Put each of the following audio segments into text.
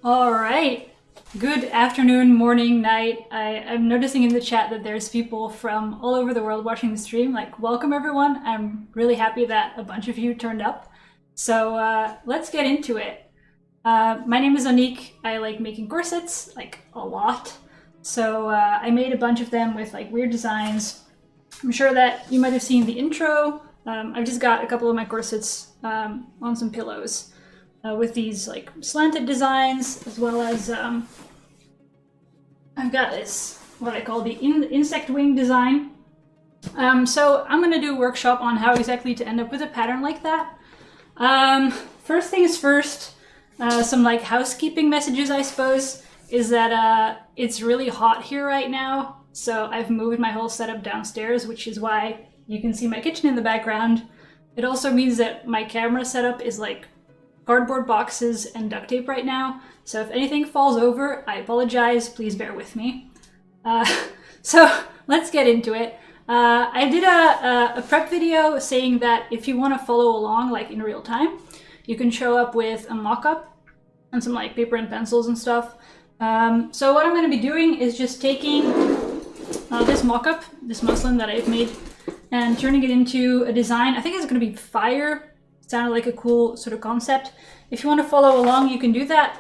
All right. Good afternoon, morning, night. I'm noticing in the chat that there's people from all over the world watching the stream. Like, welcome everyone. I'm really happy that a bunch of you turned up. So let's get into it. My name is Anique. I like making corsets, like a lot. So I made a bunch of them with like weird designs. I'm sure that you might have seen the intro. I've just got a couple of my corsets on some pillows. With these like slanted designs, as well as I've got this, what I call the insect wing design. So I'm gonna do a workshop on how exactly to end up with a pattern like that. First things first, some like housekeeping messages, I suppose, is that it's really hot here right now. So I've moved my whole setup downstairs, which is why you can see my kitchen in the background. It also means that my camera setup is like cardboard boxes and duct tape right now. So if anything falls over, I apologize, please bear with me. So let's get into it. I did a prep video saying that if you want to follow along like in real time, you can show up with a mock-up and some like paper and pencils and stuff. So what I'm going to be doing is just taking this mock-up, this muslin that I've made, and turning it into a design. I think it's going to be fire. Sounded like a cool sort of concept. If you want to follow along, you can do that.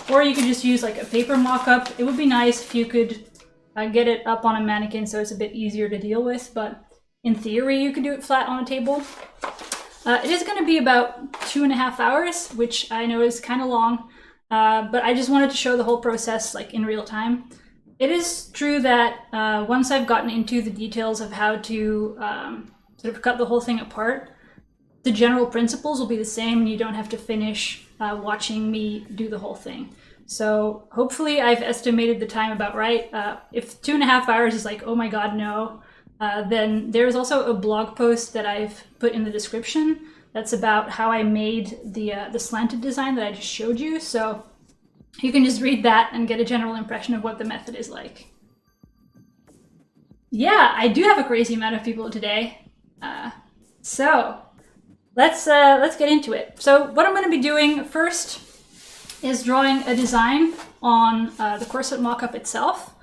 Or you could just use like a paper mock-up. It would be nice if you could get it up on a mannequin so it's a bit easier to deal with, but in theory you could do it flat on a table. It is going to be about 2.5 hours, which I know is kind of long, but I just wanted to show the whole process like in real time. It is true that once I've gotten into the details of how to sort of cut the whole thing apart, the general principles will be the same and you don't have to finish watching me do the whole thing. So hopefully I've estimated the time about right. If 2.5 hours is like, oh my god, no, then there's also a blog post that I've put in the description that's about how I made the slanted design that I just showed you. So you can just read that and get a general impression of what the method is like. Yeah, I do have a crazy amount of people today. So let's get into it. So what I'm going to be doing first is drawing a design on the corset mock-up itself.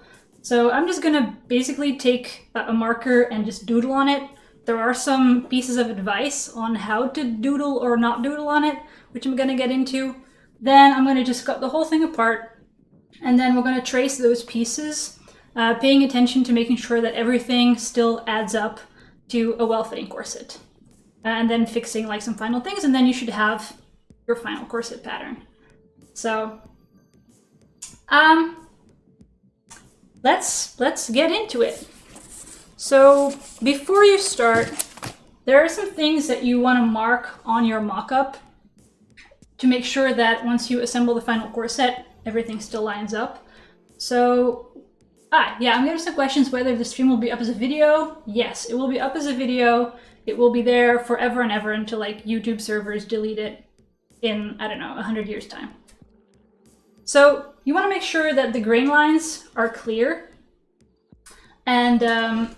So I'm just going to basically take a marker and just doodle on it. There are some pieces of advice on how to doodle or not doodle on it, which I'm going to get into. Then I'm going to just cut the whole thing apart, and then we're going to trace those pieces, paying attention to making sure that everything still adds up to a well-fitting corset. And then fixing like some final things, and then you should have your final corset pattern. So let's get into it. So before you start, there are some things that you want to mark on your mock-up to make sure that once you assemble the final corset, everything still lines up. So yeah, I'm getting some questions whether the stream will be up as a video. Yes, it will be up as a video. It will be there forever and ever until like YouTube servers delete it in, I don't know, 100 years time. So you want to make sure that the grain lines are clear. And to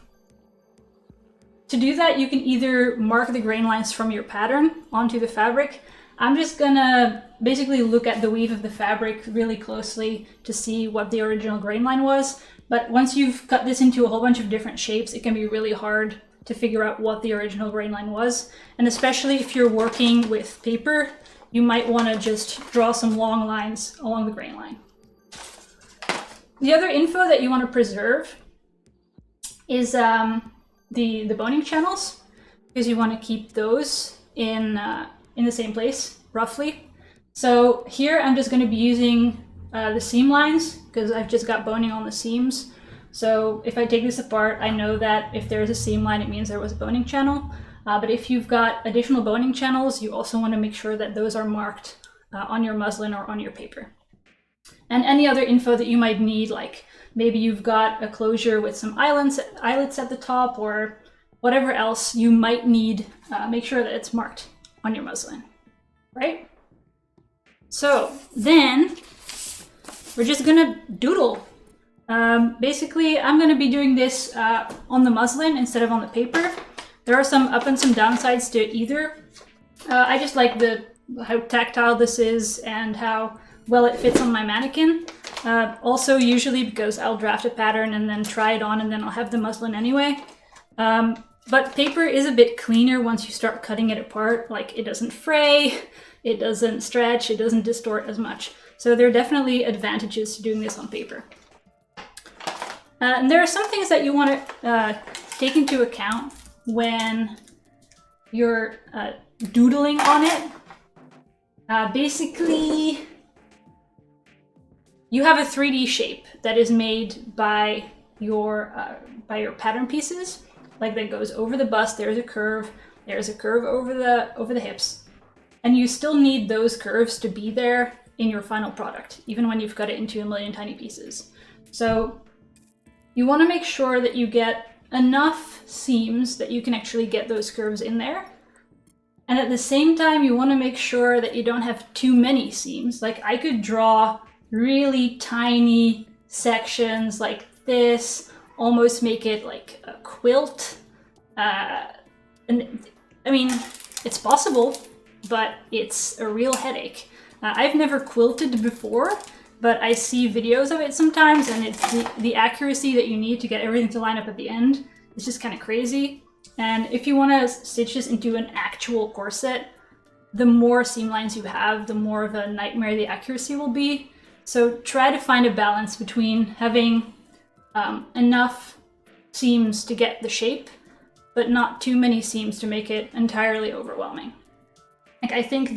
do that, you can either mark the grain lines from your pattern onto the fabric. I'm just gonna basically look at the weave of the fabric really closely to see what the original grain line was. But once you've cut this into a whole bunch of different shapes, it can be really hard to figure out what the original grain line was. And especially if you're working with paper, you might want to just draw some long lines along the grain line. The other info that you want to preserve is the boning channels, because you want to keep those in the same place, roughly. So here I'm just going to be using the seam lines, because I've just got boning on the seams. So if I take this apart, I know that if there's a seam line, it means there was a boning channel. But if you've got additional boning channels, you also want to make sure that those are marked on your muslin or on your paper. And any other info that you might need, like maybe you've got a closure with some eyelets at the top, or whatever else you might need, make sure that it's marked on your muslin, right? So then we're just gonna doodle. Basically, I'm going to be doing this on the muslin instead of on the paper. There are some up and some downsides to either. I just like how tactile this is and how well it fits on my mannequin. Also usually because I'll draft a pattern and then try it on and then I'll have the muslin anyway. But paper is a bit cleaner once you start cutting it apart. Like, it doesn't fray, it doesn't stretch, it doesn't distort as much. So there are definitely advantages to doing this on paper. And there are some things that you want to take into account when you're doodling on it. Basically, you have a 3D shape that is made by your pattern pieces. Like, that goes over the bust. There's a curve over the hips, and you still need those curves to be there in your final product, even when you've cut it into a million tiny pieces. So you want to make sure that you get enough seams that you can actually get those curves in there. And at the same time, you want to make sure that you don't have too many seams. Like, I could draw really tiny sections like this, almost make it like a quilt. And I mean, it's possible, but it's a real headache. I've never quilted before, but I see videos of it sometimes, and it's the accuracy that you need to get everything to line up at the end. It's just kind of crazy. And if you want to stitch this into an actual corset, the more seam lines you have, the more of a nightmare the accuracy will be. So try to find a balance between having enough seams to get the shape, but not too many seams to make it entirely overwhelming. Like, I think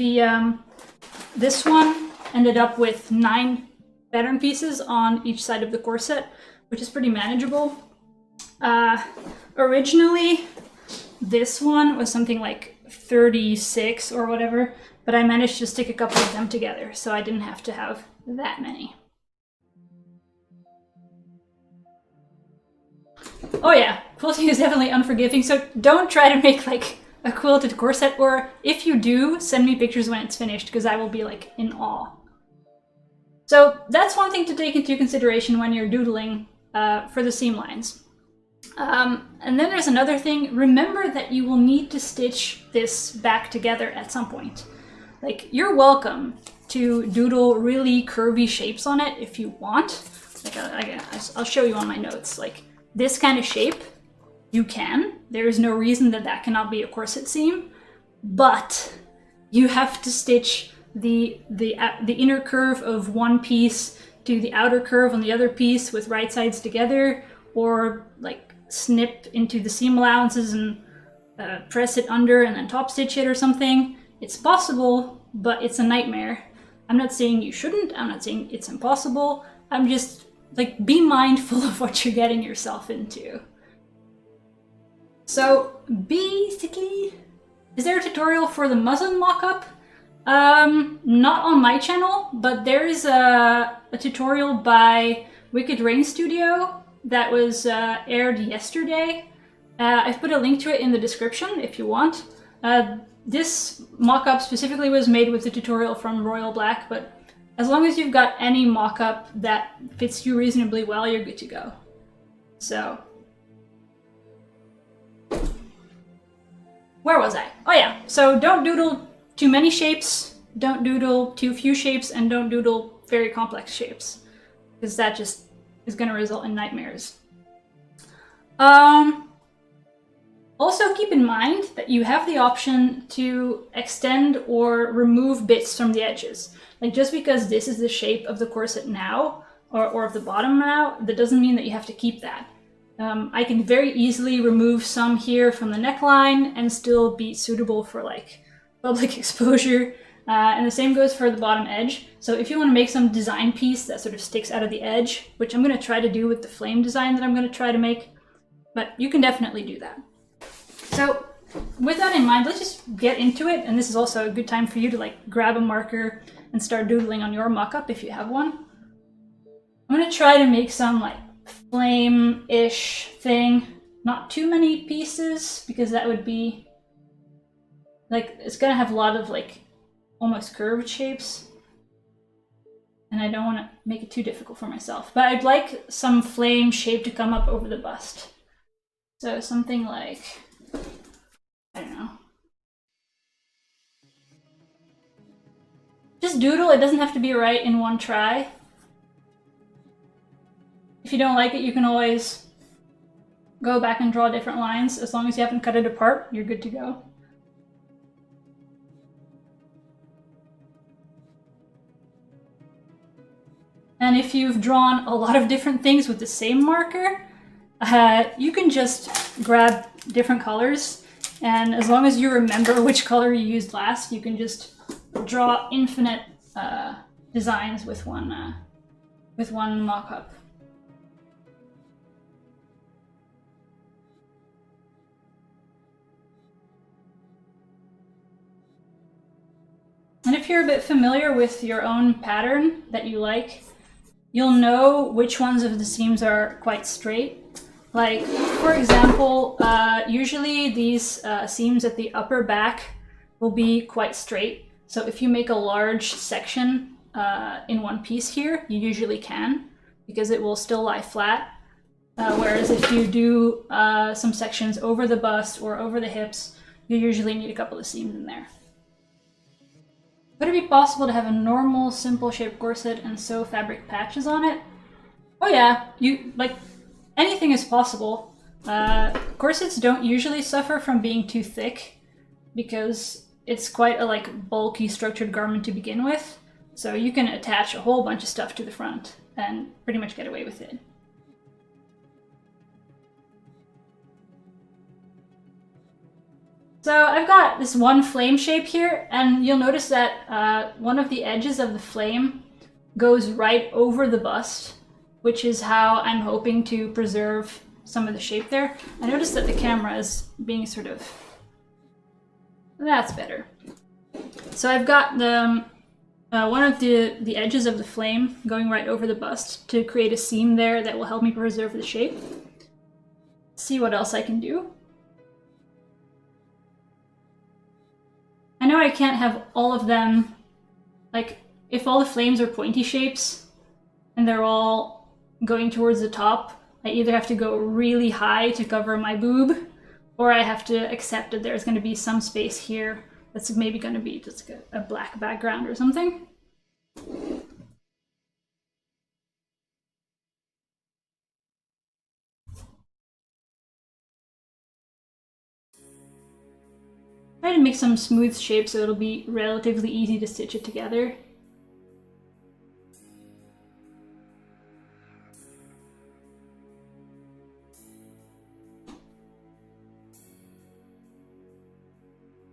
this one ended up with 9 pattern pieces on each side of the corset, which is pretty manageable. Originally, this one was something like 36 or whatever, but I managed to stick a couple of them together, so I didn't have to have that many. Oh yeah, quilting is definitely unforgiving, so don't try to make like a quilted corset, or if you do, send me pictures when it's finished, because I will be like in awe. So that's one thing to take into consideration when you're doodling for the seam lines. And then there's another thing. Remember that you will need to stitch this back together at some point. Like, you're welcome to doodle really curvy shapes on it if you want. Like, I'll show you on my notes. Like, this kind of shape, you can. There is no reason that that cannot be a corset seam, but you have to stitch the inner curve of one piece to the outer curve on the other piece with right sides together, or like snip into the seam allowances and press it under and then top stitch it or something. It's possible, but it's a nightmare. I'm not saying you shouldn't, I'm not saying it's impossible. I'm just like, be mindful of what you're getting yourself into. So basically, is there a tutorial for the muslin mock-up? Not on my channel, but there's a tutorial by Wicked Rain Studio that was aired yesterday. I've put a link to it in the description if you want. This mock-up specifically was made with the tutorial from Royal Black, but as long as you've got any mock-up that fits you reasonably well, you're good to go. So, where was I? Oh yeah, so don't doodle too many shapes, don't doodle too few shapes, and don't doodle very complex shapes, because that just is going to result in nightmares. Also keep in mind that you have the option to extend or remove bits from the edges. Like, just because this is the shape of the corset now, or of the bottom now, that doesn't mean that you have to keep that. I can very easily remove some here from the neckline and still be suitable for like public exposure. And the same goes for the bottom edge. So if you want to make some design piece that sort of sticks out of the edge, which I'm going to try to do with the flame design that I'm going to try to make, but you can definitely do that. So with that in mind, let's just get into it. And this is also a good time for you to like grab a marker and start doodling on your mock-up if you have one. I'm going to try to make some like flame-ish thing. Not too many pieces, because that would be like, it's going to have a lot of like almost curved shapes, and I don't want to make it too difficult for myself. But I'd like some flame shape to come up over the bust. So something like, I don't know, just just doodle. It doesn't have to be right in one try. If you don't like it, you can always go back and draw different lines. As long as you haven't cut it apart, you're good to go. And if you've drawn a lot of different things with the same marker, you can just grab different colors, and as long as you remember which color you used last, you can just draw infinite designs with one mock-up. And if you're a bit familiar with your own pattern that you like, you'll know which ones of the seams are quite straight. Like, for example, usually these seams at the upper back will be quite straight. So if you make a large section in one piece here, you usually can, because it will still lie flat. Whereas if you do some sections over the bust or over the hips, you usually need a couple of seams in there. Would it be possible to have a normal, simple shaped corset and sew fabric patches on it? Oh yeah, anything is possible. Corsets don't usually suffer from being too thick because it's quite a bulky structured garment to begin with. So you can attach a whole bunch of stuff to the front and pretty much get away with it. So I've got this one flame shape here, and you'll notice that one of the edges of the flame goes right over the bust, which is how I'm hoping to preserve some of the shape there. I noticed that the camera is being sort of... That's better. So I've got the one of the edges of the flame going right over the bust to create a seam there that will help me preserve the shape. Let's see what else I can do. I know I can't have all of them, if all the flames are pointy shapes and they're all going towards the top, I either have to go really high to cover my boob, or I have to accept that there's going to be some space here that's maybe going to be just a black background or something. Try to make some smooth shapes so it'll be relatively easy to stitch it together.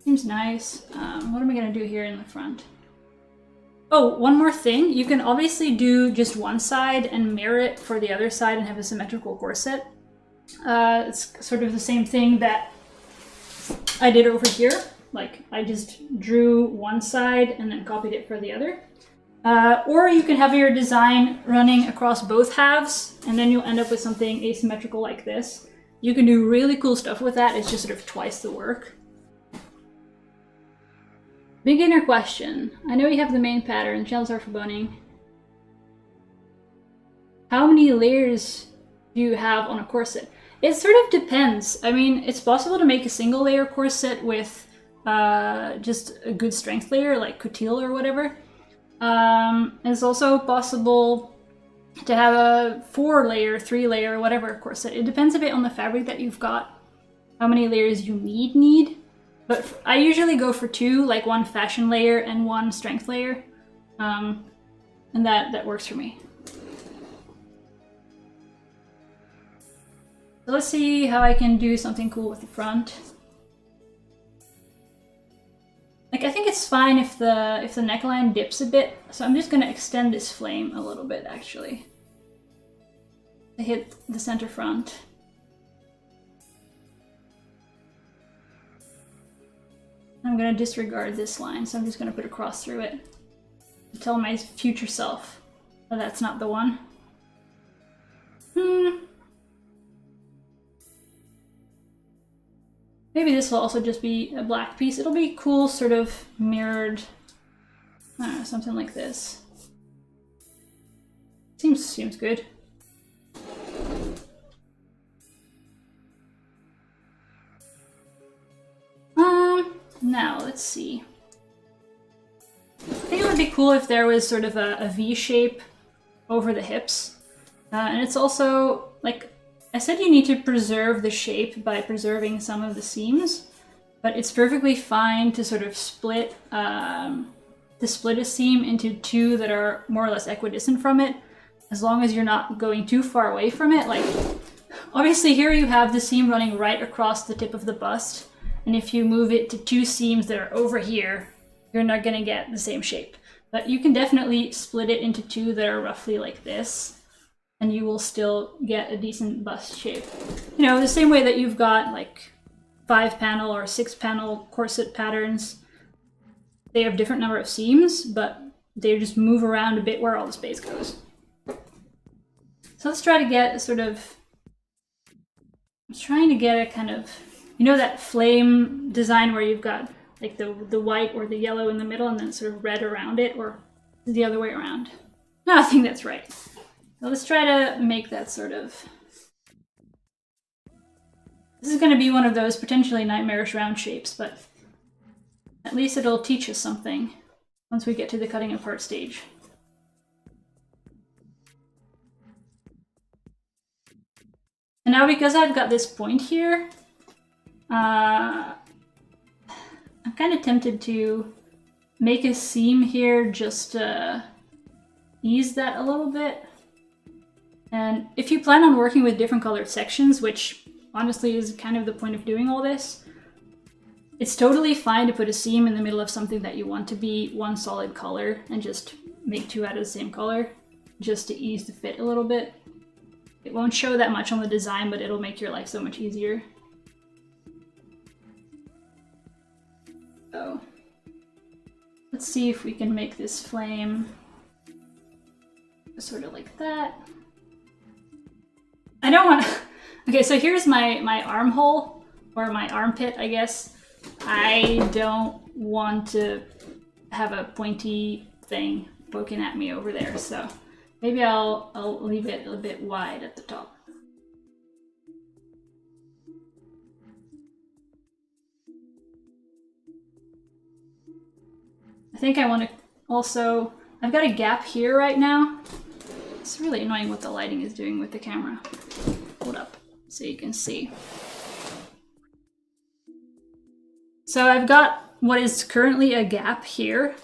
Seems nice. What am I going to do here in the front? Oh, one more thing. You can obviously do just one side and mirror it for the other side and have a symmetrical corset. It's sort of the same thing that I did over here. I just drew one side and then copied it for the other. Or you can have your design running across both halves, and then you'll end up with something asymmetrical like this. You can do really cool stuff with that. It's just sort of twice the work. Beginner question. I know you have the main pattern, shells are for boning. How many layers do you have on a corset? It sort of depends. I mean, it's possible to make a single layer corset with just a good strength layer, like coutil or whatever. It's also possible to have a 4-layer, 3-layer, whatever corset. It depends a bit on the fabric that you've got, how many layers you need. But I usually go for 2, like 1 fashion layer and 1 strength layer. And that works for me. So let's see how I can do something cool with the front. I think it's fine if the neckline dips a bit, so I'm just gonna extend this flame a little bit actually to hit the center front. I'm gonna disregard this line, so I'm just gonna put a cross through it to tell my future self that that's not the one. Maybe this will also just be a black piece. It'll be cool, sort of mirrored, I don't know, something like this. Seems good. Now let's see. I think it would be cool cool if there was sort of a V shape over the hips. And it's also, like I said, you need to preserve the shape by preserving some of the seams, but it's perfectly fine to sort of split a seam into two that are more or less equidistant from it, as long as you're not going too far away from it. Like, obviously here you have the seam running right across the tip of the bust, and if you move it to two seams that are over here, you're not gonna get the same shape. But you can definitely split it into two that are roughly like this, and you will still get a decent bust shape. You know, the same way that you've got like 5-panel or 6-panel corset patterns. They have different number of seams, but they just move around a bit where all the space goes. So let's try to get sort of, I'm trying to get a kind of, you know, that flame design where you've got like the white or the yellow in the middle and then sort of red around it, or the other way around? No, I think that's right. So let's try to make that sort of, this is going to be one of those potentially nightmarish round shapes, but at least it'll teach us something once we get to the cutting apart stage. And now because I've got this point here, I'm kind of tempted to make a seam here just to ease that a little bit. And if you plan on working with different colored sections, which honestly is kind of the point of doing all this, it's totally fine to put a seam in the middle of something that you want to be one solid color and just make two out of the same color, just to ease the fit a little bit. It won't show that much on the design, but it'll make your life so much easier. So let's see if we can make this flame sort of like that. I don't want to... Okay, so here's my armhole, or my armpit, I guess. I don't want to have a pointy thing poking at me over there, so maybe I'll leave it a bit wide at the top. I think I want to also, I've got a gap here right now. It's really annoying what the lighting is doing with the camera. Hold up so you can see. So I've got what is currently a gap here,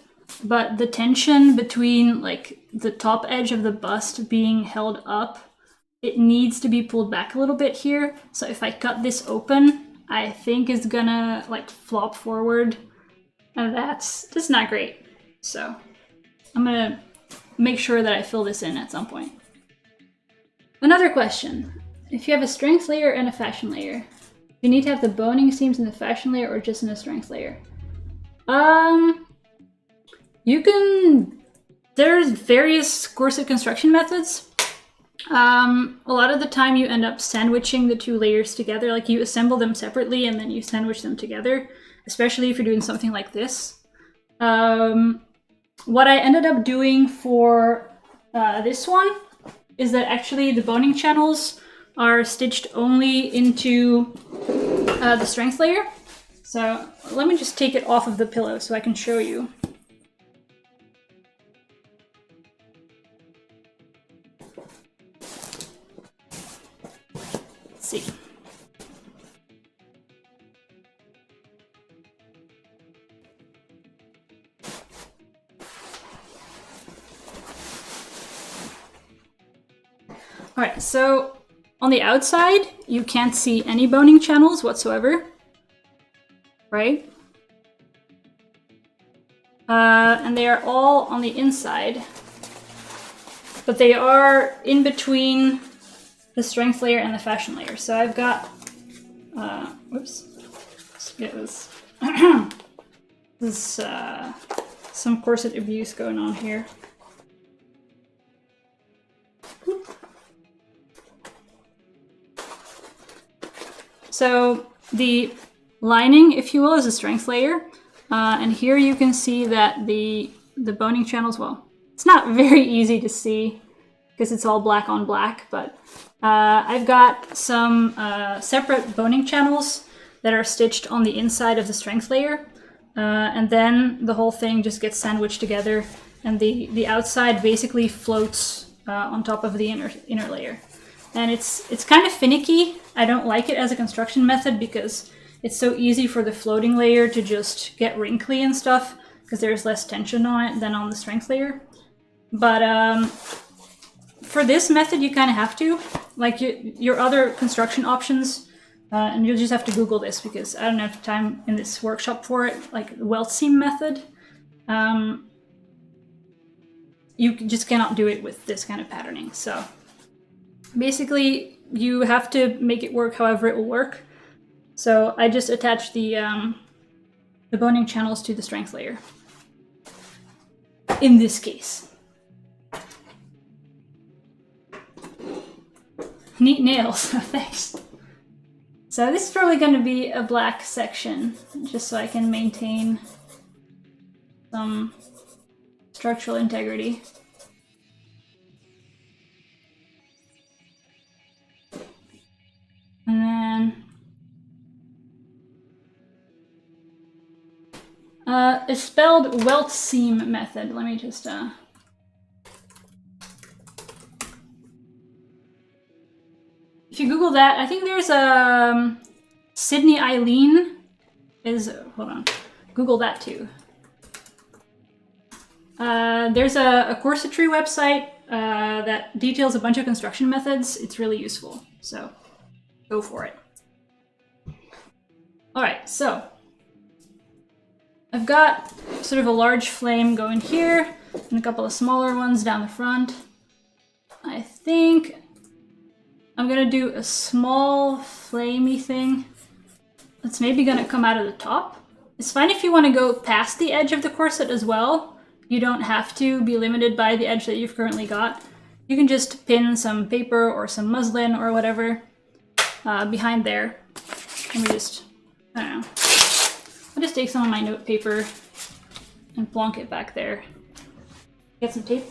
but the tension between like the top edge of the bust being held up, it needs to be pulled back a little bit here. So if I cut this open, I think it's gonna like flop forward, and that's just not great. So I'm gonna make sure that I fill this in at some point. Another question. If you have a strength layer and a fashion layer, you need to have the boning seams in the fashion layer or just in the strength layer? You can, there's various corset construction methods. A lot of the time you end up sandwiching the two layers together, like you assemble them separately and then you sandwich them together, especially if you're doing something like this. What I ended up doing for this one is that actually the boning channels are stitched only into the strength layer. So let me just take it off of the pillow so I can show you. Let's see. All right, so on the outside, you can't see any boning channels whatsoever, right? And they are all on the inside, but they are in between the strength layer and the fashion layer. So I've got, whoops, let's get this. This some corset abuse going on here. So the lining, if you will, is a strength layer. And here you can see that the boning channels, well, it's not very easy to see because it's all black on black, but I've got some separate boning channels that are stitched on the inside of the strength layer. And then the whole thing just gets sandwiched together and the outside basically floats on top of the inner layer. And it's kind of finicky. I don't like it as a construction method because it's so easy for the floating layer to just get wrinkly and stuff because there's less tension on it than on the strength layer. But for this method, you kind of have to. Like your other construction options, and you'll just have to Google this because I don't have time in this workshop for it, like the welt seam method. You just cannot do it with this kind of patterning. So basically, you have to make it work however it will work. So I just attach the boning channels to the strength layer. In this case. Neat nails, thanks. So this is probably going to be a black section, just so I can maintain some structural integrity. And then it's spelled welt seam method. Let me just if you Google that, I think there's a Sydney Eileen is, hold on, Google that too. There's a corsetry website that details a bunch of construction methods. It's really useful, so go for it. All right, so I've got sort of a large flame going here and a couple of smaller ones down the front. I think I'm gonna do a small flamey thing that's maybe gonna come out of the top. It's fine if you want to go past the edge of the corset as well. You don't have to be limited by the edge that you've currently got. You can just pin some paper or some muslin or whatever behind there. Let me just, I don't know. I'll just take some of my note paper and plonk it back there. Get some tape.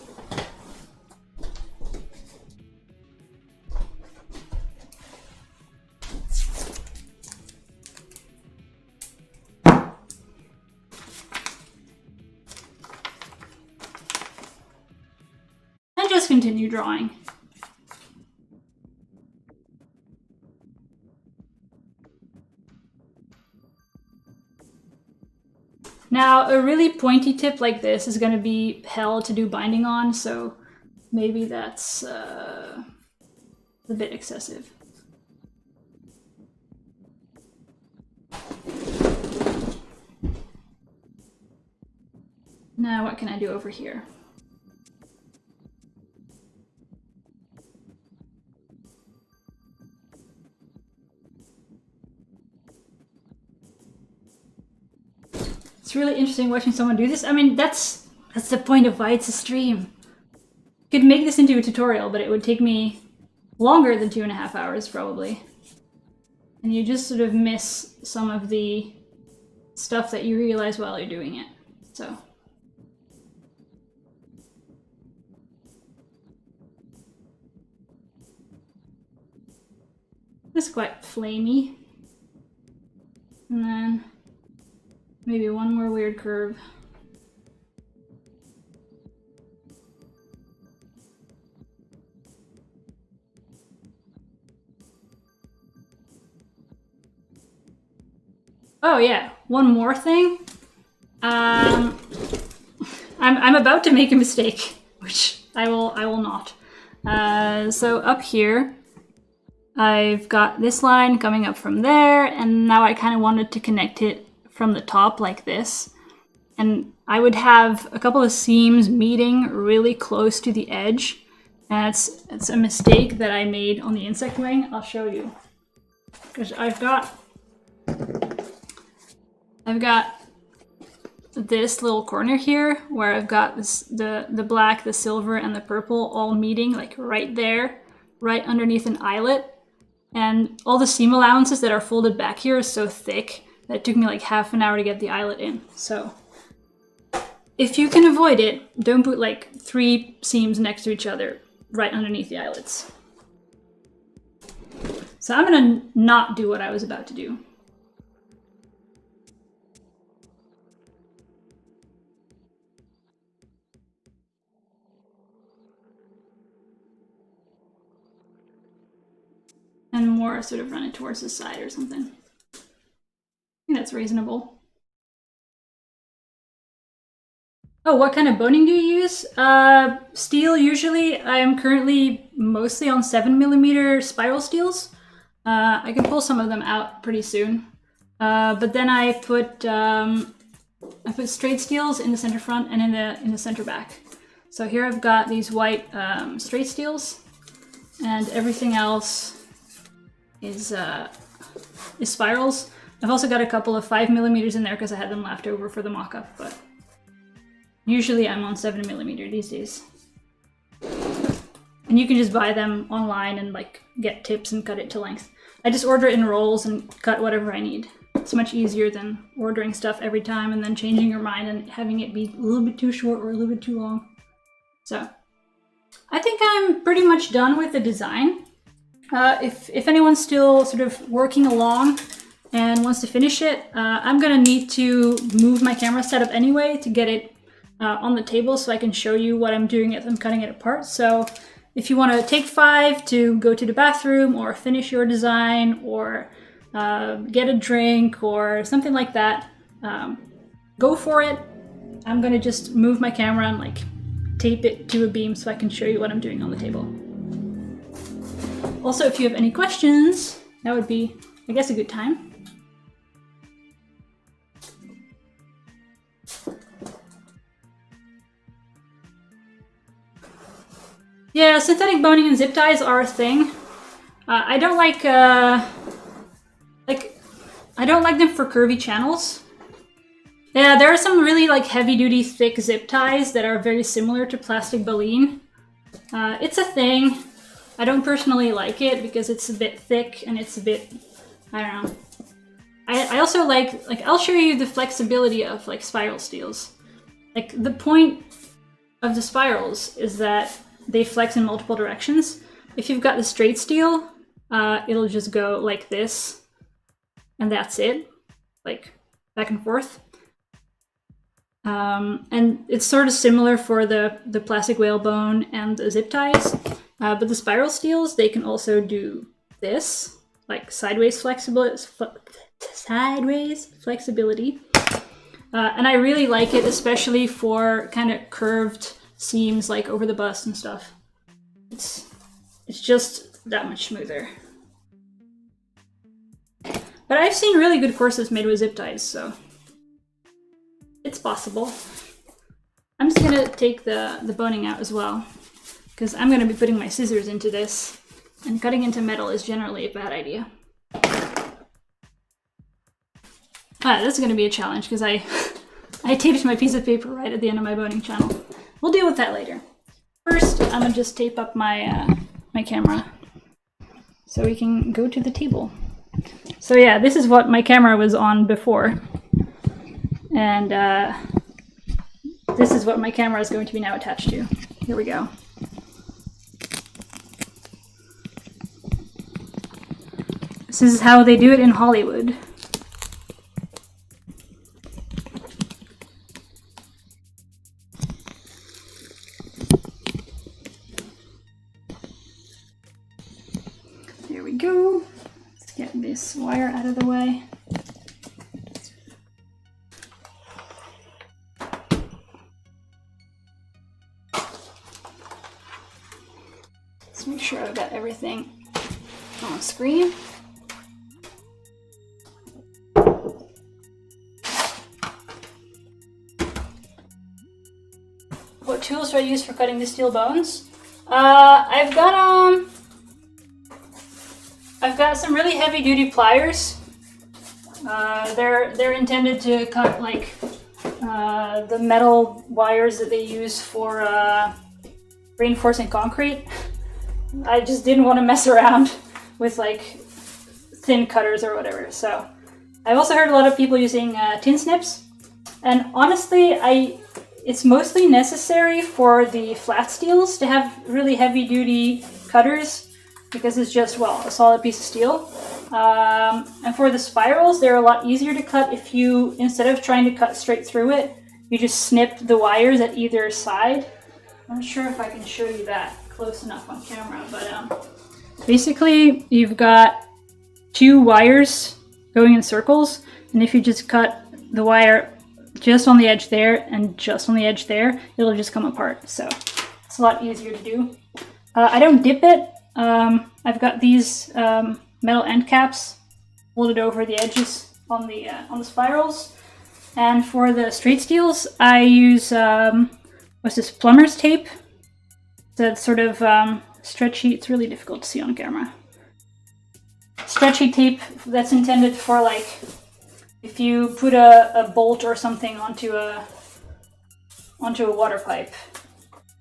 And just continue drawing. Now, a really pointy tip like this is going to be hell to do binding on, so maybe that's a bit excessive. Now, what can I do over here? It's really interesting watching someone do this. I mean, that's the point of why it's a stream. You could make this into a tutorial, but it would take me longer than 2.5 hours, probably. And you just sort of miss some of the stuff that you realize while you're doing it. So. It's quite flamey. And then maybe one more weird curve. Oh yeah, one more thing. I'm about to make a mistake, which I will not. So up here, I've got this line coming up from there, and now I kind of wanted to connect it from the top like this. And I would have a couple of seams meeting really close to the edge. And it's a mistake that I made on the insect wing. I'll show you. Because I've got this little corner here where I've got this, the black, the silver, and the purple all meeting like right there, right underneath an eyelet. And all the seam allowances that are folded back here are so thick that it took me like half an hour to get the eyelet in. So if you can avoid it, don't put like 3 seams next to each other right underneath the eyelets. So I'm gonna not do what I was about to do. and more sort of run it towards the side or something. I think that's reasonable. Oh, what kind of boning do you use? Steel usually. I am currently mostly on 7mm spiral steels. I can pull some of them out pretty soon. But then I put straight steels in the center front and in the center back. So here I've got these white straight steels, and everything else is spirals. I've also got a couple of 5mm in there because I had them left over for the mock-up, but usually I'm on 7mm these days. And you can just buy them online and like get tips and cut it to length. I just order it in rolls and cut whatever I need. It's much easier than ordering stuff every time and then changing your mind and having it be a little bit too short or a little bit too long. So I think I'm pretty much done with the design. If anyone's still sort of working along and wants to finish it, I'm gonna need to move my camera setup anyway to get it on the table so I can show you what I'm doing as I'm cutting it apart. So if you want to take 5 to go to the bathroom or finish your design or get a drink or something like that, go for it. I'm gonna just move my camera and like tape it to a beam so I can show you what I'm doing on the table. Also, if you have any questions, that would be, I guess, a good time. Yeah, synthetic boning and zip ties are a thing. I don't like I don't like them for curvy channels. Yeah, there are some really like heavy-duty thick zip ties that are very similar to plastic baleen. It's a thing. I don't personally like it because it's a bit thick and it's a bit, I don't know. I also like I'll show you the flexibility of like spiral steels. Like the point of the spirals is that they flex in multiple directions. If you've got the straight steel, it'll just go like this, and that's it, like back and forth. And it's sort of similar for the plastic whalebone and the zip ties, but the spiral steels, they can also do this, like sideways flexibility. And I really like it, especially for kind of curved seams like over the bust and stuff. It's just that much smoother. But I've seen really good corsets made with zip ties, so it's possible. I'm just gonna take the boning out as well, because I'm gonna be putting my scissors into this, and cutting into metal is generally a bad idea. This is gonna be a challenge because I taped my piece of paper right at the end of my boning channel. We'll deal with that later. First, I'm gonna just tape up my my camera so we can go to the table. So yeah, this is what my camera was on before, and this is what my camera is going to be now attached to. Here we go. This is how they do it in Hollywood. There we go. Let's get this wire out of the way. Let's make sure I've got everything on screen. What tools do I use for cutting the steel bones? I've got some really heavy-duty pliers. They're intended to cut like the metal wires that they use for reinforcing concrete. I just didn't want to mess around with like thin cutters or whatever. So I've also heard a lot of people using tin snips, and honestly, it's mostly necessary for the flat steels to have really heavy-duty cutters because it's just, well, a solid piece of steel. And for the spirals, they're a lot easier to cut if you, instead of trying to cut straight through it, you just snip the wires at either side. I'm not sure if I can show you that close enough on camera, but Basically, you've got 2 wires going in circles, and if you just cut the wire just on the edge there and just on the edge there, it'll just come apart. So it's a lot easier to do. I don't dip it. I've got these metal end caps folded over the edges on the spirals. And for the straight steels, I use what's this, plumber's tape. That sort of stretchy. It's really difficult to see on camera. Stretchy tape that's intended for, like, if you put a bolt or something onto a water pipe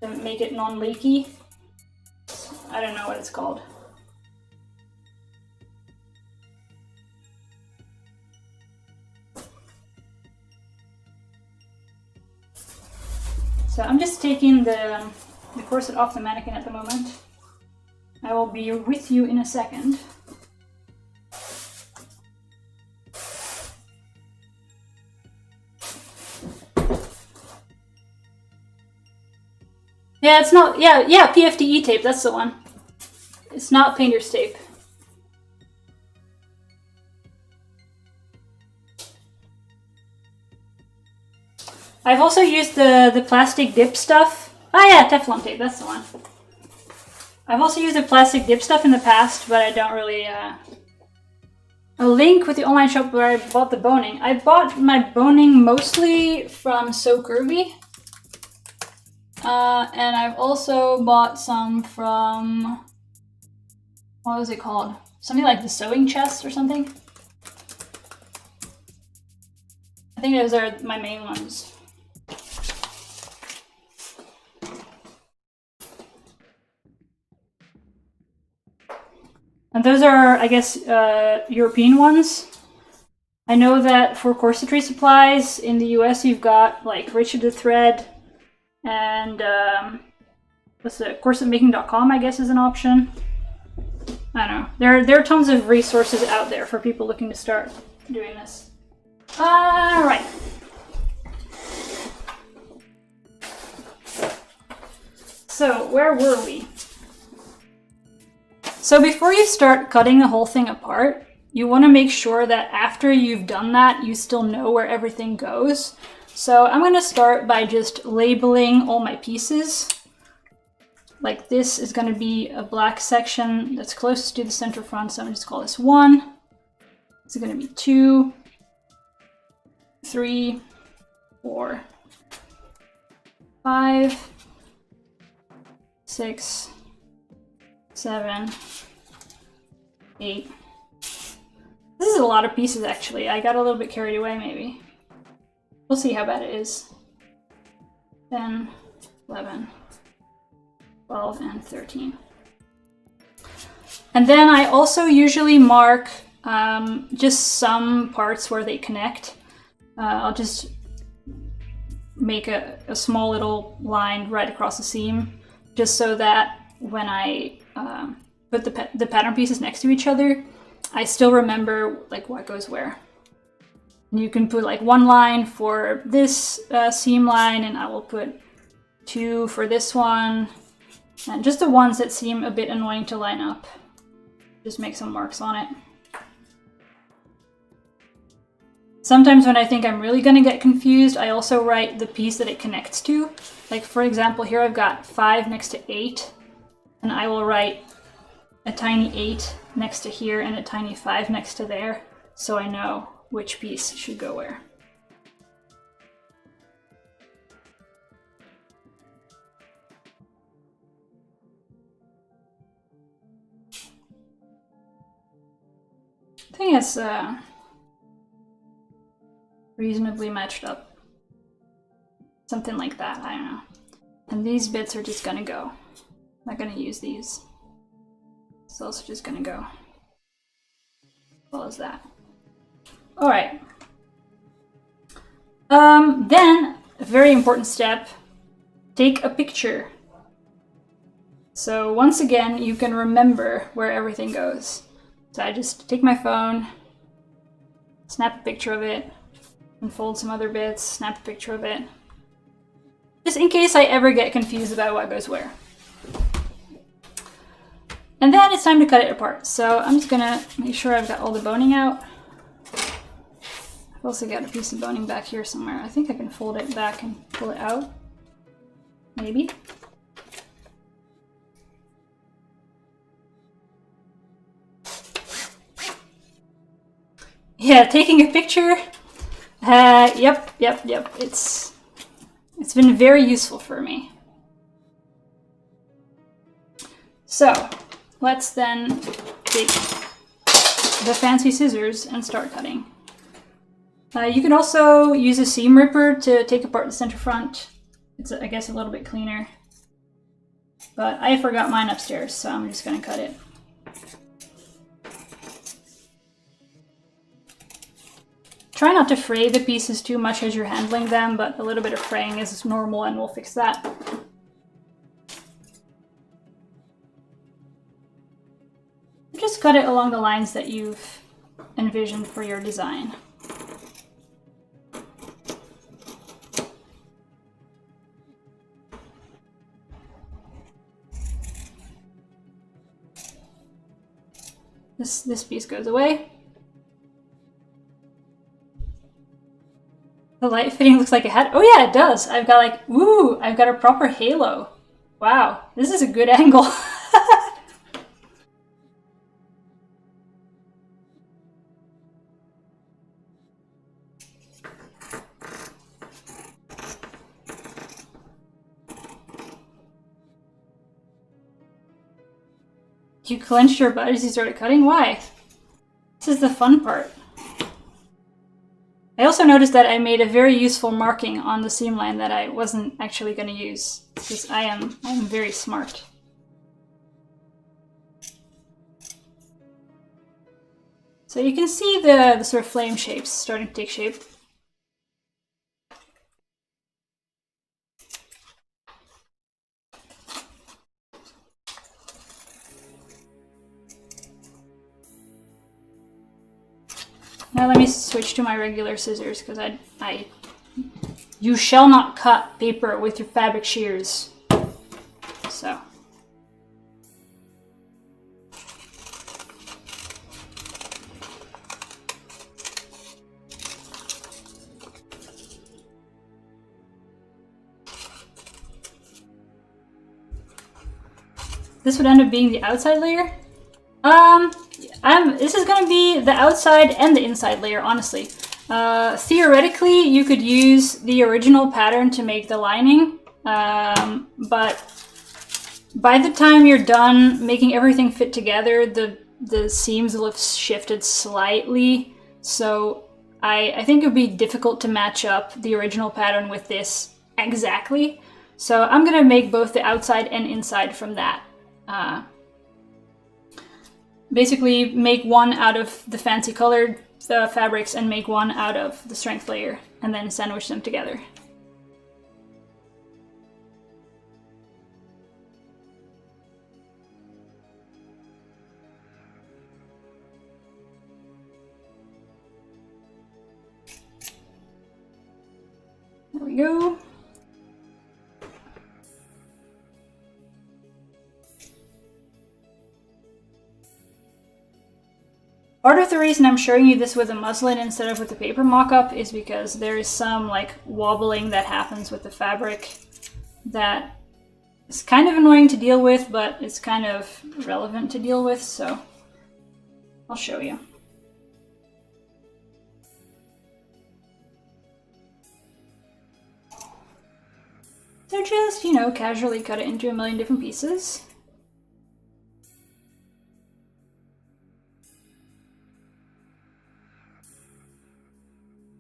to make it non-leaky. I don't know what it's called. So I'm just taking the corset off the mannequin at the moment. I will be with you in a second. Yeah, it's not, yeah, PFDE tape, that's the one. It's not painter's tape. I've also used the plastic dip stuff. Oh yeah, Teflon tape, that's the one. I've also used the plastic dip stuff in the past, but I don't really... A link with the online shop where I bought the boning. I bought my boning mostly from CoCoVid. And I've also bought some from, what was it called? Something like the Sewing Chest or something. I think those are my main ones. And those are, I guess, European ones. I know that for corsetry supplies in the US, you've got like Richard the Thread, and what's the corsetmaking.com, I guess, is an option. I don't know. There are tons of resources out there for people looking to start doing this. All right. So where were we? So before you start cutting the whole thing apart, you want to make sure that after you've done that, you still know where everything goes. So I'm going to start by just labeling all my pieces. Like this is going to be a black section that's closest to the center front, so I'm going to just call this 1. This is going to be 2, 3, 4, 5, 6, 7, 8. This is a lot of pieces, actually. I got a little bit carried away, maybe. We'll see how bad it is. 10, 11, 12, and 13. And then I also usually mark just some parts where they connect. I'll just make a small little line right across the seam, just so that when I put the pattern pieces next to each other, I still remember like what goes where. And you can put like 1 line for this seam line, and I will put 2 for this one, and just the ones that seem a bit annoying to line up. Just make some marks on it. Sometimes when I think I'm really gonna get confused, I also write the piece that it connects to. Like for example, here I've got 5 next to 8, and I will write a tiny 8 next to here and a tiny 5 next to there, so I know which piece should go where. I think it's reasonably matched up. Something like that, I don't know. And these bits are just gonna go. I'm not gonna use these. It's also just gonna go. As well as that. Alright. Then, a very important step, take a picture. So once again, you can remember where everything goes. So I just take my phone, snap a picture of it, unfold some other bits, snap a picture of it. Just in case I ever get confused about what goes where. And then it's time to cut it apart. So I'm just gonna make sure I've got all the boning out. I've also got a piece of boning back here somewhere. I think I can fold it back and pull it out. Maybe. Yeah, taking a picture. Yep. It's been very useful for me. So let's then take the fancy scissors and start cutting. You can also use a seam ripper to take apart the center front. It's, I guess, a little bit cleaner. But I forgot mine upstairs, so I'm just going to cut it. Try not to fray the pieces too much as you're handling them, but a little bit of fraying is normal and we'll fix that. Just cut it along the lines that you've envisioned for your design. This piece goes away. The light fitting looks like a hat. Oh yeah, it does. I've got like, ooh, I've got a proper halo. Wow, this is a good angle. You clenched your butt as you started cutting? Why? This is the fun part. I also noticed that I made a very useful marking on the seam line that I wasn't actually going to use, because I am very smart. So you can see the sort of flame shapes starting to take shape. Now let me switch to my regular scissors, because you shall not cut paper with your fabric shears. So. This would end up being the outside layer. This is going to be the outside and the inside layer, honestly. Theoretically, you could use the original pattern to make the lining, but by the time you're done making everything fit together, the seams will have shifted slightly. So I think it would be difficult to match up the original pattern with this exactly. So I'm going to make both the outside and inside from that. Basically make one out of the fancy colored fabrics and make one out of the strength layer, and then sandwich them together. There we go. Part of the reason I'm showing you this with a muslin instead of with the paper mock-up is because there is some like wobbling that happens with the fabric that is kind of annoying to deal with, but it's kind of relevant to deal with, so I'll show you. So just, you know, casually cut it into a million different pieces.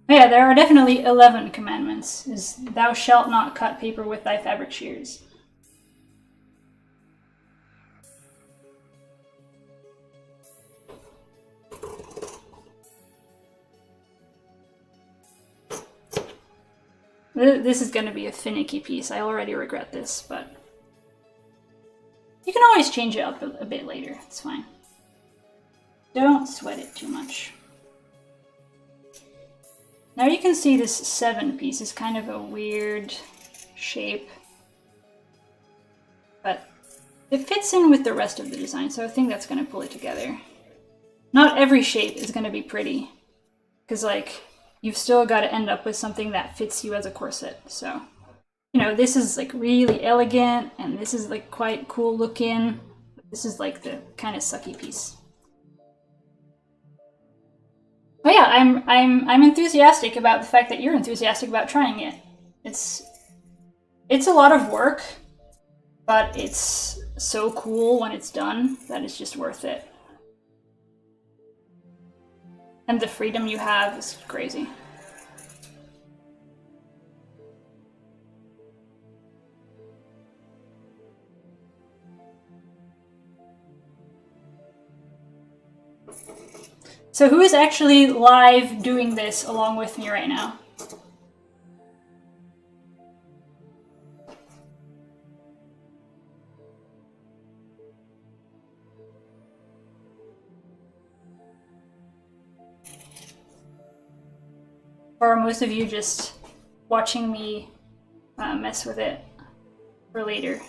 Yeah, there are definitely 11 commandments. Is thou shalt not cut paper with thy fabric shears. This is going to be a finicky piece. I already regret this, but you can always change it up a bit later. It's fine. Don't sweat it too much. Now you can see this 7 piece is kind of a weird shape, but it fits in with the rest of the design, so I think that's going to pull it together. Not every shape is going to be pretty, because like you've still got to end up with something that fits you as a corset. So, you know, this is like really elegant, and this is like quite cool looking. This is like the kind of sucky piece. But yeah, I'm enthusiastic about the fact that you're enthusiastic about trying it. It's a lot of work, but it's so cool when it's done that it's just worth it. And the freedom you have is crazy. So who is actually live doing this along with me right now? Or are most of you just watching me mess with it for later?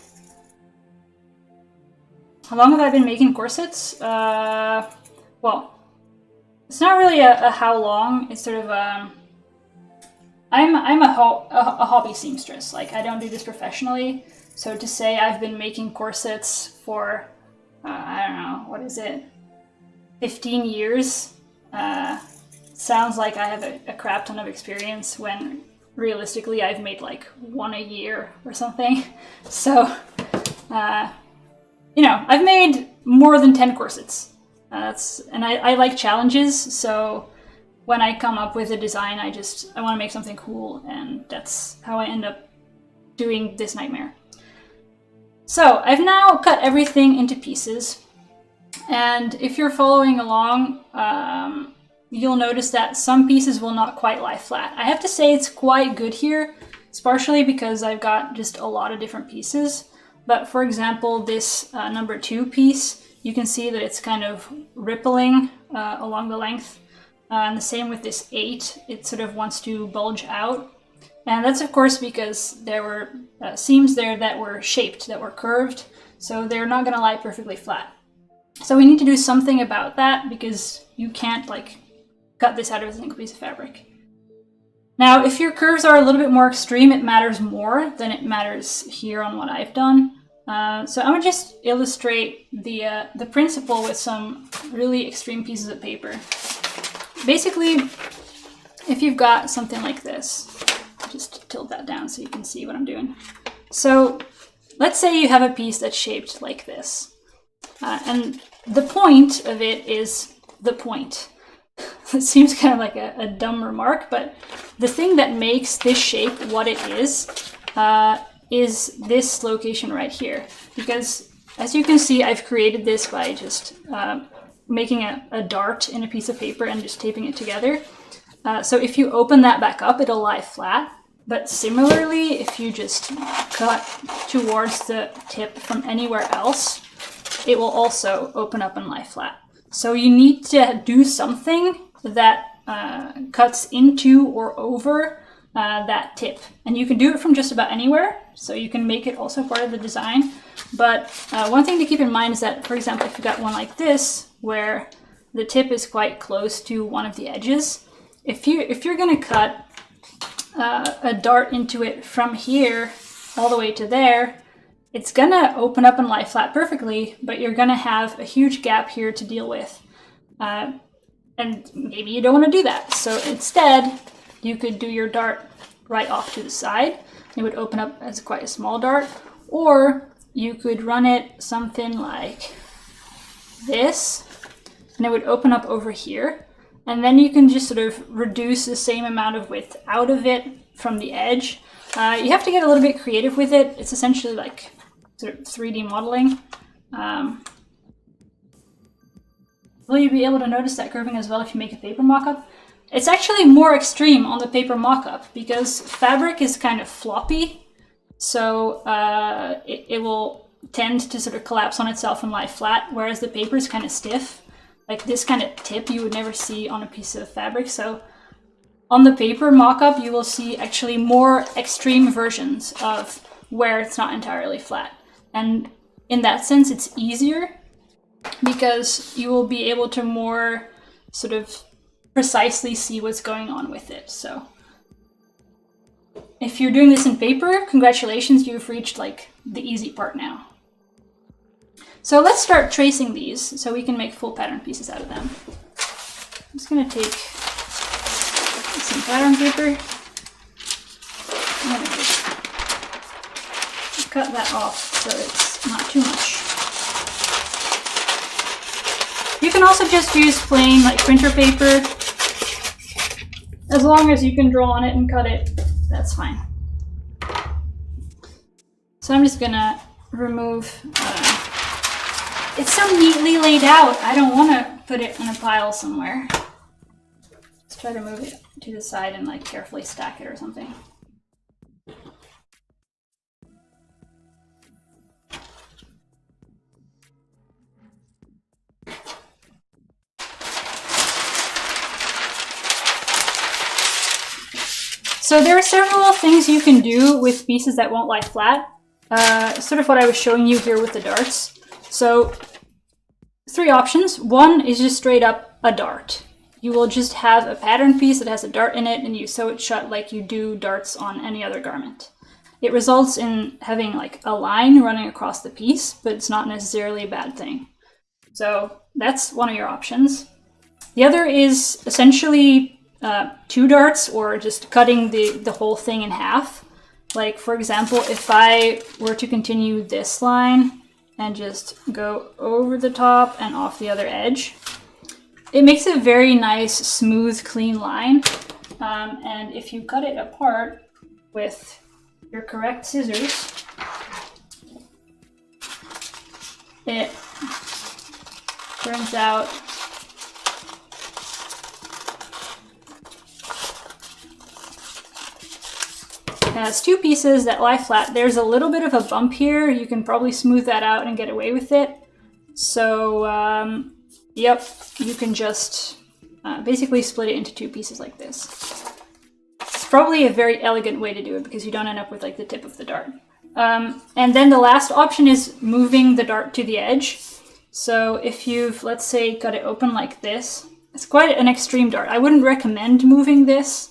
How long have I been making corsets? Well, it's not really a how long. It's sort of I'm a hobby seamstress. Like, I don't do this professionally. So to say I've been making corsets for I don't know, what is it, 15 years, sounds like I have a crap ton of experience when realistically I've made like one a year or something. So, you know, I've made more than 10 corsets. And I like challenges, so when I come up with a design, I want to make something cool, and that's how I end up doing this nightmare. So I've now cut everything into pieces, and if you're following along, you'll notice that some pieces will not quite lie flat. I have to say it's quite good here. It's partially because I've got just a lot of different pieces, but for example, this number 2 piece, you can see that it's kind of rippling along the length. And the same with this 8, it sort of wants to bulge out. And that's of course because there were seams there that were shaped, that were curved, so they're not gonna lie perfectly flat. So we need to do something about that, because you can't like cut this out of a single piece of fabric. Now, if your curves are a little bit more extreme, it matters more than it matters here on what I've done. So I'm gonna just illustrate the principle with some really extreme pieces of paper. Basically, if you've got something like this, just tilt that down so you can see what I'm doing. So let's say you have a piece that's shaped like this. And the point of it is the point. It seems kind of like a dumb remark, but the thing that makes this shape what it is this location right here. Because as you can see, I've created this by just making a dart in a piece of paper and just taping it together. So if you open that back up, it'll lie flat. But similarly, if you just cut towards the tip from anywhere else, it will also open up and lie flat. So you need to do something that cuts into or over that tip. And you can do it from just about anywhere, so you can make it also part of the design. But one thing to keep in mind is that, for example, if you've got one like this, where the tip is quite close to one of the edges, if you're going to cut a dart into it from here all the way to there, it's going to open up and lie flat perfectly, but you're going to have a huge gap here to deal with. And maybe you don't want to do that. So instead, you could do your dart right off to the side. It would open up as quite a small dart. Or you could run it something like this, and it would open up over here. And then you can just sort of reduce the same amount of width out of it from the edge. You have to get a little bit creative with it. It's essentially like sort of 3D modeling. Will you be able to notice that curving as well if you make a paper mock-up? It's actually more extreme on the paper mock-up because fabric is kind of floppy, so it will tend to sort of collapse on itself and lie flat, whereas the paper is kind of stiff. Like this kind of tip you would never see on a piece of fabric. So on the paper mock-up, you will see actually more extreme versions of where it's not entirely flat. And in that sense, it's easier because you will be able to more sort of precisely see what's going on with it. So if you're doing this in paper, congratulations, you've reached like the easy part now. So let's start tracing these so we can make full pattern pieces out of them. I'm just gonna take some pattern paper. I'm gonna just cut that off so it's not too much. You can also just use plain like printer paper. As long as you can draw on it and cut it, that's fine. So I'm just gonna remove, it's so neatly laid out. I don't wanna put it in a pile somewhere. Let's try to move it to the side and like carefully stack it or something. So there are several things you can do with pieces that won't lie flat. Sort of what I was showing you here with the darts. So 3 options. One is just straight up a dart. You will just have a pattern piece that has a dart in it and you sew it shut like you do darts on any other garment. It results in having like a line running across the piece, but it's not necessarily a bad thing. So that's one of your options. The other is essentially 2 darts, or just cutting the whole thing in half. Like for example, if I were to continue this line and just go over the top and off the other edge, it makes a very nice, smooth, clean line. And if you cut it apart with your correct scissors, it turns out it has 2 pieces that lie flat. There's a little bit of a bump here. You can probably smooth that out and get away with it. So, yep, you can just basically split it into 2 pieces like this. It's probably a very elegant way to do it because you don't end up with like the tip of the dart. And then the last option is moving the dart to the edge. So if you've, let's say, cut it open like this, it's quite an extreme dart. I wouldn't recommend moving this.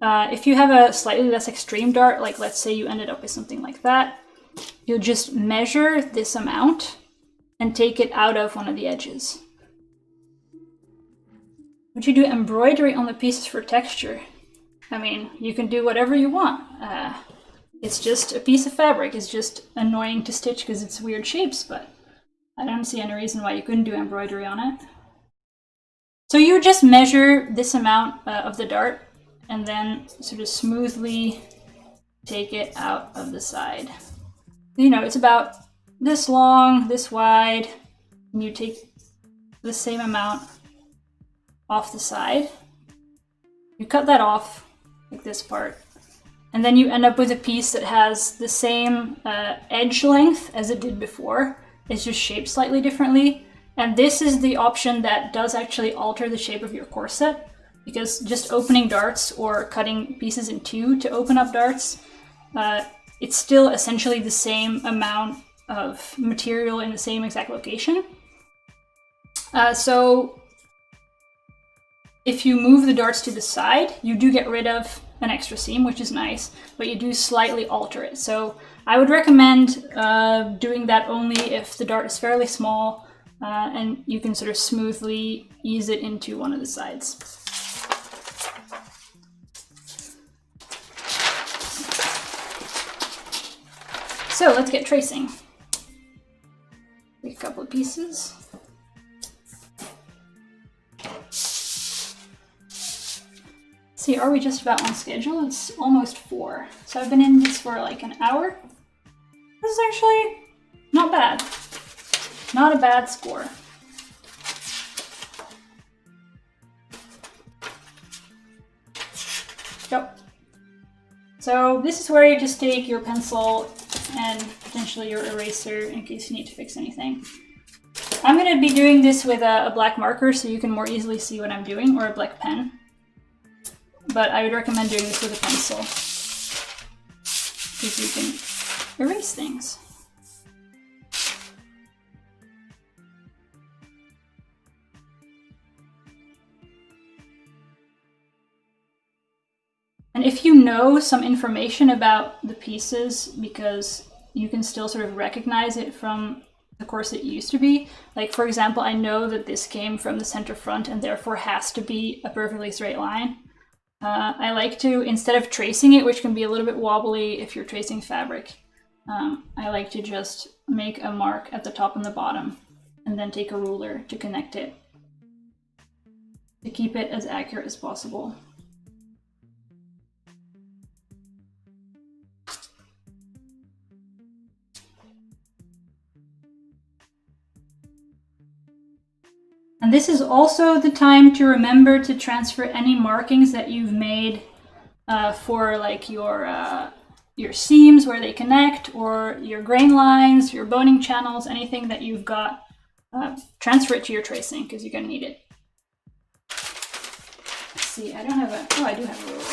If you have a slightly less extreme dart, like let's say you ended up with something like that, you'll just measure this amount and take it out of one of the edges. Would you do embroidery on the pieces for texture? I mean, you can do whatever you want. It's just a piece of fabric. It's just annoying to stitch because it's weird shapes, but I don't see any reason why you couldn't do embroidery on it. So you would just measure this amount of the dart and then sort of smoothly take it out of the side. You know, it's about this long, this wide, and you take the same amount off the side. You cut that off, like this part, and then you end up with a piece that has the same edge length as it did before. It's just shaped slightly differently. And this is the option that does actually alter the shape of your corset, because just opening darts or cutting pieces in 2 to open up darts, it's still essentially the same amount of material in the same exact location. So if you move the darts to the side, you do get rid of an extra seam, which is nice, but you do slightly alter it. So I would recommend doing that only if the dart is fairly small and you can sort of smoothly ease it into one of the sides. So let's get tracing. Take a couple of pieces. See, are we just about on schedule? It's almost 4. So I've been in this for like an hour. This is actually not bad. Not a bad score. Yep. So this is where you just take your pencil and potentially your eraser in case you need to fix anything. I'm going to be doing this with a black marker so you can more easily see what I'm doing, or a black pen. But I would recommend doing this with a pencil because you can erase things. And if you know some information about the pieces, because you can still sort of recognize it from the corset used to be, like for example, I know that this came from the center front and therefore has to be a perfectly straight line. I like to, instead of tracing it, which can be a little bit wobbly if you're tracing fabric, I like to just make a mark at the top and the bottom and then take a ruler to connect it to keep it as accurate as possible. And this is also the time to remember to transfer any markings that you've made for like your seams where they connect, or your grain lines, your boning channels, anything that you've got. Transfer it to your tracing because you're going to need it. Let's see, I don't have a, oh, I do have a ruler.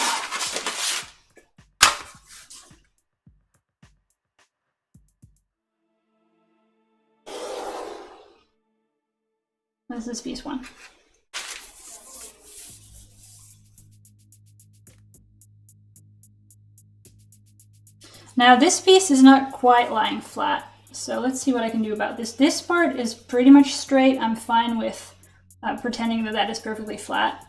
This is piece 1. Now this piece is not quite lying flat, so let's see what I can do about this. This part is pretty much straight. I'm fine with pretending that that is perfectly flat.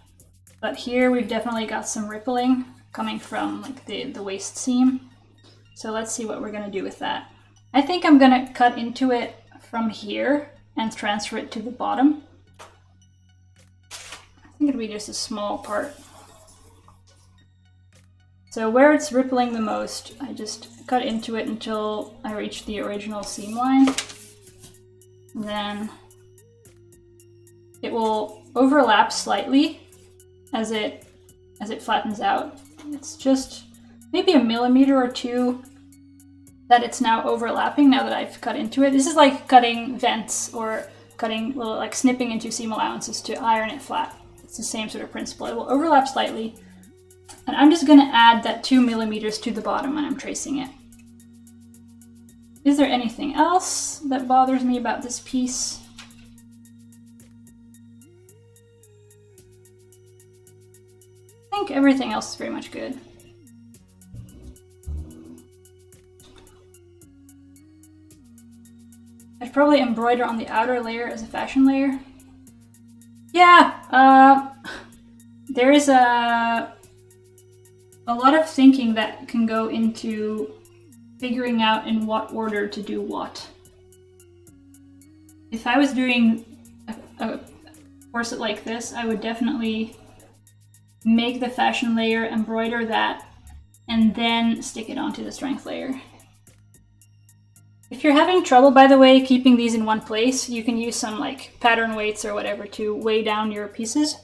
But here we've definitely got some rippling coming from like the waist seam. So let's see what we're gonna do with that. I think I'm gonna cut into it from here and transfer it to the bottom. I think it'll be just a small part. So where it's rippling the most, I just cut into it until I reach the original seam line. And then it will overlap slightly as it flattens out. It's just maybe 1 millimeter or 2 that it's now overlapping now that I've cut into it. This is like cutting vents or cutting little, like snipping into seam allowances to iron it flat. It's the same sort of principle. It will overlap slightly. And I'm just going to add that 2 millimeters to the bottom when I'm tracing it. Is there anything else that bothers me about this piece? I think everything else is pretty much good. I'd probably embroider on the outer layer as a fashion layer. Yeah, there is a lot of thinking that can go into figuring out in what order to do what. If I was doing a corset like this, I would definitely make the fashion layer, embroider that, and then stick it onto the strength layer. If you're having trouble, by the way, keeping these in one place, you can use some like pattern weights or whatever to weigh down your pieces.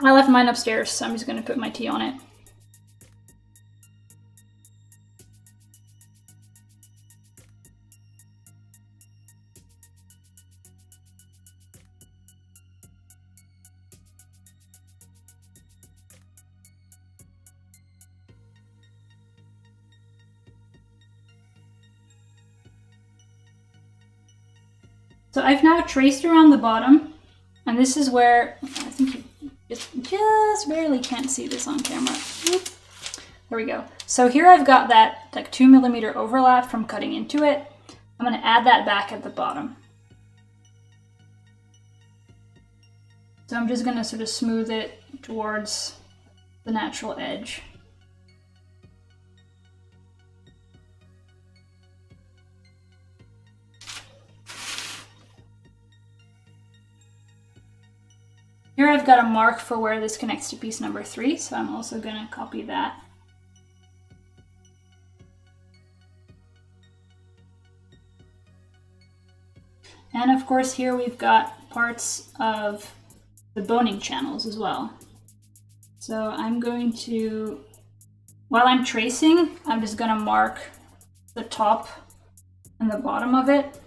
I left mine upstairs, so I'm just going to put my tea on it. So I've now traced around the bottom, and this is where I think you just barely can't see this on camera. There we go. So here I've got that like 2 millimeter overlap from cutting into it. I'm going to add that back at the bottom. So I'm just going to sort of smooth it towards the natural edge. Here I've got a mark for where this connects to piece number 3, so I'm also going to copy that. And of course here we've got parts of the boning channels as well. So I'm going to, while I'm tracing, I'm just going to mark the top and the bottom of it,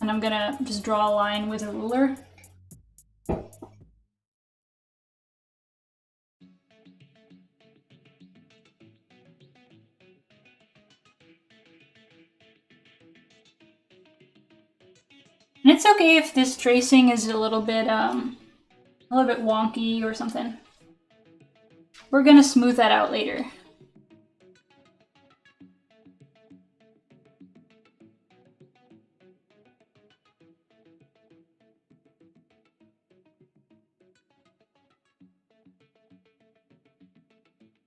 and I'm going to just draw a line with a ruler. And it's okay if this tracing is a little bit wonky or something. We're gonna smooth that out later.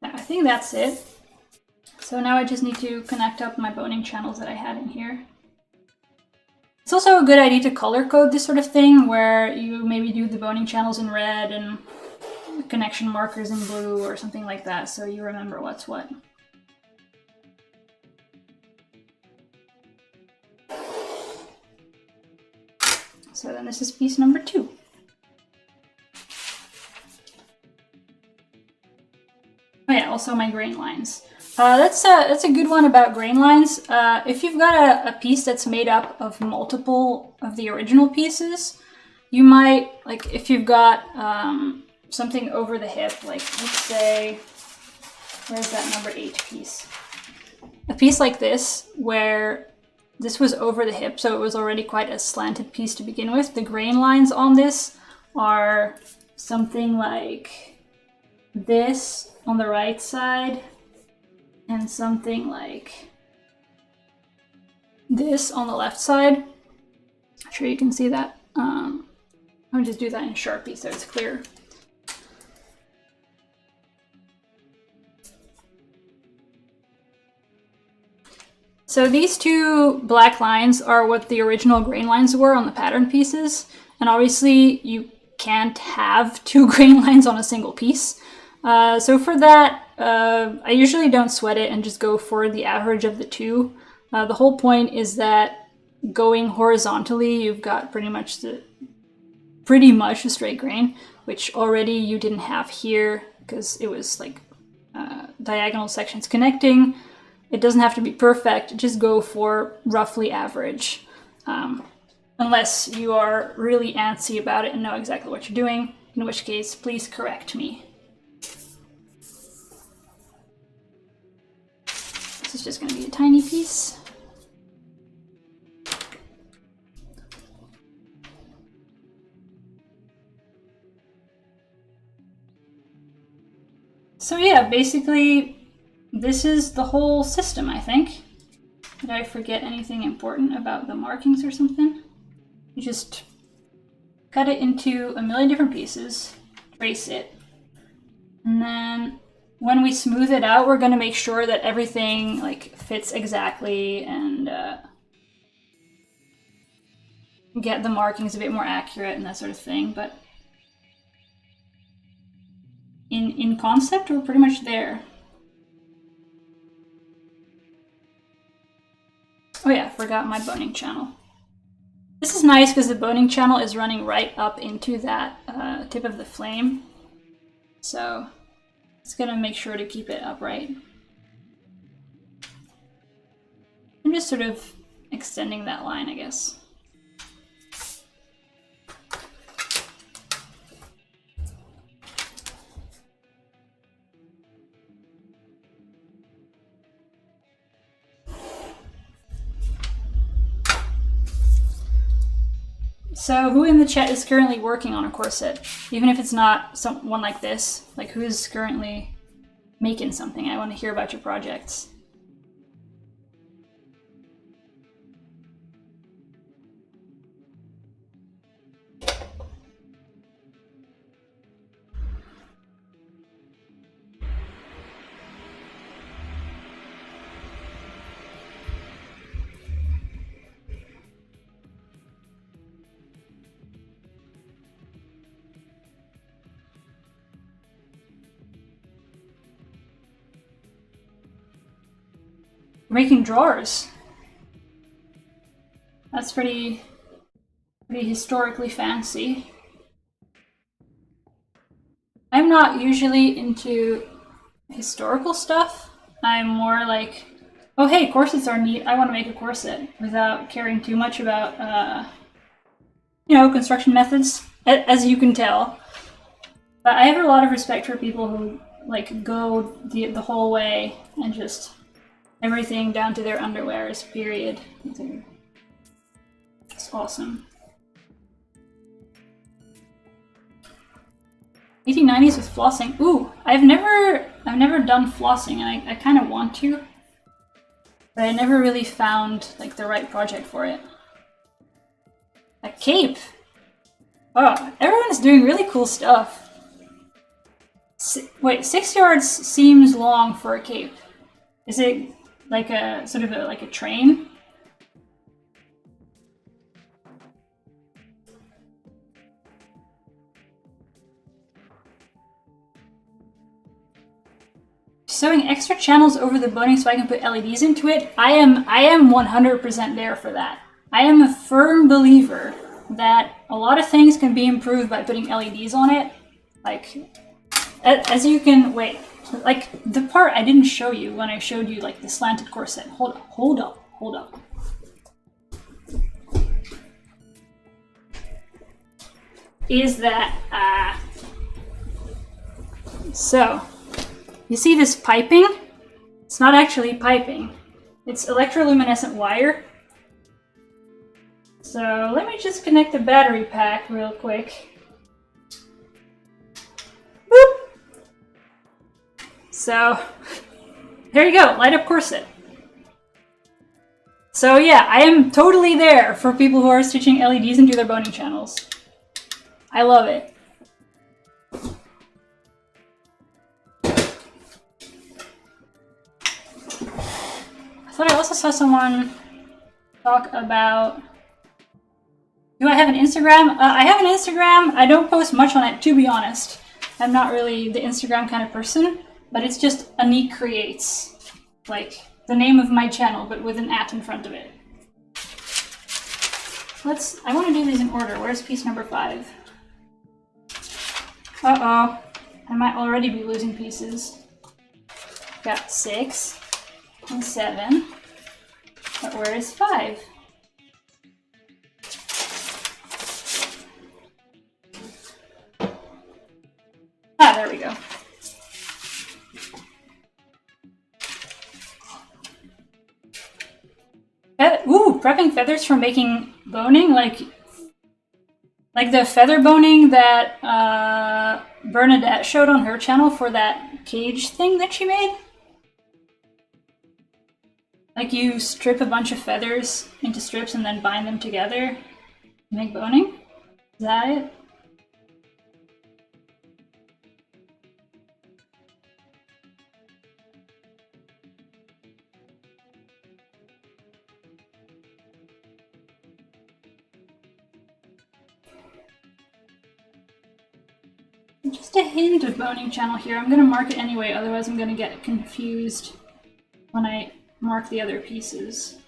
I think that's it. So now I just need to connect up my boning channels that I had in here. It's also a good idea to color code this sort of thing, where you maybe do the boning channels in red and the connection markers in blue or something like that, so you remember what's what. So then this is piece number 2. Oh yeah, also my grain lines. That's a good one about grain lines. If you've got a piece that's made up of multiple of the original pieces, you might, like if you've got something over the hip, like let's say, where's that number 8 piece? A piece like this, where this was over the hip, so it was already quite a slanted piece to begin with. The grain lines on this are something like this on the right side, and something like this on the left side. I'm sure you can see that. I'll just do that in Sharpie so it's clear. So these 2 black lines are what the original grain lines were on the pattern pieces, and obviously you can't have 2 grain lines on a single piece. So for that, I usually don't sweat it and just go for the average of the 2. The whole point is that going horizontally, you've got pretty much a straight grain, which already you didn't have here because it was like diagonal sections connecting. It doesn't have to be perfect, just go for roughly average. Unless you are really antsy about it and know exactly what you're doing, in which case, please correct me. This is just going to be a tiny piece. So yeah, basically, this is the whole system, I think. Did I forget anything important about the markings or something? You just cut it into a million different pieces, trace it, and then when we smooth it out, we're going to make sure that everything like fits exactly and get the markings a bit more accurate and that sort of thing. But in concept, we're pretty much there. Oh yeah, forgot my boning channel. This is nice because the boning channel is running right up into that tip of the flame. So it's gonna make sure to keep it upright. I'm just sort of extending that line, I guess. So who in the chat is currently working on a corset? Even if it's not one like this, like who's currently making something? I want to hear about your projects. Making drawers. That's pretty historically fancy. I'm not usually into historical stuff. I'm more like, oh hey, corsets are neat, I want to make a corset, without caring too much about, you know, construction methods, as you can tell. But I have a lot of respect for people who like go the whole way and just everything down to their underwear is period. It's awesome. 1890s with flossing. Ooh, I've never done flossing, and I kind of want to, but I never really found like the right project for it. A cape. Oh, everyone's doing really cool stuff. Wait, 6 yards seems long for a cape. Is it like a sort of like a train? Sewing extra channels over the boning so I can put LEDs into it. I am 100% there for that. I am a firm believer that a lot of things can be improved by putting LEDs on it. Like, as you can, wait, like the part I didn't show you when I showed you like the slanted corset. Hold up. Is that, so, you see this piping? It's not actually piping. It's electroluminescent wire. So let me just connect the battery pack real quick. Boop! So, there you go, light up corset. So yeah, I am totally there for people who are stitching LEDs into their boning channels. I love it. I thought I also saw someone talk about... Do I have an Instagram? I have an Instagram. I don't post much on it, to be honest. I'm not really the Instagram kind of person, but it's just Anique Creates. Like, the name of my channel, but with an @ in front of it. I want to do these in order. Where's piece number 5? Uh-oh. I might already be losing pieces. Got 6. And 7, but where is 5? Ah, there we go. Ooh, prepping feathers for making boning, like the feather boning that Bernadette showed on her channel for that cage thing that she made. Like you strip a bunch of feathers into strips and then bind them together to make boning? Is that it? Just a hint of boning channel here. I'm gonna mark it anyway, otherwise I'm gonna get confused when I mark the other pieces.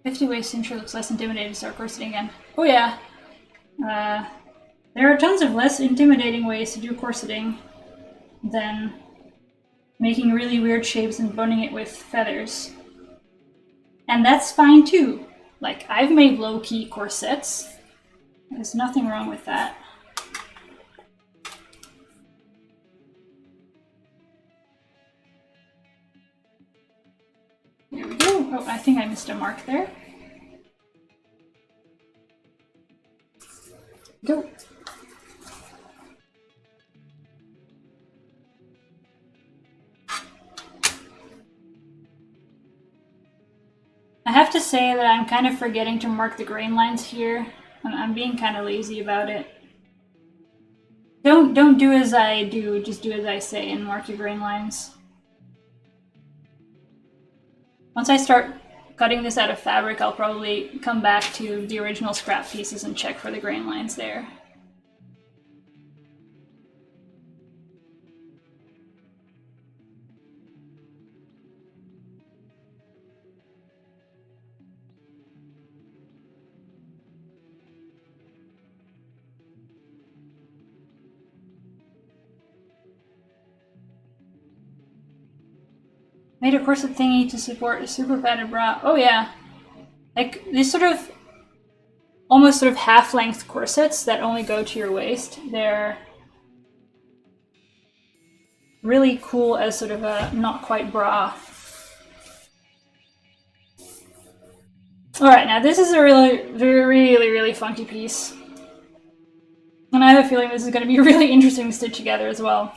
"50 ways to ensure looks less intimidating to start corseting again." Oh yeah. There are tons of less intimidating ways to do corseting than making really weird shapes and boning it with feathers. And that's fine too. Like, I've made low-key corsets. There's nothing wrong with that. There we go. Oh, I think I missed a mark there. Go. I have to say that I'm kind of forgetting to mark the grain lines here. I'm being kind of lazy about it. Don't do as I do, just do as I say and mark your grain lines. Once I start cutting this out of fabric, I'll probably come back to the original scrap pieces and check for the grain lines there. Made a corset thingy to support a super padded bra. Oh yeah. Like, this sort of almost sort of half-length corsets that only go to your waist. They're really cool as sort of a not quite bra. Alright, now this is a really funky piece. And I have a feeling this is going to be really interesting to stitch together as well.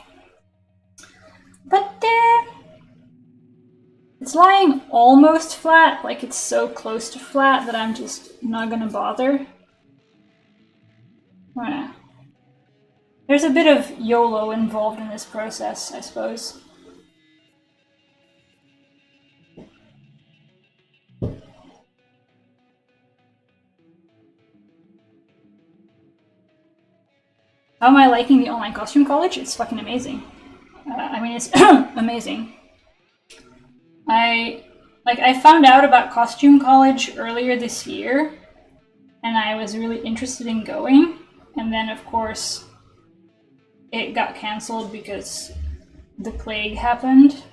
But it's lying almost flat, like it's so close to flat that I'm just not going to bother. There's a bit of YOLO involved in this process, I suppose. How am I liking the online costume college? It's fucking amazing. I mean, it's amazing. I found out about costume college earlier this year, and I was really interested in going. And then, of course, it got canceled because the plague happened.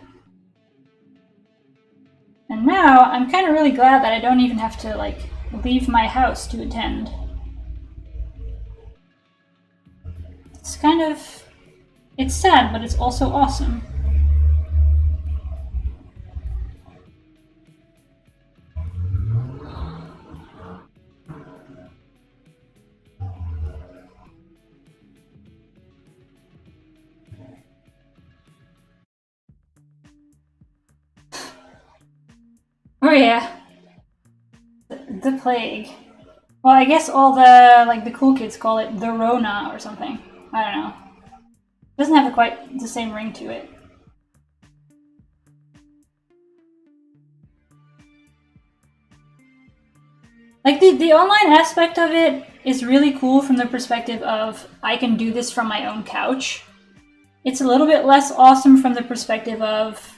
And now I'm kind of really glad that I don't even have to, like, leave my house to attend. It's kind of... it's sad, but it's also awesome. Oh yeah. The plague. Well, I guess all the, like, the cool kids call it the Rona or something. I don't know. It doesn't have quite the same ring to it. Like, the online aspect of it is really cool from the perspective of I can do this from my own couch. It's a little bit less awesome from the perspective of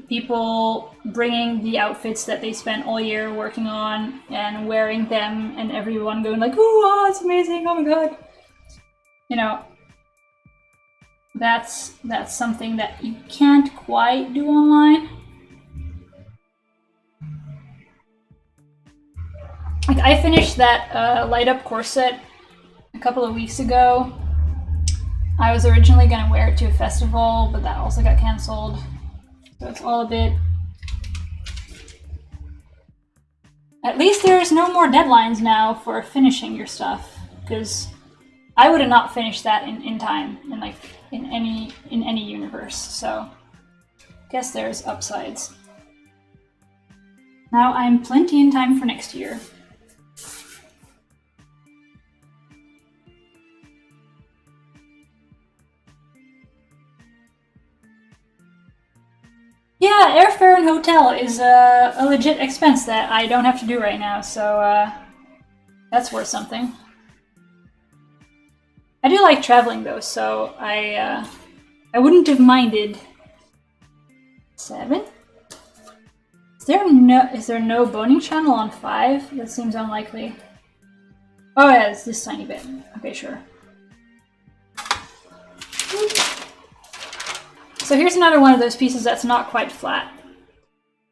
people bringing the outfits that they spent all year working on and wearing them, and everyone going like, "Ooh, it's amazing! Oh my god!" You know, that's something that you can't quite do online. Like, I finished that light up corset a couple of weeks ago. I was originally going to wear it to a festival, but that also got canceled. So it's all a bit... At least there's no more deadlines now for finishing your stuff, because I would have not finished that in time, in any universe, so guess there's upsides. Now I'm plenty in time for next year. Yeah, airfare and hotel is a legit expense that I don't have to do right now, so that's worth something. I do like traveling though, so I wouldn't have minded. 7? Is there no boning channel on 5? That seems unlikely. Oh yeah, it's this tiny bit. Okay, sure. So here's another one of those pieces that's not quite flat.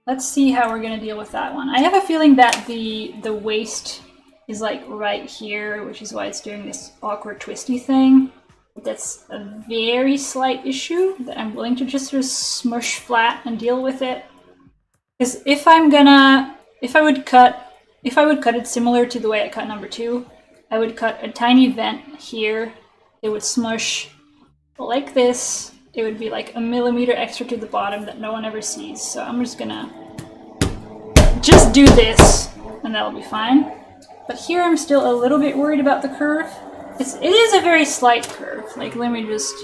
Let's see how we're gonna deal with that one. I have a feeling that the waist is like right here, which is why it's doing this awkward twisty thing. That's a very slight issue that I'm willing to just sort of smush flat and deal with it. Because if I would cut it similar to the way I cut number 2, I would cut a tiny vent here. It would smush like this. It would be like a millimeter extra to the bottom that no one ever sees. So I'm just gonna just do this and that'll be fine. But here I'm still a little bit worried about the curve. It is a very slight curve. Like, let me just...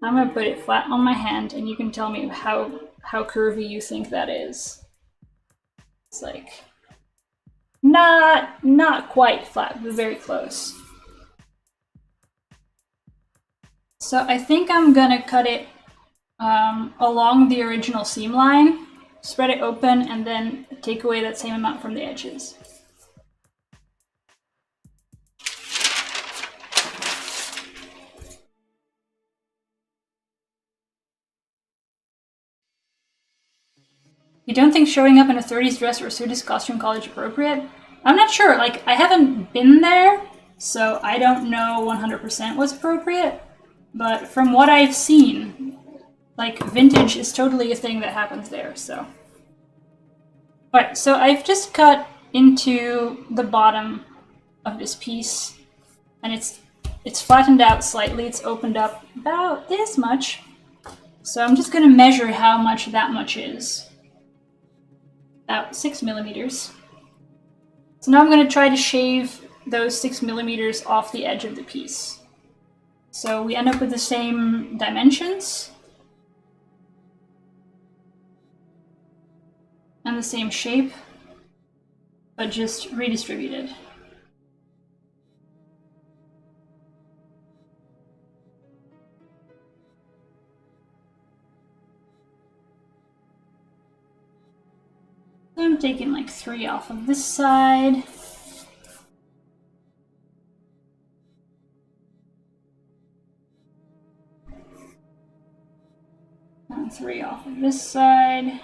I'm gonna put it flat on my hand and you can tell me how curvy you think that is. It's like... not quite flat, but very close. So I think I'm gonna cut it along the original seam line, spread it open, and then take away that same amount from the edges. You don't think showing up in a 30s dress or suit is costume college appropriate? I'm not sure, like, I haven't been there, so I don't know 100% what's appropriate, but from what I've seen, like, vintage is totally a thing that happens there, so. Alright, so I've just cut into the bottom of this piece, and it's flattened out slightly. It's opened up about this much. So I'm just gonna measure how much that much is. About 6 millimeters. So now I'm gonna try to shave those 6 millimeters off the edge of the piece. So we end up with the same dimensions and the same shape, but just redistributed. So I'm taking like 3 off of this side. And 3 off of this side.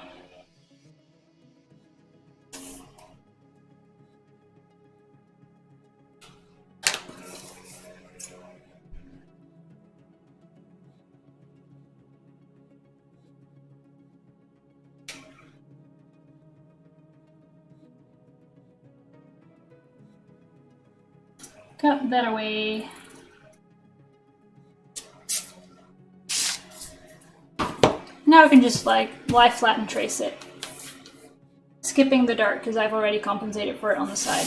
Cut that away. Now I can just like lie flat and trace it. Skipping the dart because I've already compensated for it on the side.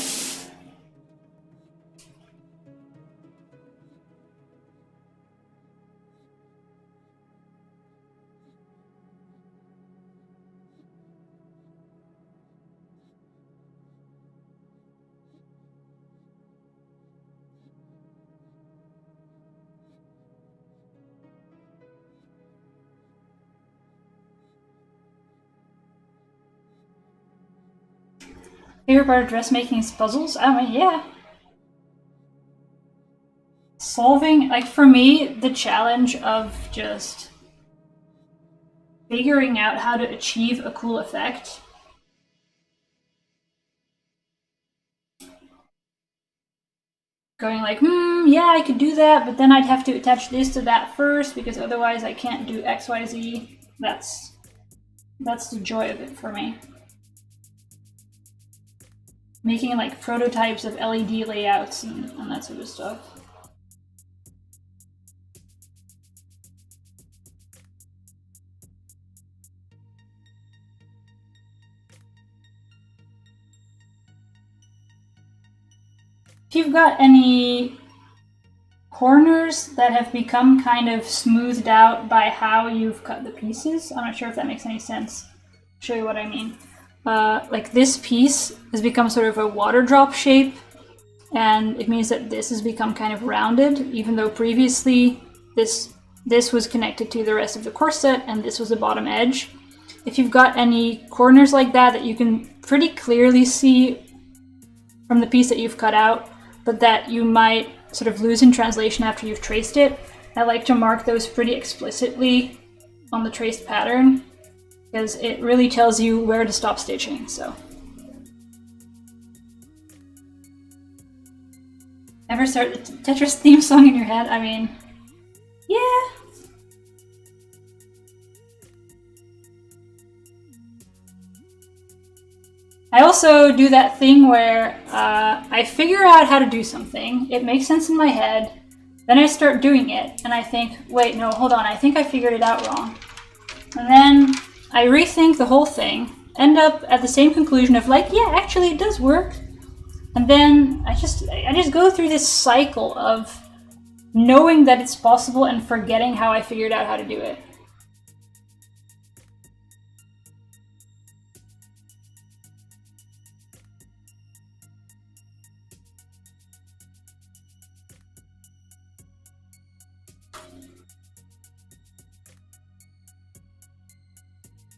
Favorite part of dressmaking is puzzles? I mean, yeah. Solving, like for me, the challenge of just figuring out how to achieve a cool effect. Going like, yeah, I could do that, but then I'd have to attach this to that first because otherwise I can't do X, Y, Z. That's the joy of it for me. Making like prototypes of LED layouts and that sort of stuff. If you've got any corners that have become kind of smoothed out by how you've cut the pieces, I'm not sure if that makes any sense. I'll show you what I mean. Like this piece has become sort of a water drop shape, and it means that this has become kind of rounded, even though previously this was connected to the rest of the corset and this was the bottom edge. If you've got any corners like that you can pretty clearly see from the piece that you've cut out, but that you might sort of lose in translation after you've traced it, I like to mark those pretty explicitly on the traced pattern, because it really tells you where to stop stitching, so. Ever start the Tetris theme song in your head? I mean, yeah. I also do that thing where I figure out how to do something, it makes sense in my head, then I start doing it, and I think, wait, no, hold on, I think I figured it out wrong. And then I rethink the whole thing, end up at the same conclusion of like, yeah, actually it does work. And then I just go through this cycle of knowing that it's possible and forgetting how I figured out how to do it.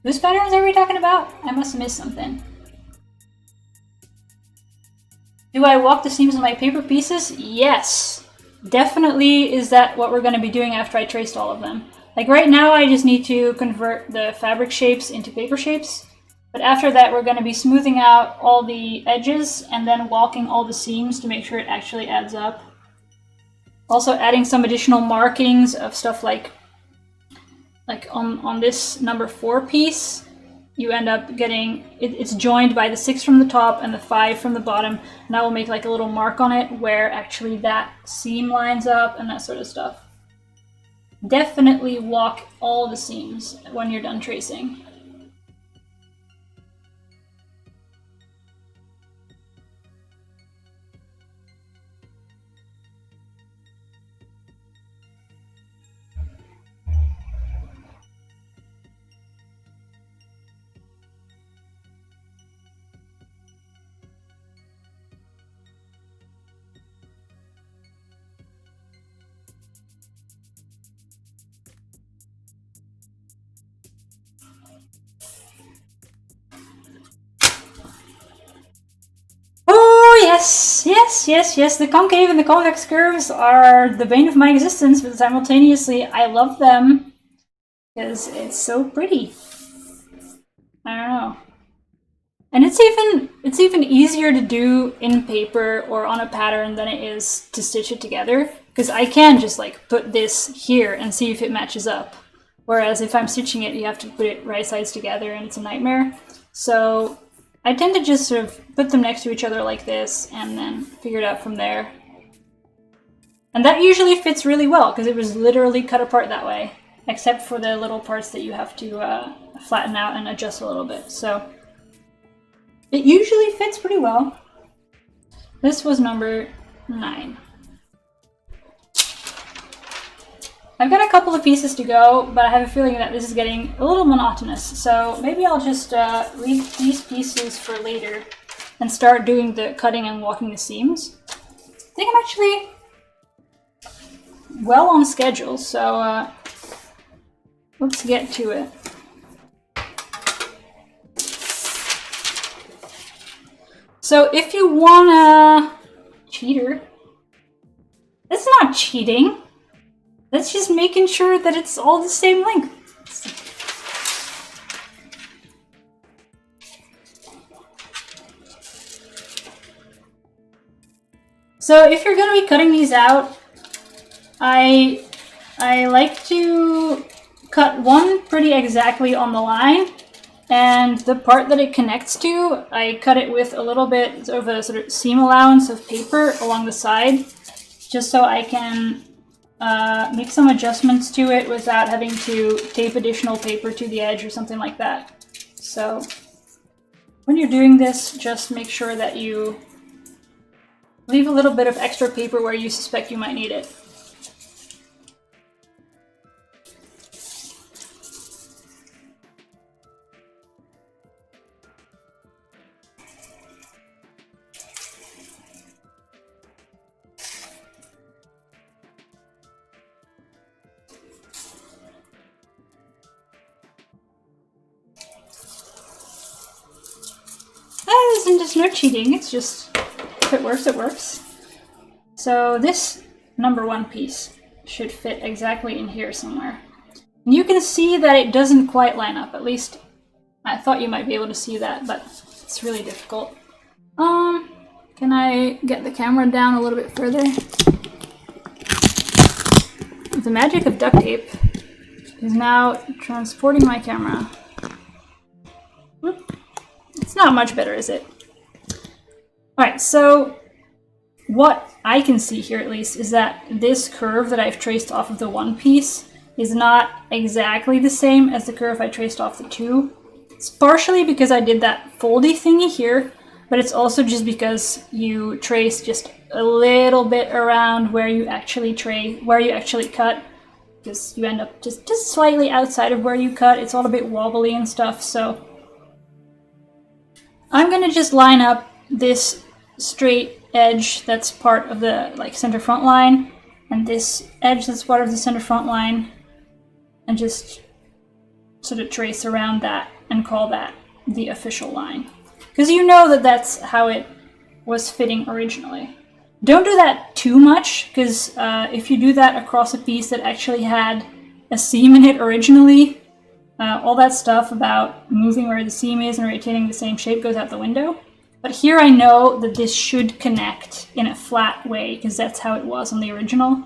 Whose patterns are we talking about? I must have missed something. Do I walk the seams of my paper pieces? Yes. Definitely is that what we're going to be doing after I traced all of them. Like right now I just need to convert the fabric shapes into paper shapes, But after that, we're going to be smoothing out all the edges and then walking all the seams to make sure it actually adds up. Also adding some additional markings of stuff like on this number 4 piece, you end up getting, it's joined by the 6 from the top and the 5 from the bottom, and I will make like a little mark on it where actually that seam lines up and that sort of stuff. Definitely walk all the seams when you're done tracing. Yes, the concave and the convex curves are the bane of my existence, but simultaneously I love them because it's so pretty. I don't know. And it's even easier to do in paper or on a pattern than it is to stitch it together, because I can just like put this here and see if it matches up. Whereas if I'm stitching it, you have to put it right sides together and it's a nightmare. So I tend to just sort of put them next to each other like this and then figure it out from there. And that usually fits really well because it was literally cut apart that way, except for the little parts that you have to flatten out and adjust a little bit. So it usually fits pretty well. This was number 9. I've got a couple of pieces to go, but I have a feeling that this is getting a little monotonous, so maybe I'll just leave these pieces for later and start doing the cutting and walking the seams. I think I'm actually well on schedule, so let's get to it. So if you wanna cheater, that's not cheating. That's just making sure that it's all the same length. So if you're going to be cutting these out, I like to cut one pretty exactly on the line, and the part that it connects to, I cut it with a little bit of a sort of seam allowance of paper along the side, just so I can make some adjustments to it without having to tape additional paper to the edge or something like that. So when you're doing this, just make sure that you leave a little bit of extra paper where you suspect you might need it. There's no cheating, it's just, if it works, it works. So this number 1 piece should fit exactly in here somewhere. And you can see that it doesn't quite line up, at least I thought you might be able to see that, but it's really difficult. Can I get the camera down a little bit further? The magic of duct tape is now transporting my camera. It's not much better, is it? Alright, so what I can see here at least is that this curve that I've traced off of the 1 piece is not exactly the same as the curve I traced off the 2. It's partially because I did that foldy thingy here, but it's also just because you trace just a little bit around where you actually cut, because you end up just slightly outside of where you cut. It's all a bit wobbly and stuff, so I'm gonna just line up this straight edge that's part of the center front line and this edge that's part of the center front line and just sort of trace around that and call that the official line, because you know that that's how it was fitting originally. Don't do that too much, because if you do that across a piece that actually had a seam in it originally, All that stuff about moving where the seam is and retaining the same shape goes out the window. But here I know that this should connect in a flat way because that's how it was on the original.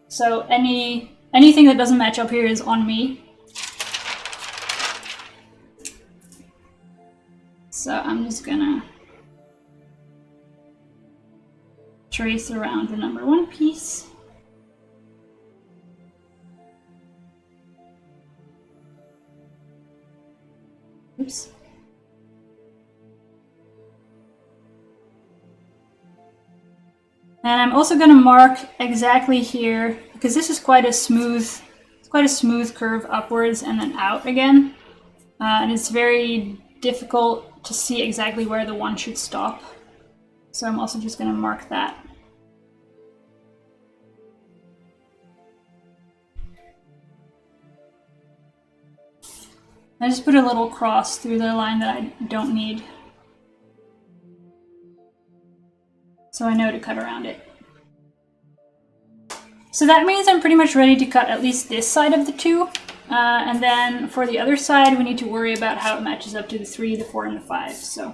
So anything that doesn't match up here is on me. So I'm just gonna trace around the number 1 piece. Oops. And I'm also going to mark exactly here because this is quite a smooth curve upwards and then out again. And it's very difficult to see exactly where the one should stop. So I'm also just going to mark that. I just put a little cross through the line that I don't need, so I know to cut around it. So that means I'm pretty much ready to cut at least this side of the 2. And then for the other side, we need to worry about how it matches up to the 3, the 4, and the 5. So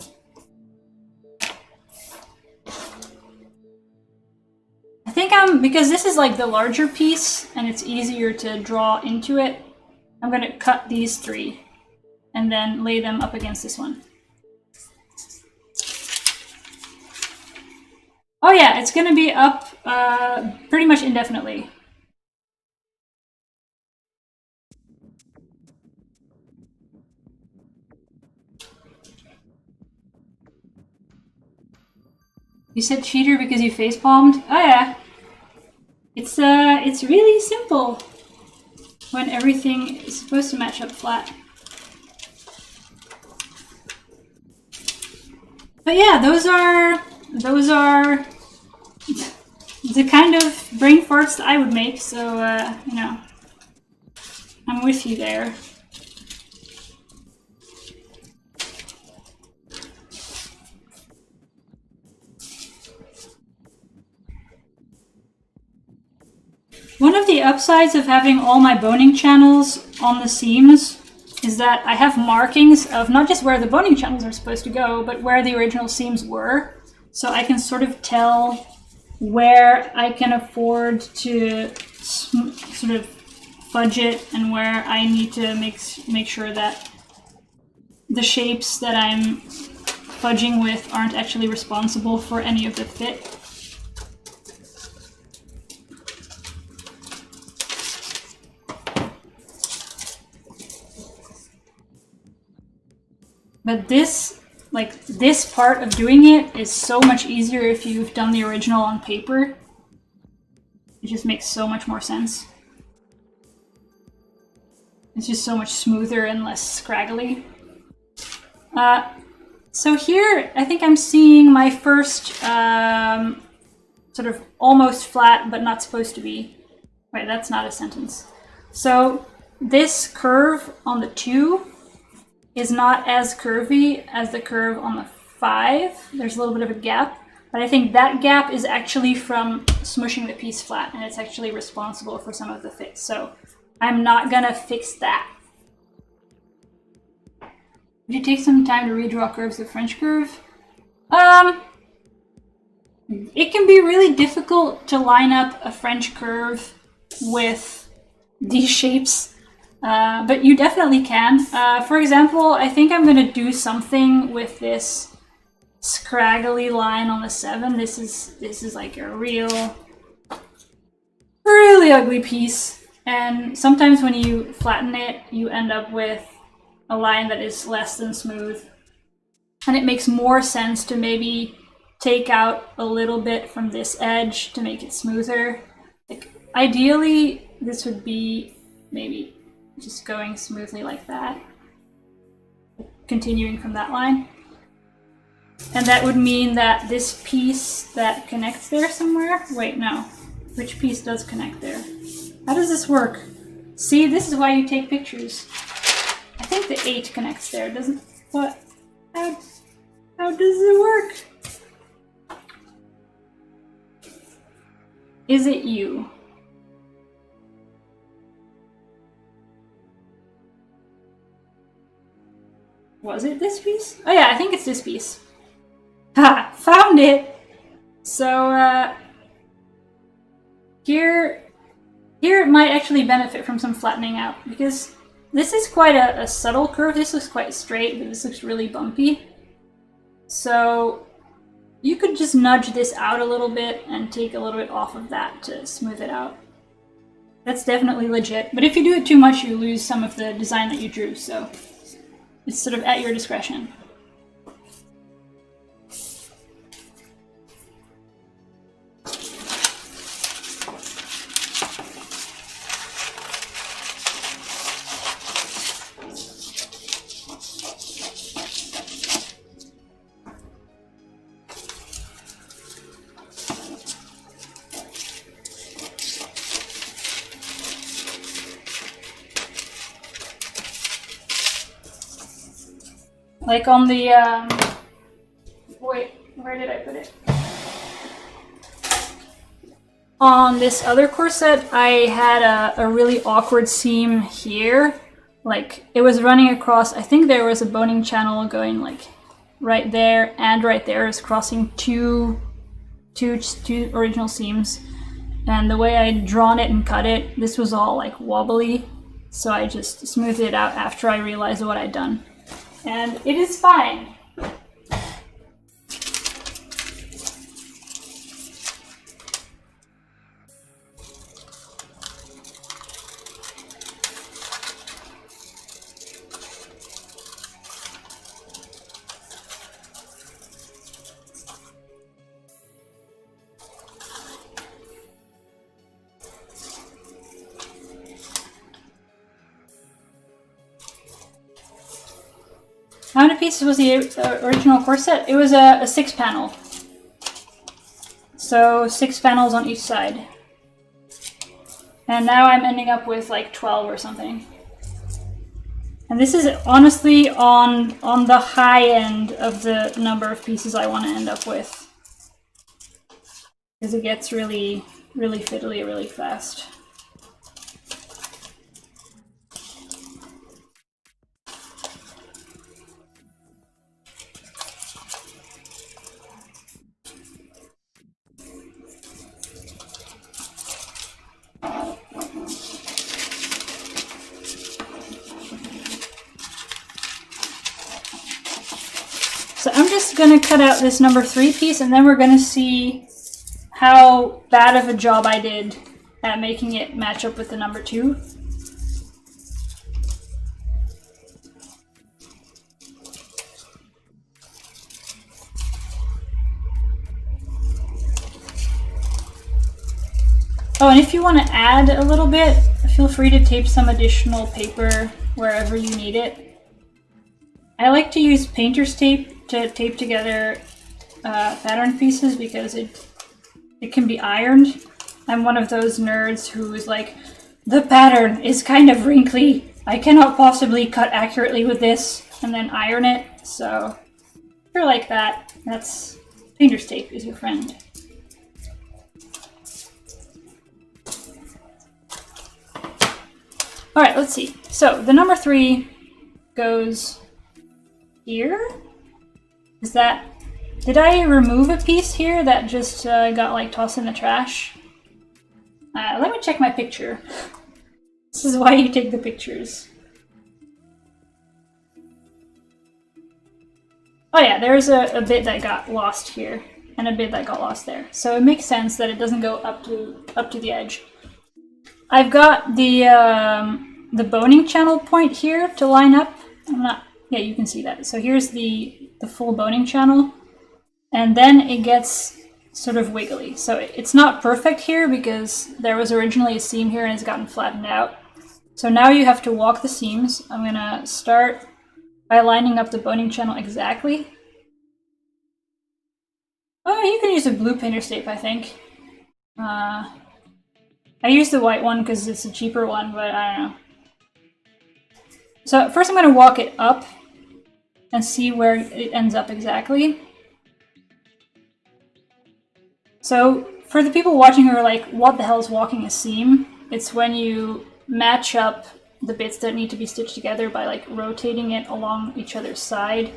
I think because this is like the larger piece and it's easier to draw into it, I'm going to cut these 3 and then lay them up against this one. Oh yeah, it's going to be up pretty much indefinitely. You said cheater because you facepalmed? Oh yeah. It's really simple when everything is supposed to match up flat. But yeah, those are the kind of brain farts that I would make, so you know, I'm with you there. One of the upsides of having all my boning channels on the seams is that I have markings of not just where the boning channels are supposed to go, but where the original seams were. So I can sort of tell where I can afford to sort of fudge it and where I need to make sure that the shapes that I'm fudging with aren't actually responsible for any of the fit. But this part of doing it is so much easier if you've done the original on paper. It just makes so much more sense. It's just so much smoother and less scraggly. So here, I think I'm seeing my first sort of almost flat, but not supposed to be. Wait, that's not a sentence. So this curve on the 2 is not as curvy as the curve on the 5. There's a little bit of a gap, but I think that gap is actually from smushing the piece flat, and it's actually responsible for some of the fit. So I'm not gonna fix that. Would you take some time to redraw curves of French curve? It can be really difficult to line up a French curve with these shapes. But you definitely can. For example, I think I'm gonna do something with this scraggly line on the 7. This is like a really ugly piece. And sometimes when you flatten it, you end up with a line that is less than smooth. And it makes more sense to maybe take out a little bit from this edge to make it smoother. Like, ideally, this would be maybe just going smoothly like that, continuing from that line. And that would mean that this piece that connects there somewhere, wait, no, which piece does connect there? How does this work? See, this is why you take pictures. I think the 8 connects there, doesn't, what? How does it work? Is it you? Was it this piece? Oh yeah, I think it's this piece. Ha! Found it! So, here it might actually benefit from some flattening out, because this is quite a subtle curve. This looks quite straight, but this looks really bumpy. So you could just nudge this out a little bit and take a little bit off of that to smooth it out. That's definitely legit, but if you do it too much, you lose some of the design that you drew, so it's sort of at your discretion. Like on the, wait, where did I put it? On this other corset, I had a really awkward seam here. Like, it was running across, I think there was a boning channel going like right there and right there is crossing two original seams. And the way I'd drawn it and cut it, this was all like wobbly. So I just smoothed it out after I realized what I'd done. And it is fine. How many pieces was the original corset? It was a 6-panel. So 6 panels on each side. And now I'm ending up with like 12 or something. And this is honestly on the high end of the number of pieces I want to end up with. Because it gets really, really fiddly really fast. So I'm just going to cut out this number 3 piece, and then we're going to see how bad of a job I did at making it match up with the number 2. Oh, and if you want to add a little bit, feel free to tape some additional paper wherever you need it. I like to use painter's tape to tape together pattern pieces because it can be ironed. I'm one of those nerds who is like, the pattern is kind of wrinkly. I cannot possibly cut accurately with this and then iron it. So if you're like that, that's painter's tape is your friend. All right, let's see. So the number 3 goes here. Is that, did I remove a piece here that just got like tossed in the trash? Let me check my picture. This is why you take the pictures. Oh yeah, there's a bit that got lost here and a bit that got lost there. So it makes sense that it doesn't go up to the edge. I've got the boning channel point here to line up. Yeah, you can see that. So here's the full boning channel, and then it gets sort of wiggly. So it's not perfect here because there was originally a seam here and it's gotten flattened out. So now you have to walk the seams. I'm gonna start by lining up the boning channel exactly. Oh, you can use a blue painter's tape, I think. I use the white one because it's a cheaper one, but I don't know. So first I'm going to walk it up and see where it ends up exactly. So for the people watching who are like, what the hell is walking a seam? It's when you match up the bits that need to be stitched together by like rotating it along each other's side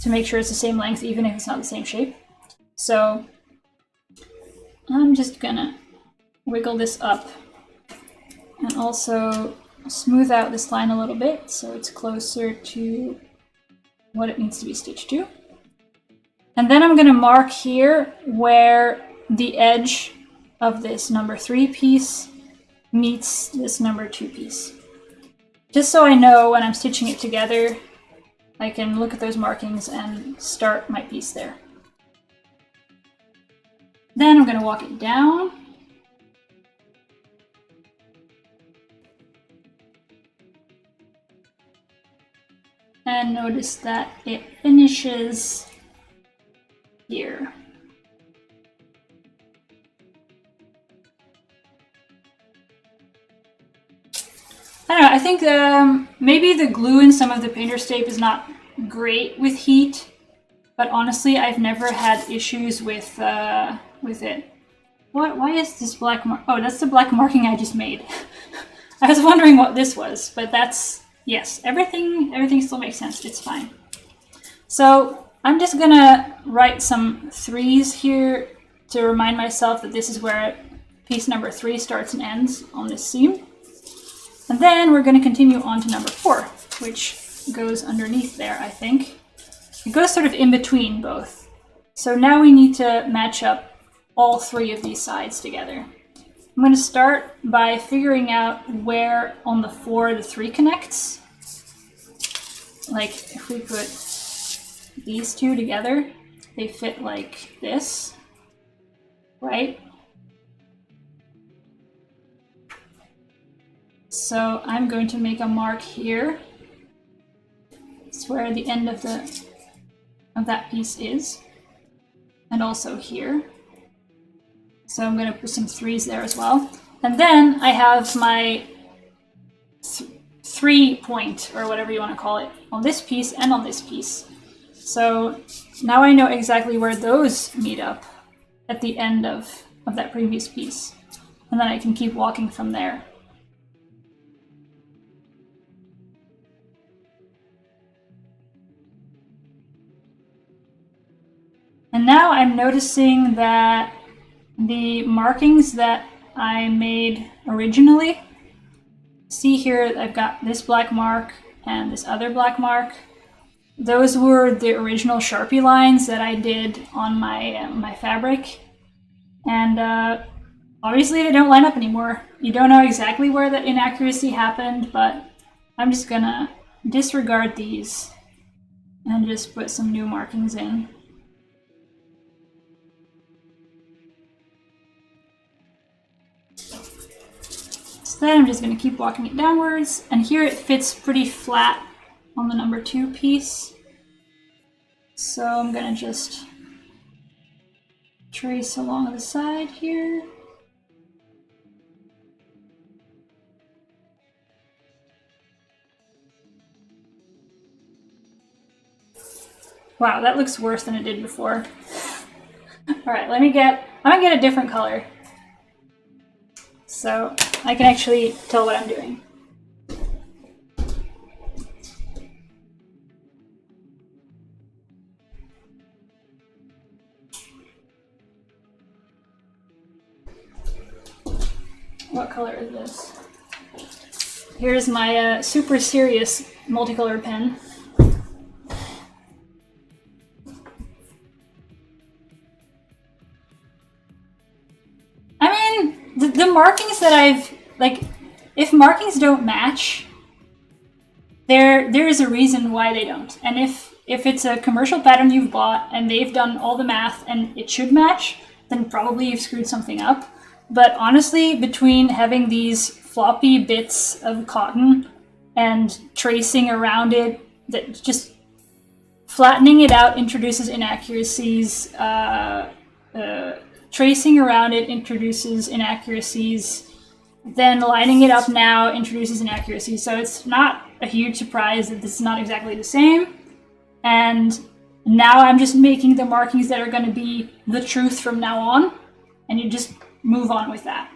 to make sure it's the same length even if it's not the same shape. So I'm just gonna wiggle this up and also smooth out this line a little bit so it's closer to what it needs to be stitched to. And then I'm gonna mark here where the edge of this number 3 piece meets this number 2 piece. Just so I know when I'm stitching it together, I can look at those markings and start my piece there. Then I'm going to walk it down. And notice that it finishes here. I don't know, I think maybe the glue in some of the painter's tape is not great with heat, but honestly, I've never had issues with it. Why is this black mark? Oh, that's the black marking I just made. I was wondering what this was, but that's, yes, everything still makes sense, it's fine. So I'm just gonna write some 3s here to remind myself that this is where piece number 3 starts and ends on this seam. And then we're going to continue on to number 4, which goes underneath there, I think. It goes sort of in between both. So now we need to match up all 3 of these sides together. I'm going to start by figuring out where on the 4 the 3 connects. Like if we put these 2 together, they fit like this, right? So I'm going to make a mark here. It's where the end of that piece is, and also here. So I'm going to put some 3s there as well. And then I have my 3 point, or whatever you want to call it, on this piece and on this piece. So now I know exactly where those meet up at the end of that previous piece. And then I can keep walking from there. And now I'm noticing that the markings that I made originally, see here I've got this black mark and this other black mark. Those were the original Sharpie lines that I did on my fabric. And obviously they don't line up anymore. You don't know exactly where that inaccuracy happened, but I'm just gonna disregard these and just put some new markings in. Then I'm just going to keep walking it downwards, and here it fits pretty flat on the number 2 piece. So I'm going to just trace along the side here. Wow, that looks worse than it did before. Alright, I'm gonna get a different color, so I can actually tell what I'm doing. What color is this? Here's my super serious multicolor pen. I mean, the markings that I've, like, if markings don't match, there is a reason why they don't. And if it's a commercial pattern you've bought and they've done all the math and it should match, then probably you've screwed something up. But honestly, between having these floppy bits of cotton and tracing around it, that just flattening it out introduces inaccuracies. Tracing around it introduces inaccuracies. Then lining it up now introduces inaccuracies. So it's not a huge surprise that this is not exactly the same. And now I'm just making the markings that are going to be the truth from now on. And you just move on with that.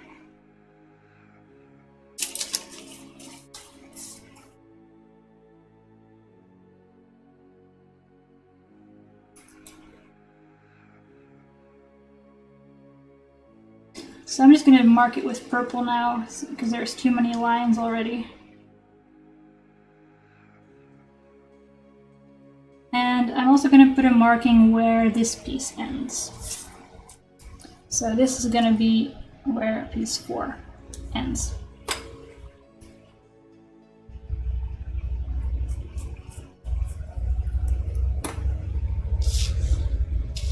So I'm just going to mark it with purple now because there's too many lines already. And I'm also going to put a marking where this piece ends. So this is going to be where piece 4 ends.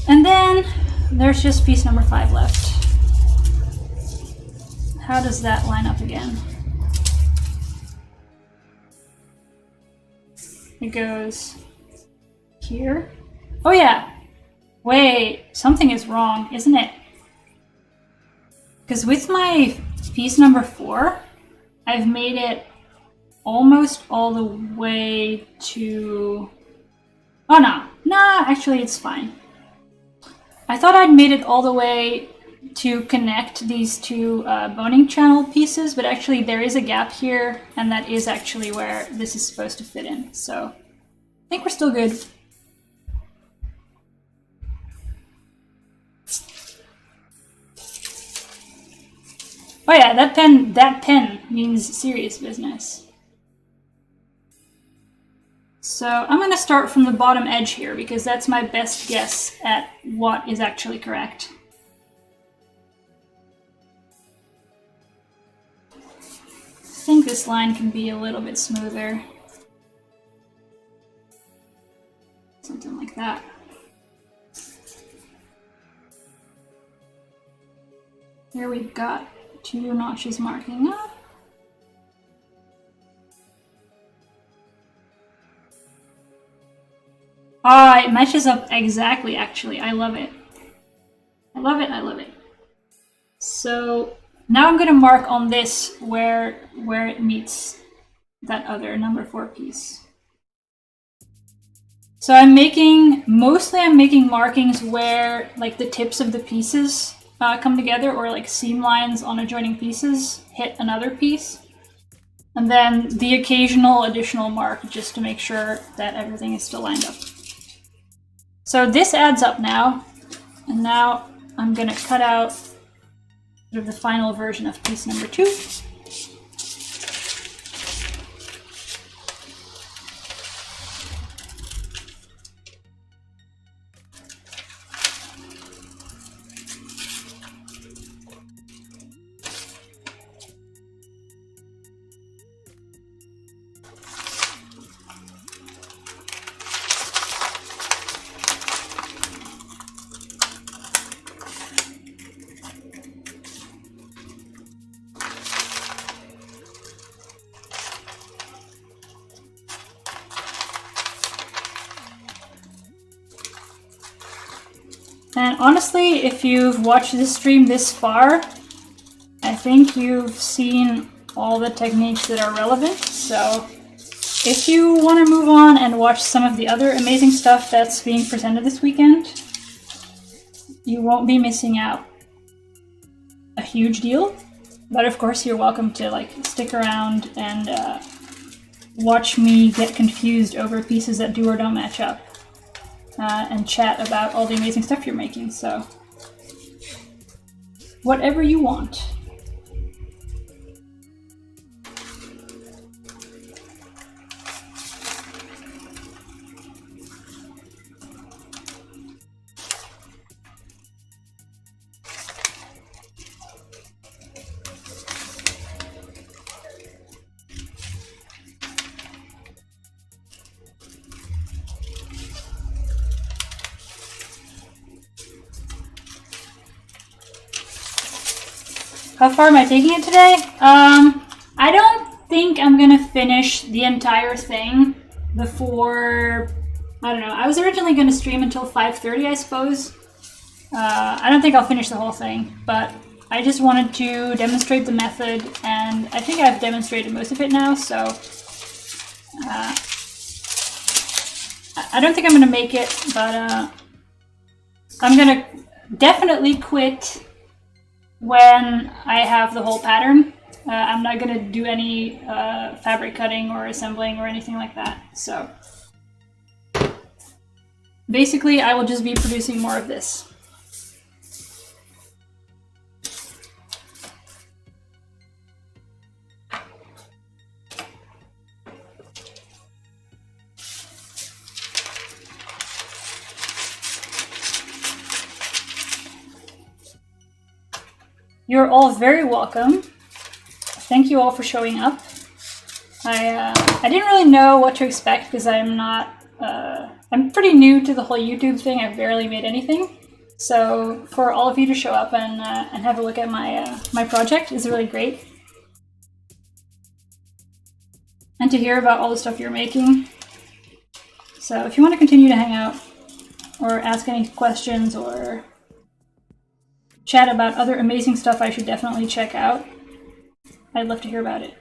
And then there's just piece number 5 left. How does that line up again? It goes here. Oh yeah! Wait, something is wrong, isn't it? Because with my piece number 4, I've made it almost all the way to... Oh no, actually it's fine. I thought I'd made it all the way to connect these two boning channel pieces, but actually there is a gap here, and that is actually where this is supposed to fit in. So I think we're still good. Oh yeah, that pen means serious business. So I'm going to start from the bottom edge here because that's my best guess at what is actually correct. I think this line can be a little bit smoother. Something like that. Here we've got 2 notches marking up. Ah, it matches up exactly, actually. I love it. I love it, I love it. So now I'm going to mark on this where it meets that other number 4 piece. So I'm making markings where like the tips of the pieces come together, or like seam lines on adjoining pieces hit another piece. And then the occasional additional mark just to make sure that everything is still lined up. So this adds up now, and now I'm going to cut out sort of the final version of piece number 2. And honestly, if you've watched this stream this far, I think you've seen all the techniques that are relevant. So if you want to move on and watch some of the other amazing stuff that's being presented this weekend, you won't be missing out a huge deal. But of course, you're welcome to like stick around and watch me get confused over pieces that do or don't match up. And chat about all the amazing stuff you're making, so whatever you want. How far am I taking it today? I don't think I'm gonna finish the entire thing before, I don't know, I was originally gonna stream until 5:30, I suppose. I don't think I'll finish the whole thing, but I just wanted to demonstrate the method, and I think I've demonstrated most of it now, so I don't think I'm gonna make it, but I'm gonna definitely quit when I have the whole pattern. I'm not going to do any fabric cutting or assembling or anything like that. So basically, I will just be producing more of this. You're all very welcome. Thank you all for showing up. I didn't really know what to expect because I'm not, I'm pretty new to the whole YouTube thing. I've barely made anything. So for all of you to show up and have a look at my, my project is really great. And to hear about all the stuff you're making. So if you want to continue to hang out or ask any questions or chat about other amazing stuff I should definitely check out, I'd love to hear about it.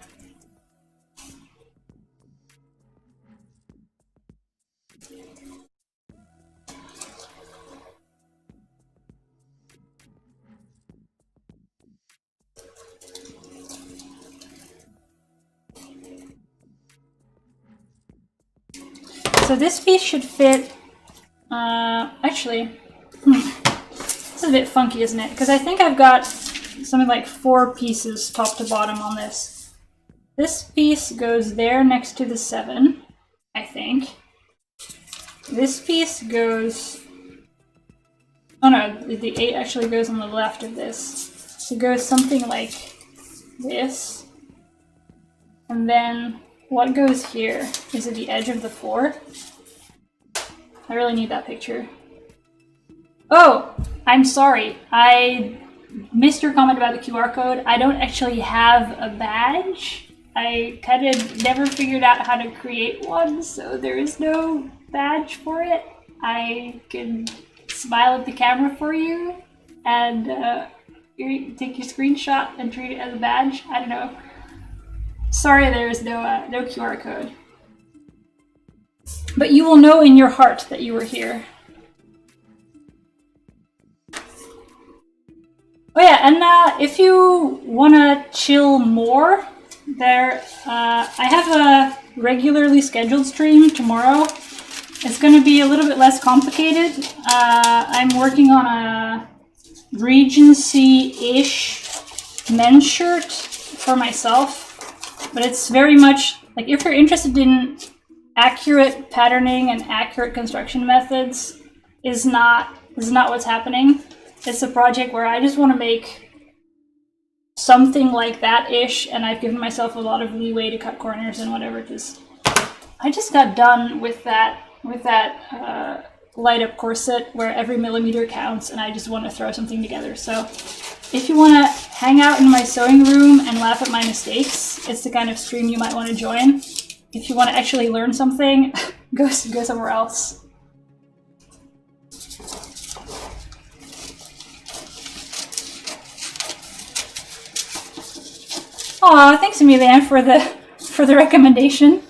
So this piece should fit, actually, this is a bit funky, isn't it? Because I think I've got something like 4 pieces top to bottom on this. This piece goes there next to the 7, I think. This piece goes, oh no, the 8 actually goes on the left of this. So it goes something like this. And then what goes here is at the edge of the 4. I really need that picture. Oh, I'm sorry. I missed your comment about the QR code. I don't actually have a badge. I kind of never figured out how to create one, so there is no badge for it. I can smile at the camera for you and take your screenshot and treat it as a badge. I don't know. Sorry, there is no QR code. But you will know in your heart that you were here. Oh yeah, and if you want to chill more, I have a regularly scheduled stream tomorrow. It's going to be a little bit less complicated. I'm working on a Regency-ish men's shirt for myself. But it's very much, like, if you're interested in accurate patterning and accurate construction methods, is not what's happening. It's a project where I just want to make something like that-ish, and I've given myself a lot of leeway to cut corners and whatever, because I just got done with that light-up corset where every millimeter counts, and I just want to throw something together. So if you want to hang out in my sewing room and laugh at my mistakes, it's the kind of stream you might want to join. If you want to actually learn something, go somewhere else. Aw, thanks Amelia for the recommendation.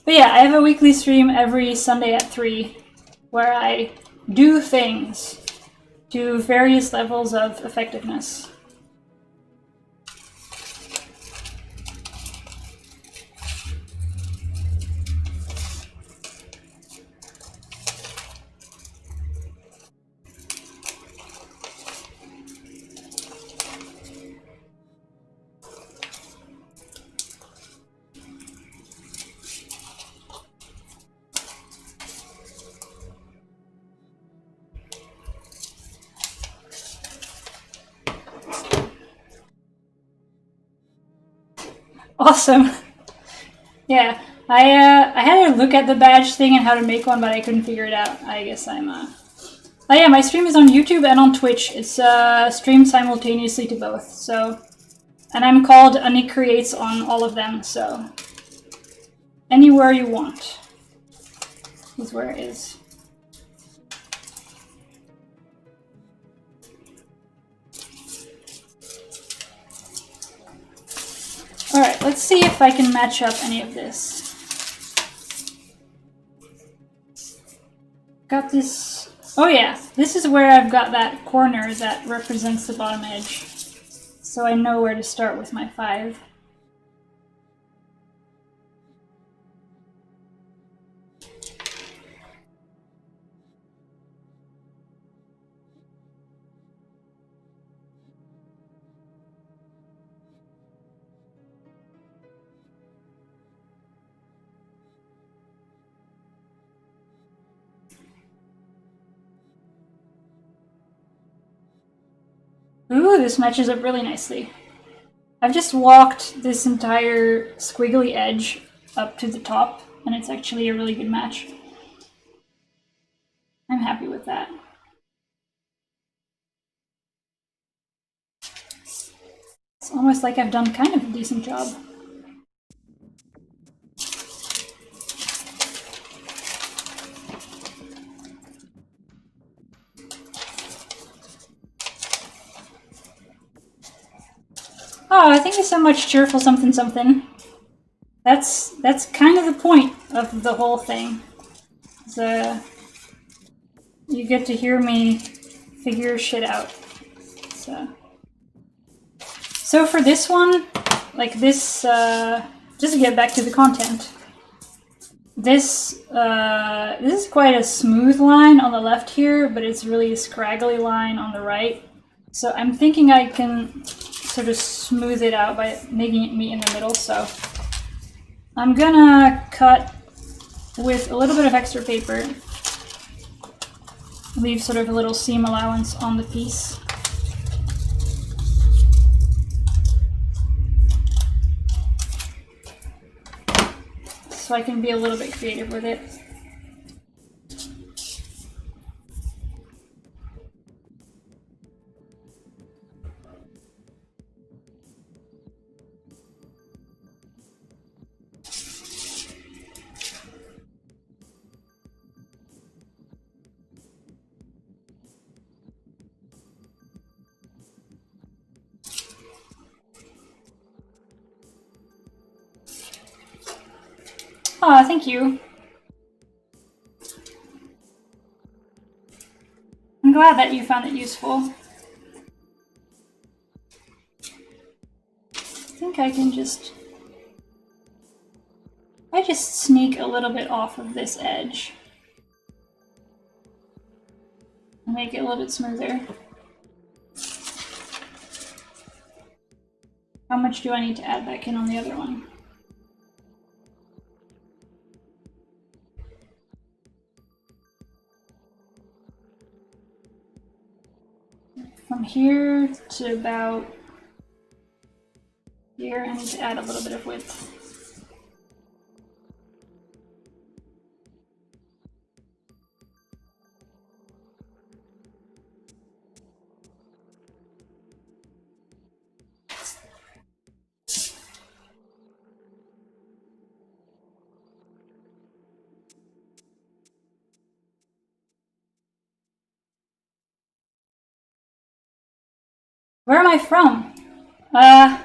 But yeah, I have a weekly stream every Sunday at 3 where I do things to various levels of effectiveness. Awesome. Yeah, I had to look at the badge thing and how to make one, but I couldn't figure it out. I guess I'm Oh yeah, my stream is on YouTube and on Twitch. It's streamed simultaneously to both. So, and I'm called Anik Creates on all of them. So, anywhere you want is where it is. Alright, let's see if I can match up any of this. Got this. Oh yeah, this is where I've got that corner that represents the bottom edge. So I know where to start with my 5. Ooh, this matches up really nicely. I've just walked this entire squiggly edge up to the top, and it's actually a really good match. I'm happy with that. It's almost like I've done kind of a decent job. Oh, thank you so much, Cheerful Something Something. That's kind of the point of the whole thing. You get to hear me figure shit out. So for this one, like this, just to get back to the content, this is quite a smooth line on the left here, but it's really a scraggly line on the right. So I'm thinking I can sort of smooth it out by making it meet in the middle. So I'm gonna cut with a little bit of extra paper, leave sort of a little seam allowance on the piece. So I can be a little bit creative with it. Aw, thank you. I'm glad that you found it useful. I think I can just sneak a little bit off of this edge and make it a little bit smoother. How much do I need to add back in on the other one? From here to about here, I need to add a little bit of width. Where am I from? I'm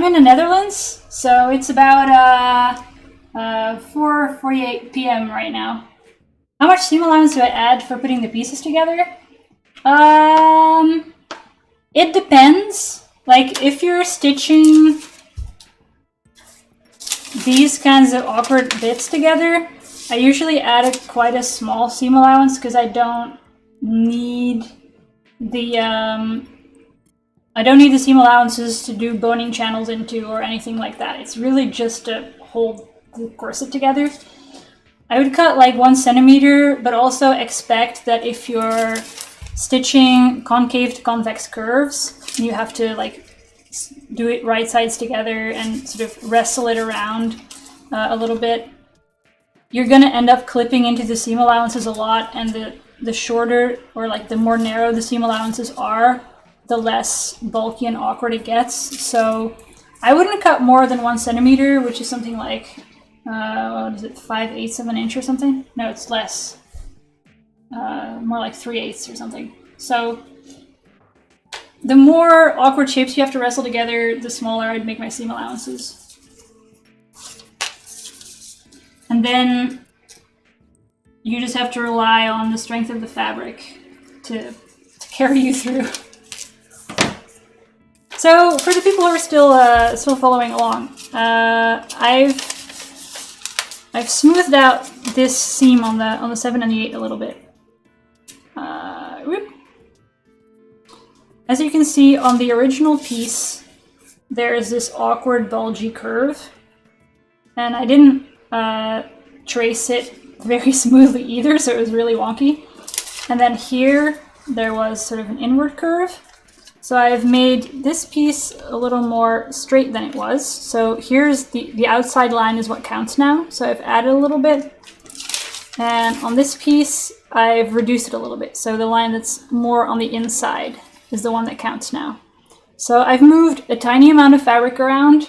in the Netherlands, so it's about 4:48 p.m. right now. How much seam allowance do I add for putting the pieces together? It depends. Like, if you're stitching these kinds of awkward bits together, I usually add quite a small seam allowance because I don't need the seam allowances to do boning channels into or anything like that. It's really just to hold the corset together. I would cut like 1 centimeter, but also expect that if you're stitching concave to convex curves, you have to like do it right sides together and sort of wrestle it around a little bit. You're gonna end up clipping into the seam allowances a lot, and the shorter or like the more narrow the seam allowances are, the less bulky and awkward it gets. So I wouldn't cut more than 1 centimeter, which is something like, what is it, 5/8 of an inch or something? No, it's less. More like 3/8 or something. So the more awkward shapes you have to wrestle together, the smaller I'd make my seam allowances. And then you just have to rely on the strength of the fabric to carry you through. So for the people who are still following along, I've smoothed out this seam on the 7 and the 8 a little bit. As you can see on the original piece, there is this awkward bulgy curve, and I didn't trace it very smoothly either, so it was really wonky. And then here there was sort of an inward curve. So I've made this piece a little more straight than it was. So here's the outside line is what counts now. So I've added a little bit. And on this piece, I've reduced it a little bit. So the line that's more on the inside is the one that counts now. So I've moved a tiny amount of fabric around,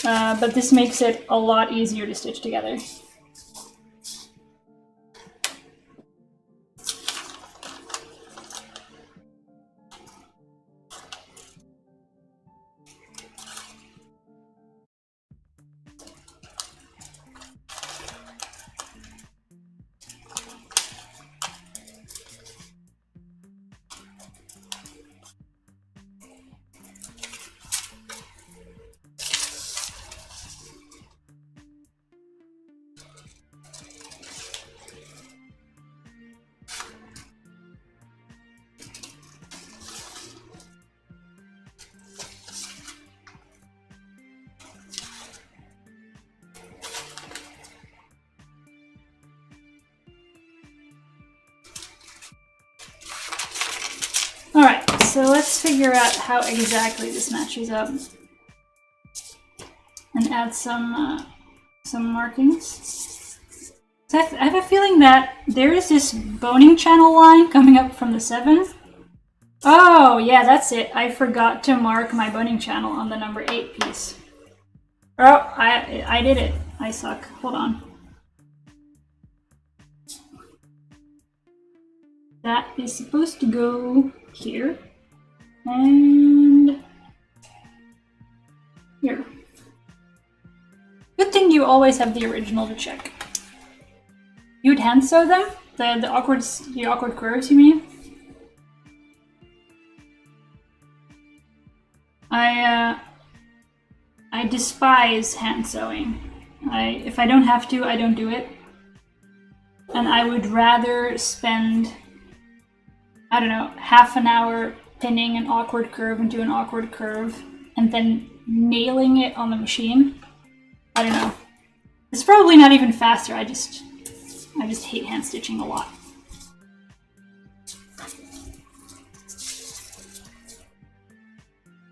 but this makes it a lot easier to stitch together. All right, so let's figure out how exactly this matches up and add some markings. So I have a feeling that there is this boning channel line coming up from the 7. Oh, yeah, that's it. I forgot to mark my boning channel on the number 8 piece. Oh, I did it. I suck. Hold on. That is supposed to go here and here. Good thing you always have the original to check. You'd hand sew them? The awkward curves, you mean? I despise hand sewing. If I don't have to, I don't do it. And I would rather spend, I don't know, half an hour pinning an awkward curve into an awkward curve and then nailing it on the machine. I don't know. It's probably not even faster. I just hate hand stitching a lot.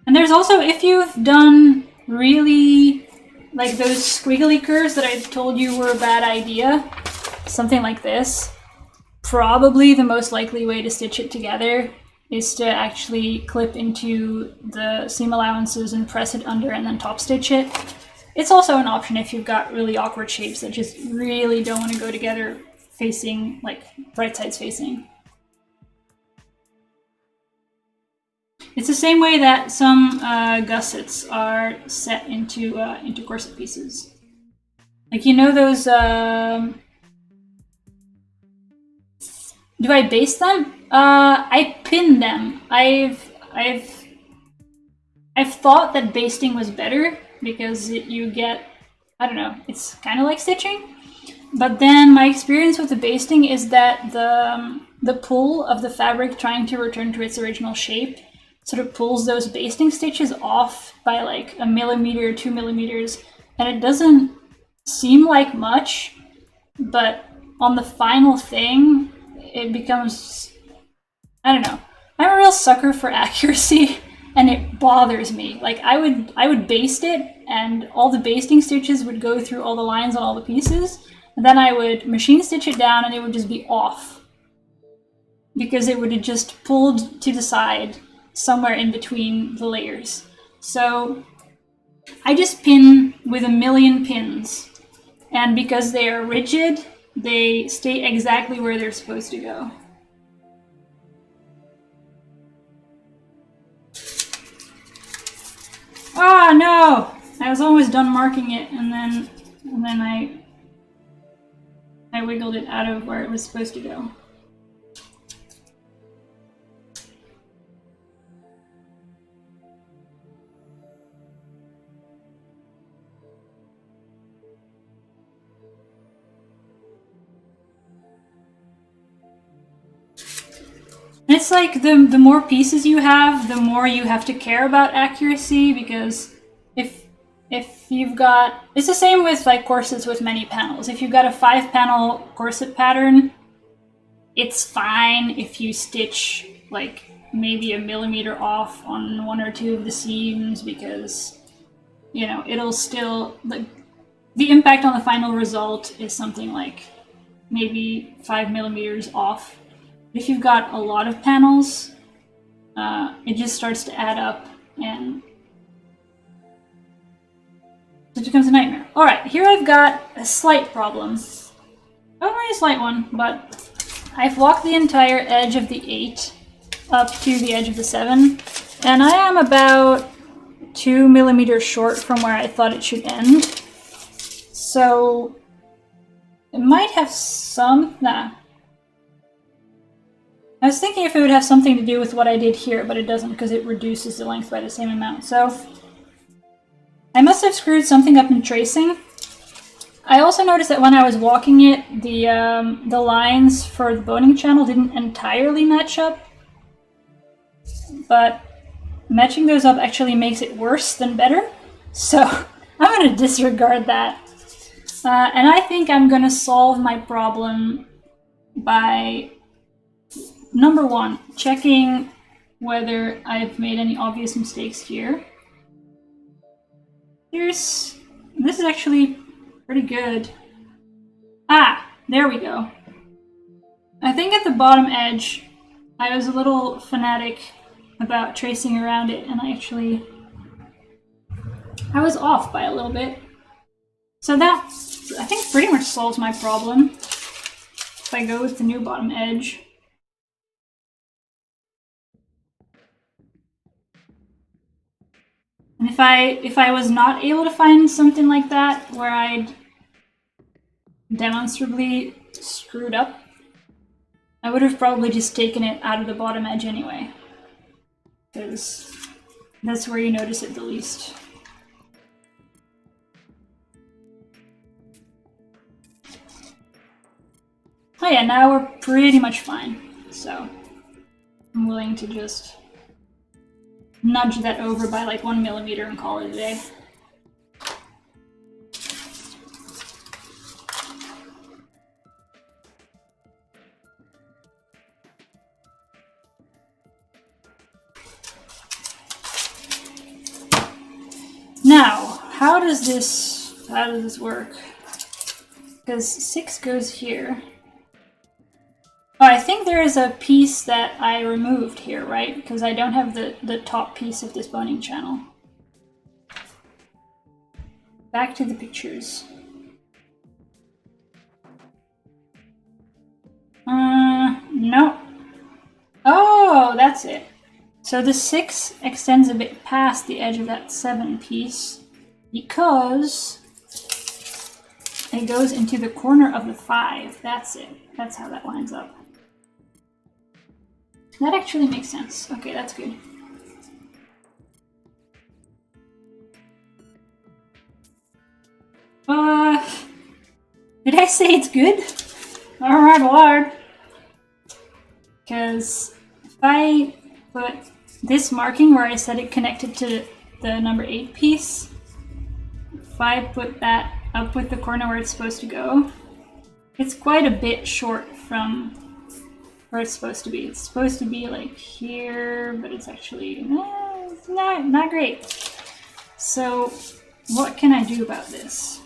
And there's also, if you've done really like those squiggly curves that I told you were a bad idea, something like this, probably the most likely way to stitch it together is to actually clip into the seam allowances and press it under and then top stitch it. It's also an option if you've got really awkward shapes that just really don't want to go together facing, like right sides facing. It's the same way that some gussets are set into corset pieces. Like, you know those, do I baste them? I pin them. I've thought that basting was better because you get, I don't know, it's kind of like stitching. But then my experience with the basting is that the pull of the fabric trying to return to its original shape sort of pulls those basting stitches off by like 1 millimeter, 2 millimeters, and it doesn't seem like much, but on the final thing, it becomes, I don't know. I'm a real sucker for accuracy, and it bothers me. Like I would baste it, and all the basting stitches would go through all the lines on all the pieces, and then I would machine stitch it down, and it would just be off because it would have just pulled to the side somewhere in between the layers. So I just pin with 1 million pins, and because they are rigid, they stay exactly where they're supposed to go. Oh no! I was almost done marking it, and then I wiggled it out of where it was supposed to go. It's like the more pieces you have, the more you have to care about accuracy, because if you've got, it's the same with like corsets with many panels. If you've got a 5-panel corset pattern, it's fine if you stitch like maybe a millimeter off on one or two of the seams, because, you know, it'll still, the impact on the final result is something like maybe 5 millimeters off. If you've got a lot of panels, it just starts to add up and it becomes a nightmare. All right, here I've got a slight problem. Only a slight one, but I've walked the entire edge of the 8 up to the edge of the 7, and I am about 2 millimeters short from where I thought it should end. So it might have some... Nah. I was thinking if it would have something to do with what I did here, but it doesn't, because it reduces the length by the same amount. So I must have screwed something up in tracing. I also noticed that when I was walking it, the lines for the boning channel didn't entirely match up. But matching those up actually makes it worse than better. So I'm going to disregard that. And I think I'm going to solve my problem by, number one, checking whether I've made any obvious mistakes here. This is actually pretty good. Ah, there we go. I think at the bottom edge, I was a little fanatic about tracing around it, and I was off by a little bit. So that, I think, pretty much solves my problem. If I go with the new bottom edge. And if I was not able to find something like that, where I'd demonstrably screwed up, I would have probably just taken it out of the bottom edge anyway, because that's where you notice it the least. Oh yeah, now we're pretty much fine, so I'm willing to just nudge that over by like 1 millimeter and call it a day. Now, how does this work? Because 6 goes here. Oh, I think there is a piece that I removed here, right? Because I don't have the top piece of this boning channel. Back to the pictures. No. Oh, that's it. So the 6 extends a bit past the edge of that 7 piece because it goes into the corner of the 5. That's it. That's how that lines up. That actually makes sense. Okay, that's good. Did I say it's good? Alright, Lord. Because if I put this marking where I said it connected to the number 8 piece, if I put that up with the corner where it's supposed to go, it's quite a bit short from where it's supposed to be. It's supposed to be like here, but it's actually it's not great. So what can I do about this?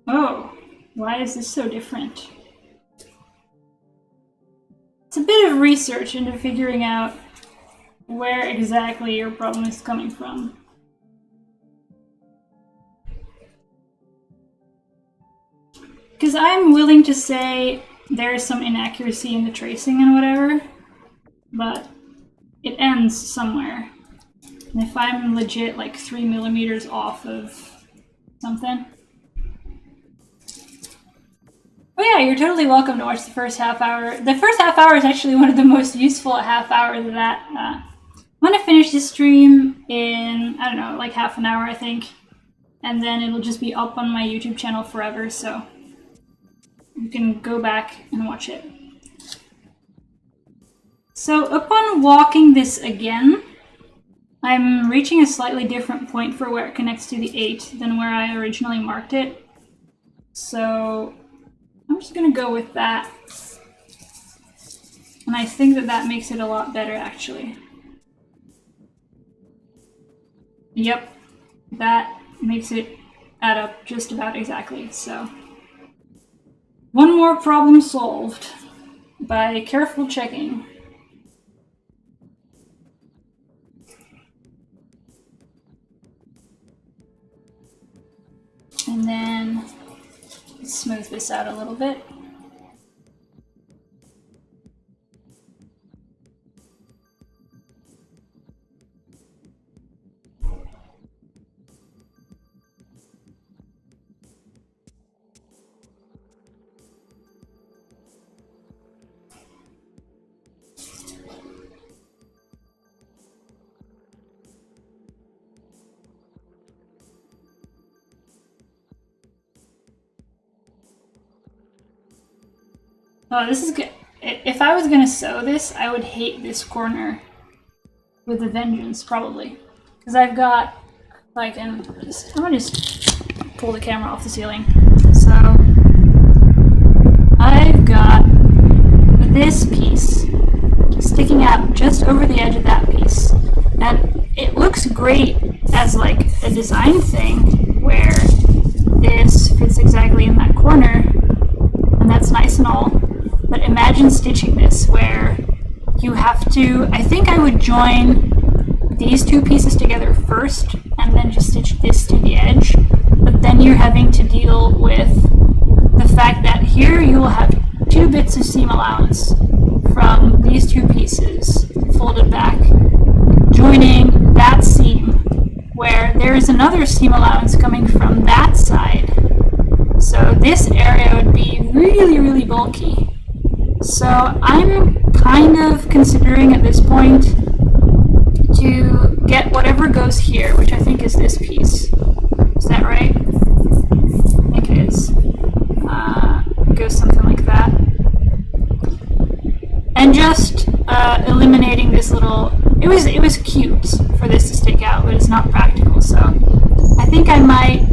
Oh, why is this so different? It's a bit of research into figuring out where exactly your problem is coming from. Because I'm willing to say there's some inaccuracy in the tracing and whatever, but it ends somewhere. And if I'm legit like 3 millimeters off of something. Oh yeah, you're totally welcome to watch the first half hour. The first half hour is actually one of the most useful half hours of that. I'm gonna finish this stream in, I don't know, like half an hour I think. And then it'll just be up on my YouTube channel forever, so you can go back and watch it. So upon walking this again, I'm reaching a slightly different point for where it connects to the 8 than where I originally marked it. So I'm just gonna go with that. And I think that that makes it a lot better, actually. Yep, that makes it add up just about exactly, so. One more problem solved by careful checking. And then smooth this out a little bit. Oh, this is good. If I was gonna sew this, I would hate this corner with a vengeance, probably. Because I've got, like, I'm gonna just pull the camera off the ceiling. So, I've got this piece sticking out just over the edge of that piece. And it looks great as, like, a design thing where this fits exactly in that corner, and that's nice and all. But imagine stitching this where you have to, I think I would join these two pieces together first and then just stitch this to the edge. But then you're having to deal with the fact that here you will have 2 bits of seam allowance from these 2 pieces folded back, joining that seam where there is another seam allowance coming from that side. So this area would be really, really bulky. So I'm kind of considering at this point to get whatever goes here, which I think is this piece. Is that right? I think it is. It goes something like that. And just eliminating this little... It was cute for this to stick out, but it's not practical. So I think I might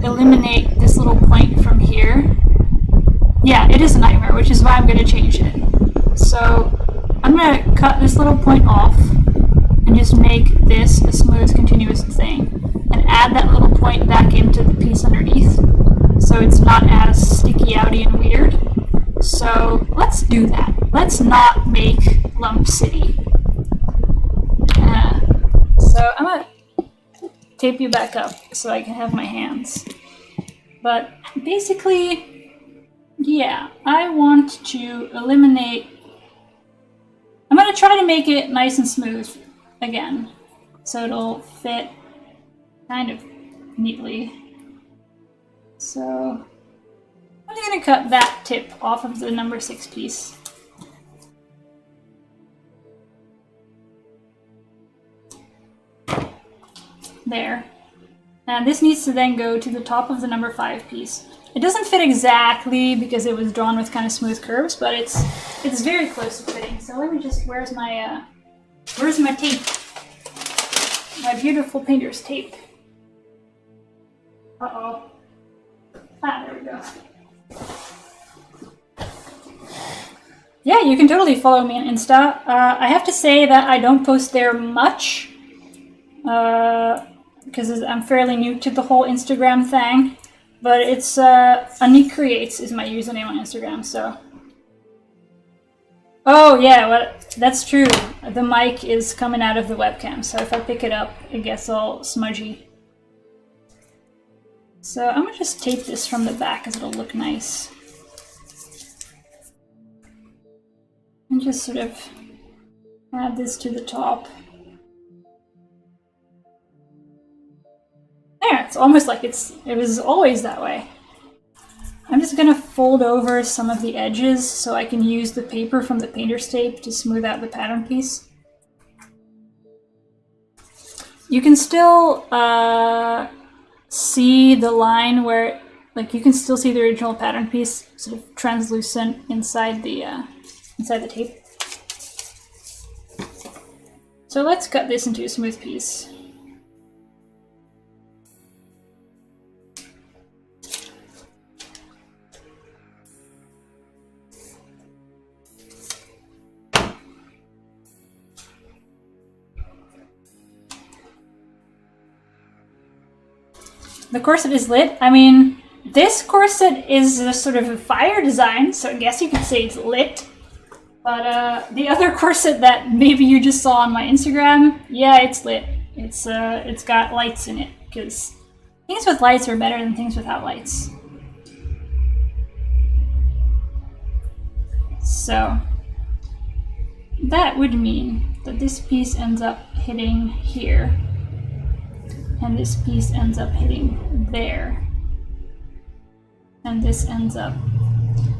eliminate this little point from here. Yeah, it is a nightmare, which is why I'm going to change it. So I'm going to cut this little point off and just make this a smooth, continuous thing. And add that little point back into the piece underneath so it's not as sticky outy and weird. So let's do that. Let's not make Lump City. So I'm going to tape you back up so I can have my hands. But basically... yeah, I want to eliminate... I'm going to try to make it nice and smooth again, so it'll fit kind of neatly. So I'm going to cut that tip off of the number 6 piece. There. And this needs to then go to the top of the number 5 piece. It doesn't fit exactly because it was drawn with kind of smooth curves, but it's very close to fitting. So let me just, where's my tape? My beautiful painter's tape. Uh-oh. Ah, there we go. Yeah, you can totally follow me on Insta. I have to say that I don't post there much, because I'm fairly new to the whole Instagram thing. But it's Anik Creates is my username on Instagram, so. Oh yeah, well, that's true. The mic is coming out of the webcam, so if I pick it up, it gets all smudgy. So I'm gonna just tape this from the back because it'll look nice. And just sort of add this to the top. There, it's almost like it was always that way. I'm just gonna fold over some of the edges so I can use the paper from the painter's tape to smooth out the pattern piece. You can still see the line where, like, you can still see the original pattern piece sort of translucent inside the tape. So let's cut this into a smooth piece. The corset is lit. I mean, this corset is a sort of a fire design, so I guess you could say it's lit. But the other corset that maybe you just saw on my Instagram, yeah, it's lit. It's got lights in it, because things with lights are better than things without lights. So that would mean that this piece ends up hitting here, and this piece ends up hitting there, and this ends up...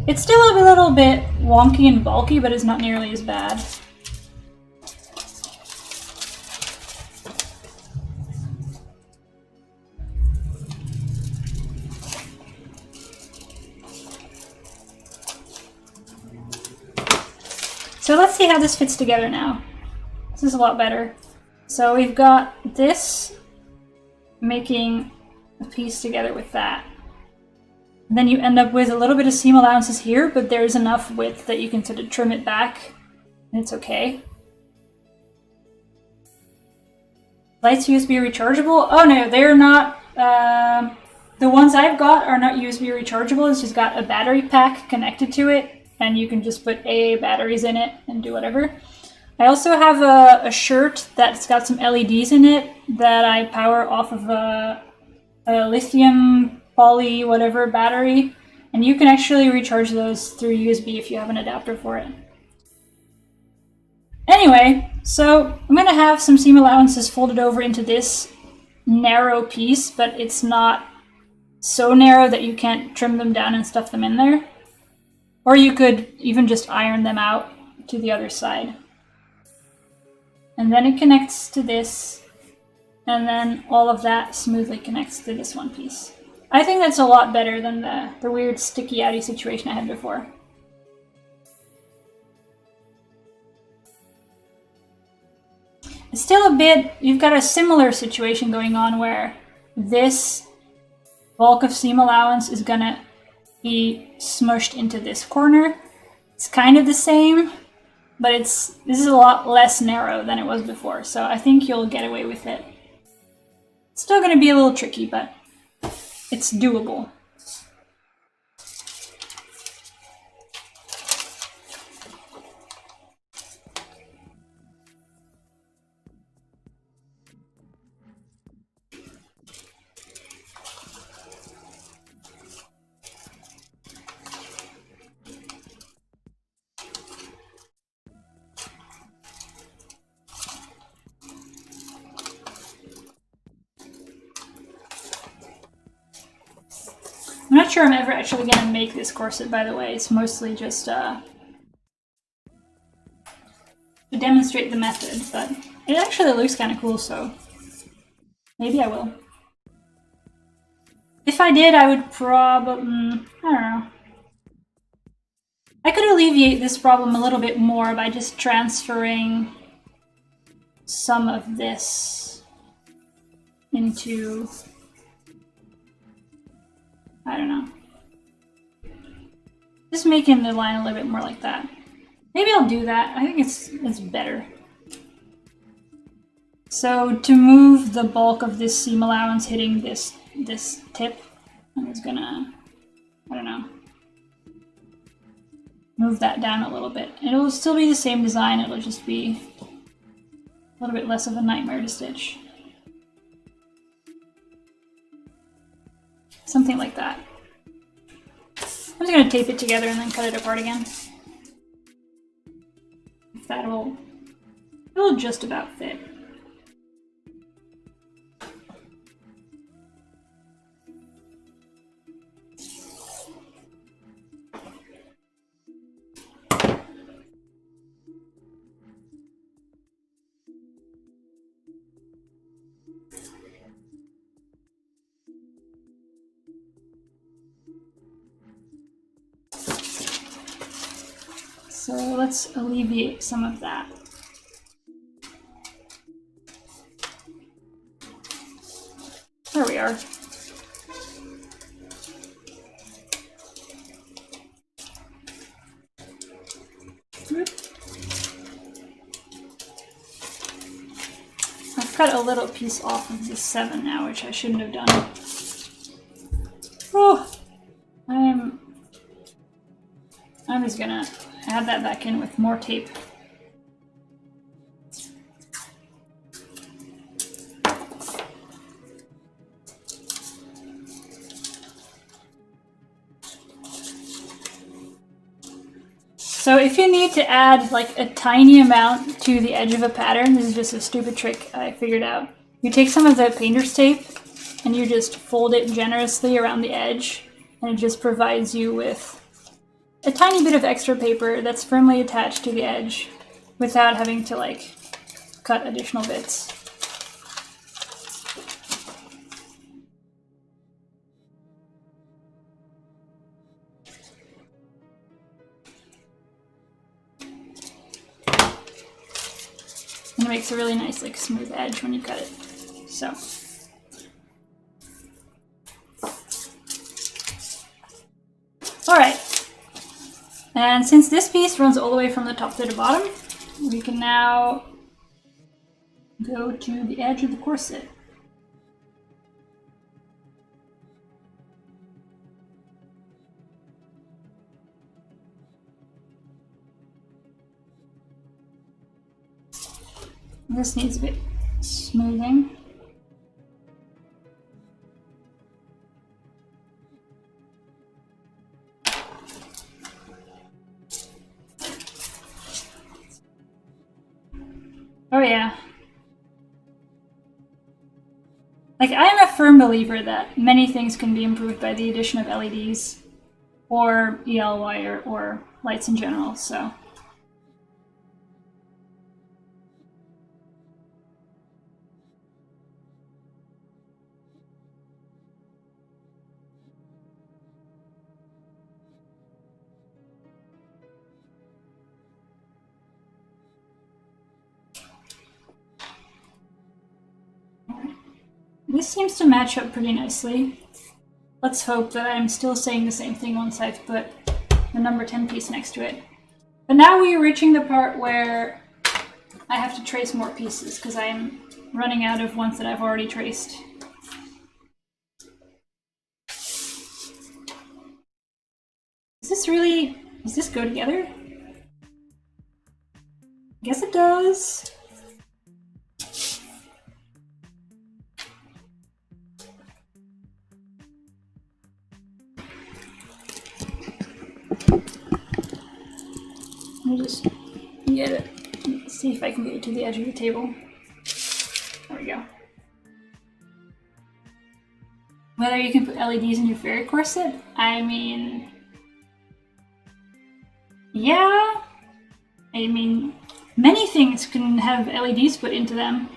It's still a little bit wonky and bulky, but it's not nearly as bad. So let's see how this fits together now. This is a lot better. So we've got this making a piece together with that. And then you end up with a little bit of seam allowances here, but there's enough width that you can sort of trim it back, and it's okay. Lights USB rechargeable? Oh no, they're not. The ones I've got are not USB rechargeable. It's just got a battery pack connected to it, and you can just put AA batteries in it and do whatever. I also have a shirt that's got some LEDs in it that I power off of a lithium poly whatever battery, and you can actually recharge those through USB if you have an adapter for it. Anyway, so I'm going to have some seam allowances folded over into this narrow piece, but it's not so narrow that you can't trim them down and stuff them in there. Or you could even just iron them out to the other side. And then it connects to this, and then all of that smoothly connects to this one piece. I think that's a lot better than the weird sticky outy situation I had before. It's still a bit, you've got a similar situation going on where this bulk of seam allowance is gonna be smushed into this corner. It's kind of the same, but this is a lot less narrow than it was before, so I think you'll get away with it. It's still gonna be a little tricky, but it's doable. I'm not sure I'm ever actually going to make this corset, by the way. It's mostly just to demonstrate the method, but it actually looks kind of cool, so maybe I will. If I did, I would probably... I don't know. I could alleviate this problem a little bit more by just transferring some of this into... I don't know. Just making the line a little bit more like that. Maybe I'll do that. I think it's better. So to move the bulk of this seam allowance hitting this tip, I'm just gonna, I don't know, move that down a little bit. It'll still be the same design, it'll just be a little bit less of a nightmare to stitch. Something like that. I'm just going to tape it together and then cut it apart again. It'll just about fit. So let's alleviate some of that. There we are. I've cut a little piece off of the 7 now, which I shouldn't have done. Oh, I'm just gonna add that back in with more tape. So if you need to add like a tiny amount to the edge of a pattern, this is just a stupid trick I figured out. You take some of the painter's tape and you just fold it generously around the edge, and it just provides you with a tiny bit of extra paper that's firmly attached to the edge without having to like cut additional bits. And it makes a really nice, like, smooth edge when you cut it. So. Alright. And since this piece runs all the way from the top to the bottom, we can now go to the edge of the corset. This needs a bit smoothing. Oh yeah. Like, I'm a firm believer that many things can be improved by the addition of LEDs or EL wire or lights in general, so. This seems to match up pretty nicely. Let's hope that I'm still saying the same thing once I've put the number 10 piece next to it. But now we are reaching the part where I have to trace more pieces because I'm running out of ones that I've already traced. Does this go together? I guess it does. Let me just get it. See if I can get it to the edge of the table. There we go. Whether you can put LEDs in your fairy corset? I mean, yeah. I mean, many things can have LEDs put into them.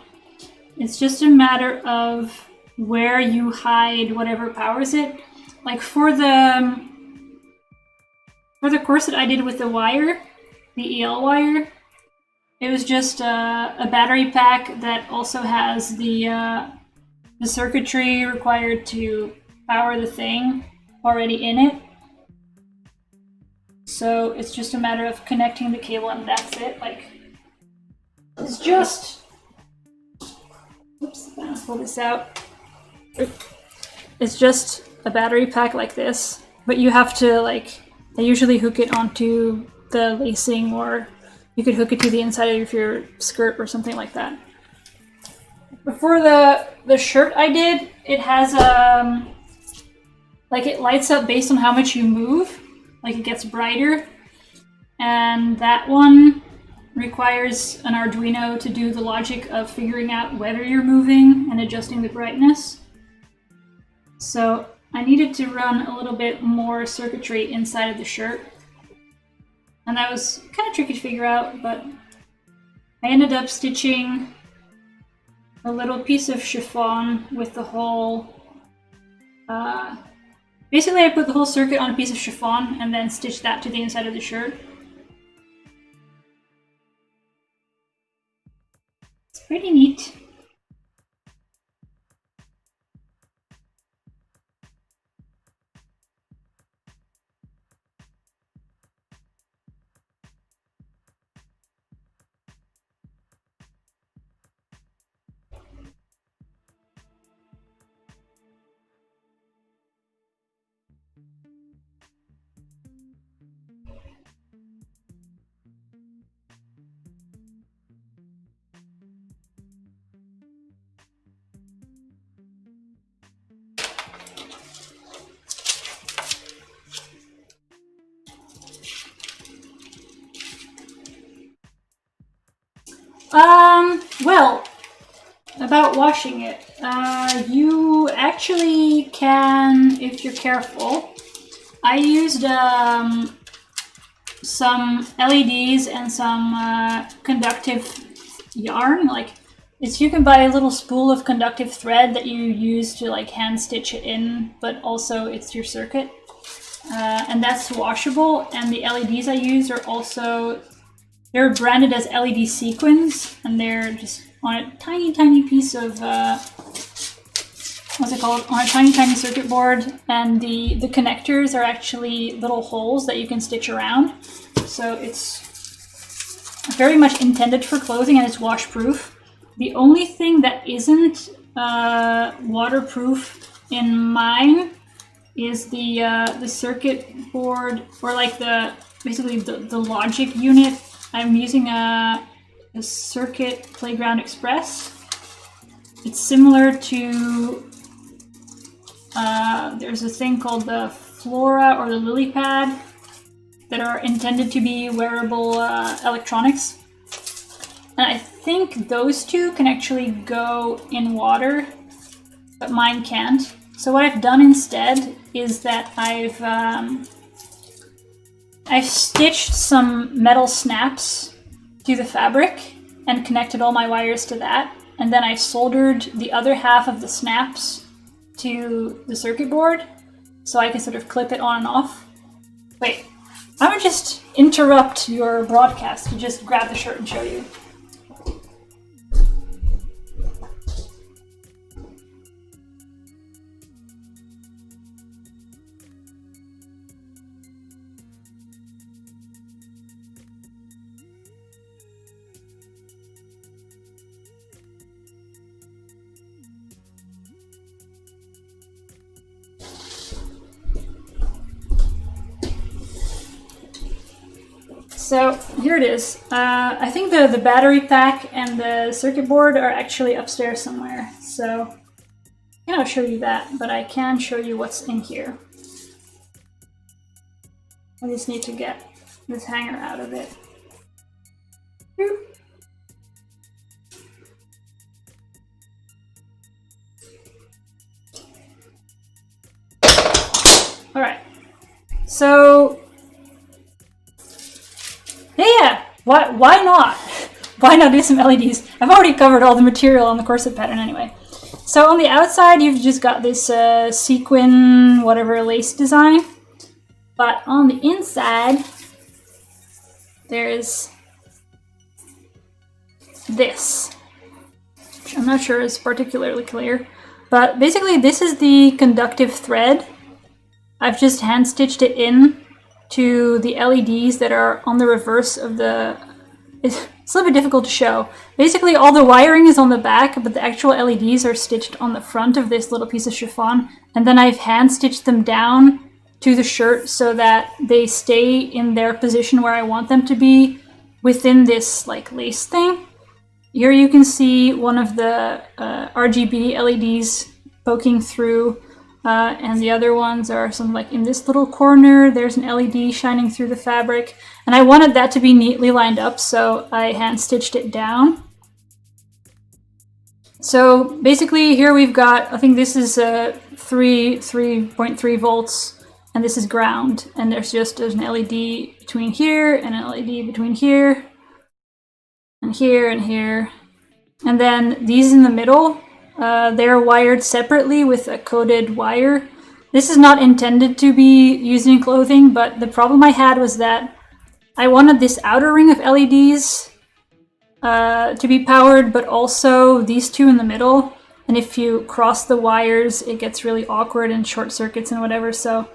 It's just a matter of where you hide whatever powers it. Like for the corset I did with the wire, the EL wire, it was just a battery pack that also has the circuitry required to power the thing already in it. So it's just a matter of connecting the cable and that's it. Like, it's just, oops, I'm gonna pull this out. It's just a battery pack like this, but you have to, like, I usually hook it onto the lacing, or you could hook it to the inside of your skirt or something like that. Before the shirt I did, it has like, it lights up based on how much you move, like it gets brighter, and that one requires an Arduino to do the logic of figuring out whether you're moving and adjusting the brightness. So I needed to run a little bit more circuitry inside of the shirt, and that was kind of tricky to figure out, but I ended up stitching a little piece of chiffon with the whole, basically I put the whole circuit on a piece of chiffon and then stitched that to the inside of the shirt. It's pretty neat. Well, about washing it, you actually can, if you're careful. I used some LEDs and some conductive yarn. Like, you can buy a little spool of conductive thread that you use to like hand stitch it in, but also it's your circuit. And that's washable. And the LEDs I use are also, they're branded as LED sequins, and they're just on a tiny piece of, what's it called? On a tiny circuit board. And the connectors are actually little holes that you can stitch around. So it's very much intended for clothing, and it's washproof. The only thing that isn't waterproof in mine is the circuit board, or like basically the logic unit. I'm using a Circuit Playground Express. It's similar to there's a thing called the Flora or the Lily Pad that are intended to be wearable electronics. And I think those two can actually go in water, but mine can't. So what I've done instead is that I've stitched some metal snaps to the fabric and connected all my wires to that. And then I soldered the other half of the snaps to the circuit board so I can sort of clip it on and off. Wait, I'm gonna just interrupt your broadcast to just grab the shirt and show you. So here it is. I think the battery pack and the circuit board are actually upstairs somewhere. So I cannot show you that, but I can show you what's in here. I just need to get this hanger out of it. All right. So yeah, why not? Why not do some LEDs? I've already covered all the material on the corset pattern anyway. So on the outside, you've just got this sequin, whatever, lace design. But on the inside, there's this, which I'm not sure is particularly clear. But basically, this is the conductive thread. I've just hand stitched it in to the LEDs that are on the reverse of the... It's a little bit difficult to show. Basically, all the wiring is on the back, but the actual LEDs are stitched on the front of this little piece of chiffon. And then I've hand stitched them down to the shirt so that they stay in their position where I want them to be within this like lace thing. Here you can see one of the RGB LEDs poking through. And the other ones are some like in this little corner, there's an LED shining through the fabric. And I wanted that to be neatly lined up, so I hand stitched it down. So basically here we've got, I think this is 3.3 volts, and this is ground. And there's an LED between here and an LED between here and here and here. And then these in the middle, they're wired separately with a coated wire. This is not intended to be used in clothing, but the problem I had was that I wanted this outer ring of LEDs to be powered, but also these two in the middle. And if you cross the wires, it gets really awkward and short circuits and whatever. So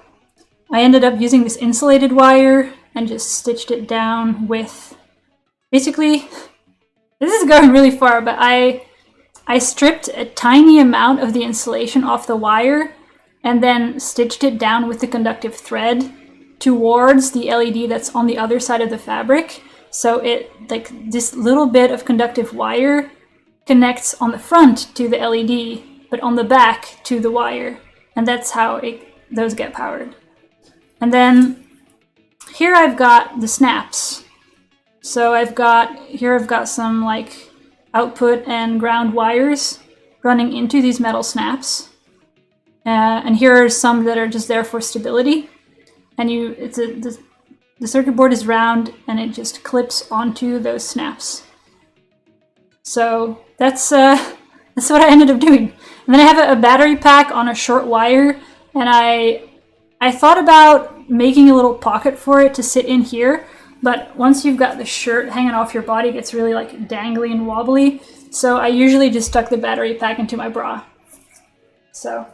I ended up using this insulated wire and just stitched it down with... Basically, this is going really far, but I stripped a tiny amount of the insulation off the wire and then stitched it down with the conductive thread towards the LED that's on the other side of the fabric. So it, like, this little bit of conductive wire connects on the front to the LED, but on the back to the wire. And that's how those get powered. And then here I've got the snaps. So I've got some like output and ground wires running into these metal snaps. And here are some that are just there for stability. And the circuit board is round and it just clips onto those snaps. So that's what I ended up doing. And then I have a battery pack on a short wire, and I thought about making a little pocket for it to sit in here, but once you've got the shirt hanging off your body, it gets really like dangly and wobbly. So I usually just stuck the battery pack into my bra. So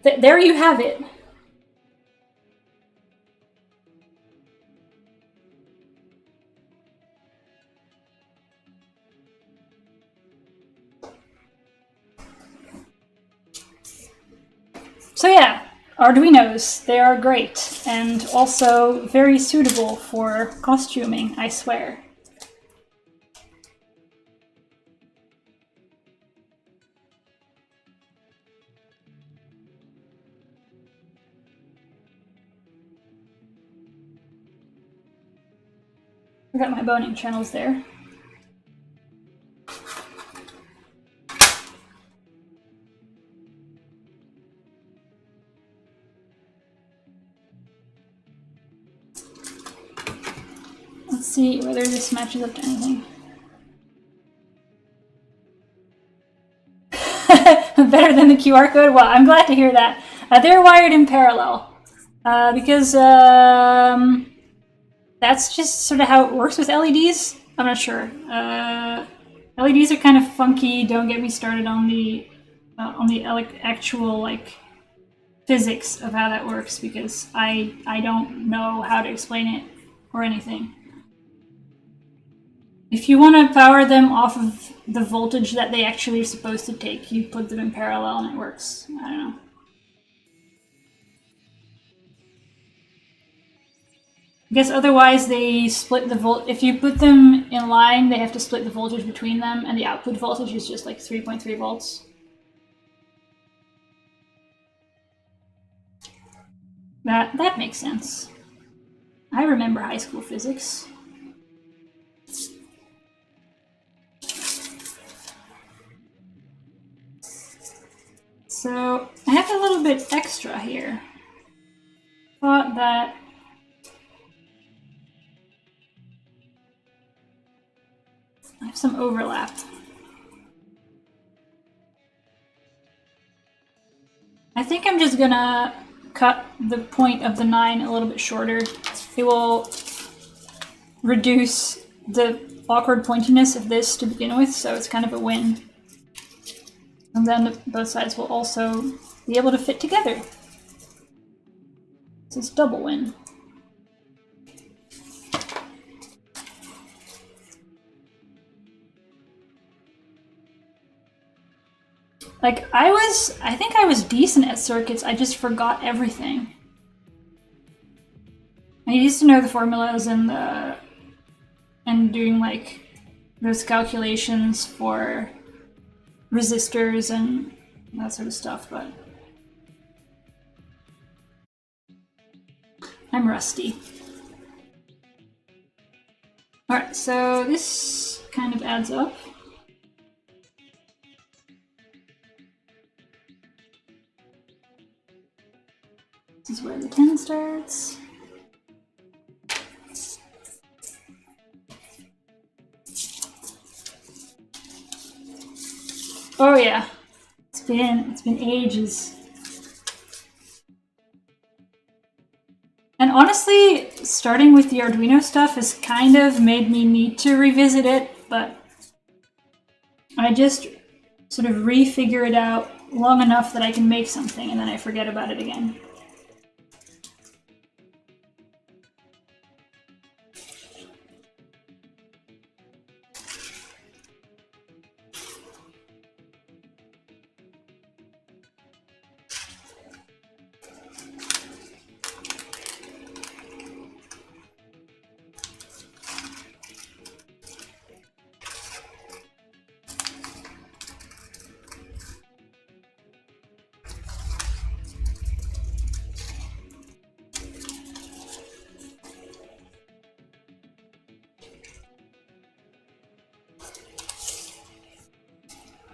there you have it. So yeah, Arduinos, they are great and also very suitable for costuming, I swear. I got my boning channels there. Let's see whether this matches up to anything. Better than the QR code? Well, I'm glad to hear that. They're wired in parallel because that's just sort of how it works with LEDs. I'm not sure. LEDs are kind of funky. Don't get me started on the actual like physics of how that works, because I don't know how to explain it or anything. If you want to power them off of the voltage that they actually are supposed to take, you put them in parallel and it works. I don't know. I guess otherwise they split the volt. If you put them in line, they have to split the voltage between them, and the output voltage is just like 3.3 volts. That makes sense. I remember high school physics. So I have a little bit extra here. Thought that I have some overlap. I think I'm just gonna cut the point of the 9 a little bit shorter. It will reduce the awkward pointiness of this to begin with, so it's kind of a win. And then both sides will also be able to fit together. So it's double win. Like, I think I was decent at circuits, I just forgot everything. I used to know the formulas and doing like those calculations for resistors and that sort of stuff, but I'm rusty. Alright, so this kind of adds up. This is where the 10 starts. Oh yeah, it's been ages. And honestly, starting with the Arduino stuff has kind of made me need to revisit it, but I just sort of refigure it out long enough that I can make something and then I forget about it again.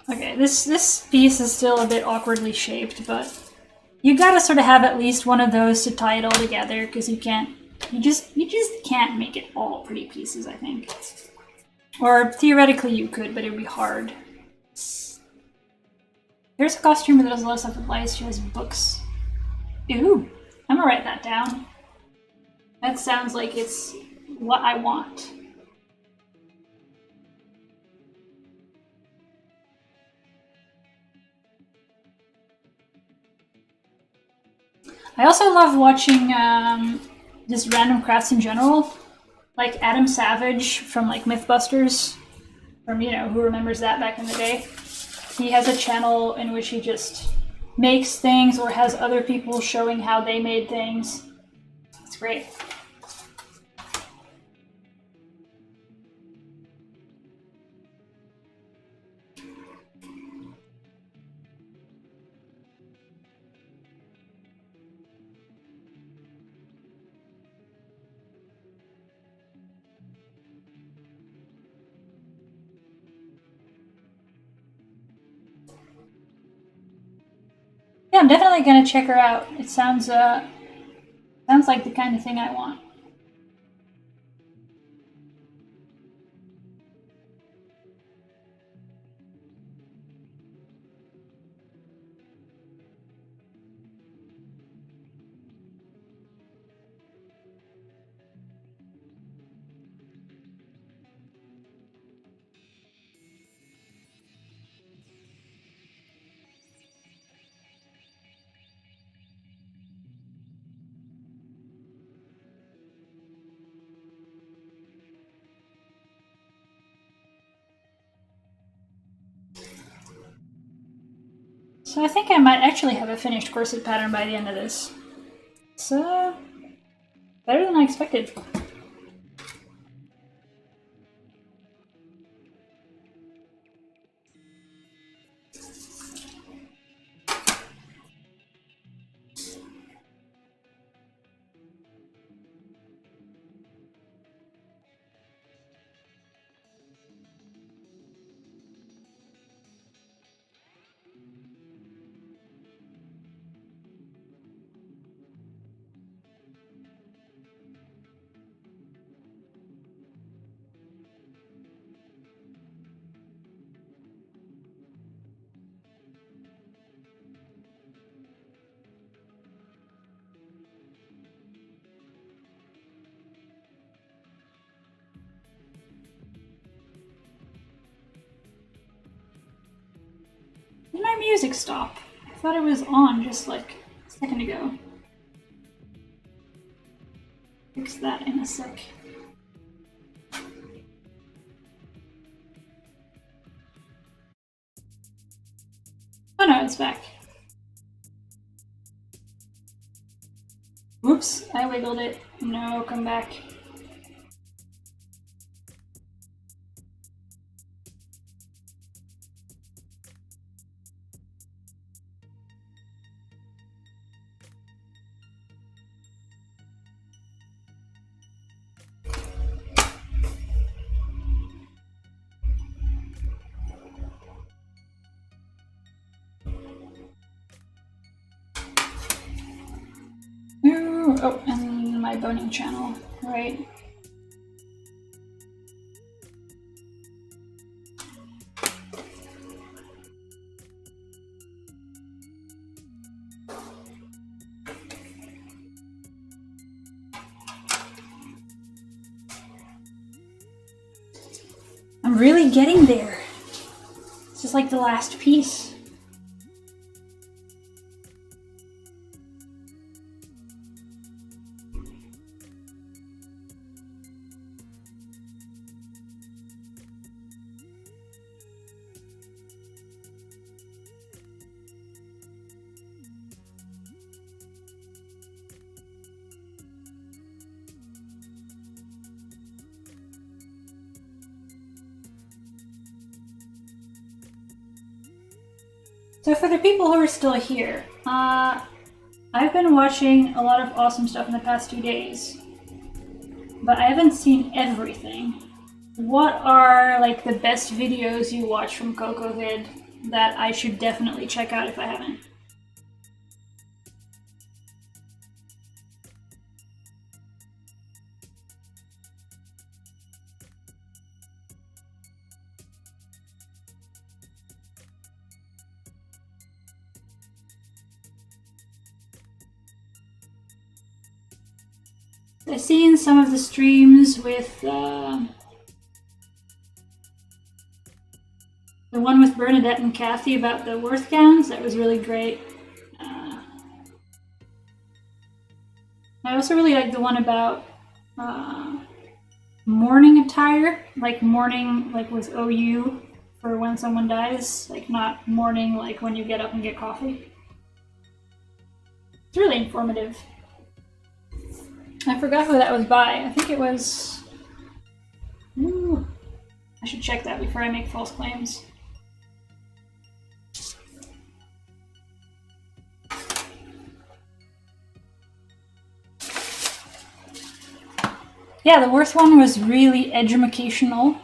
Okay, this piece is still a bit awkwardly shaped, but you gotta sort of have at least one of those to tie it all together, because you just can't make it all pretty pieces, I think. Or theoretically you could, but it'd be hard. There's a costumer that does a lot of stuff with lights. She has books. Ooh, I'm gonna write that down. That sounds like it's what I want. I also love watching just random crafts in general, like Adam Savage from like Mythbusters, from, you know, who remembers that back in the day. He has a channel in which he just makes things or has other people showing how they made things. It's great. Yeah, I'm definitely gonna check her out. It sounds like the kind of thing I want. So I think I might actually have a finished corset pattern by the end of this. It's better than I expected. Did my music stop? I thought it was on just like a second ago. Fix that in a sec. Oh no, it's back. Whoops, I wiggled it. No, come back. Oh, and my boning channel, right? I'm really getting there. It's just like the last piece. So for the people who are still here, I've been watching a lot of awesome stuff in the past 2 days, but I haven't seen everything. What are like the best videos you watch from CoCoVid? that I should definitely check out if I haven't. I've seen some of the streams with the one with Bernadette and Kathy about the Worth gowns. That was really great. I also really like the one about mourning attire, like mourning like with OU for when someone dies, like not mourning like when you get up and get coffee. It's really informative. I forgot who that was by. I think it was... Ooh. I should check that before I make false claims. Yeah, the Worth one was really educational.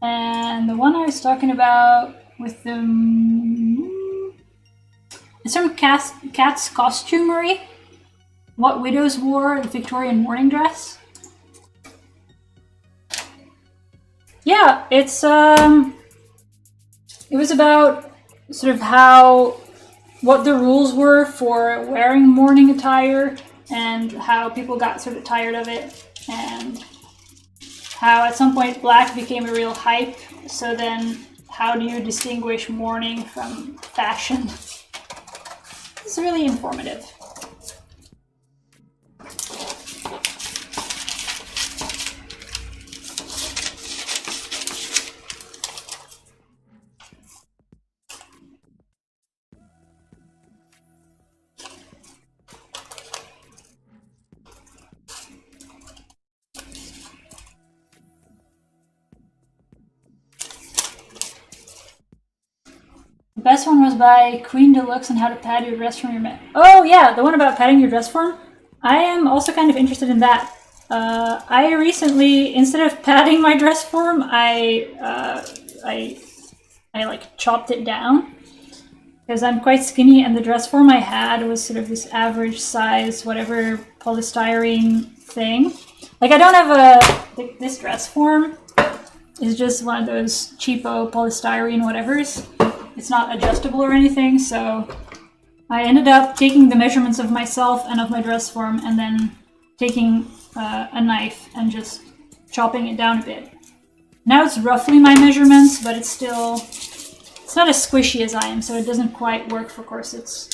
And the one I was talking about with the... It's from Cat's Costumery. What Widows Wore, the Victorian Mourning Dress. Yeah, it's it was about sort of what the rules were for wearing mourning attire and how people got sort of tired of it, and how at some point black became a real hype. So then how do you distinguish mourning from fashion? It's really informative. The best one was by Queen Deluxe on how to pad your dress form. Oh yeah, the one about padding your dress form. I am also kind of interested in that. I recently, instead of padding my dress form, I like chopped it down because I'm quite skinny, and the dress form I had was sort of this average size, whatever polystyrene thing. Like I don't have this dress form is just one of those cheapo polystyrene whatevers. It's not adjustable or anything, so I ended up taking the measurements of myself and of my dress form and then taking a knife and just chopping it down a bit. Now it's roughly my measurements, but it's not as squishy as I am, so it doesn't quite work for corsets.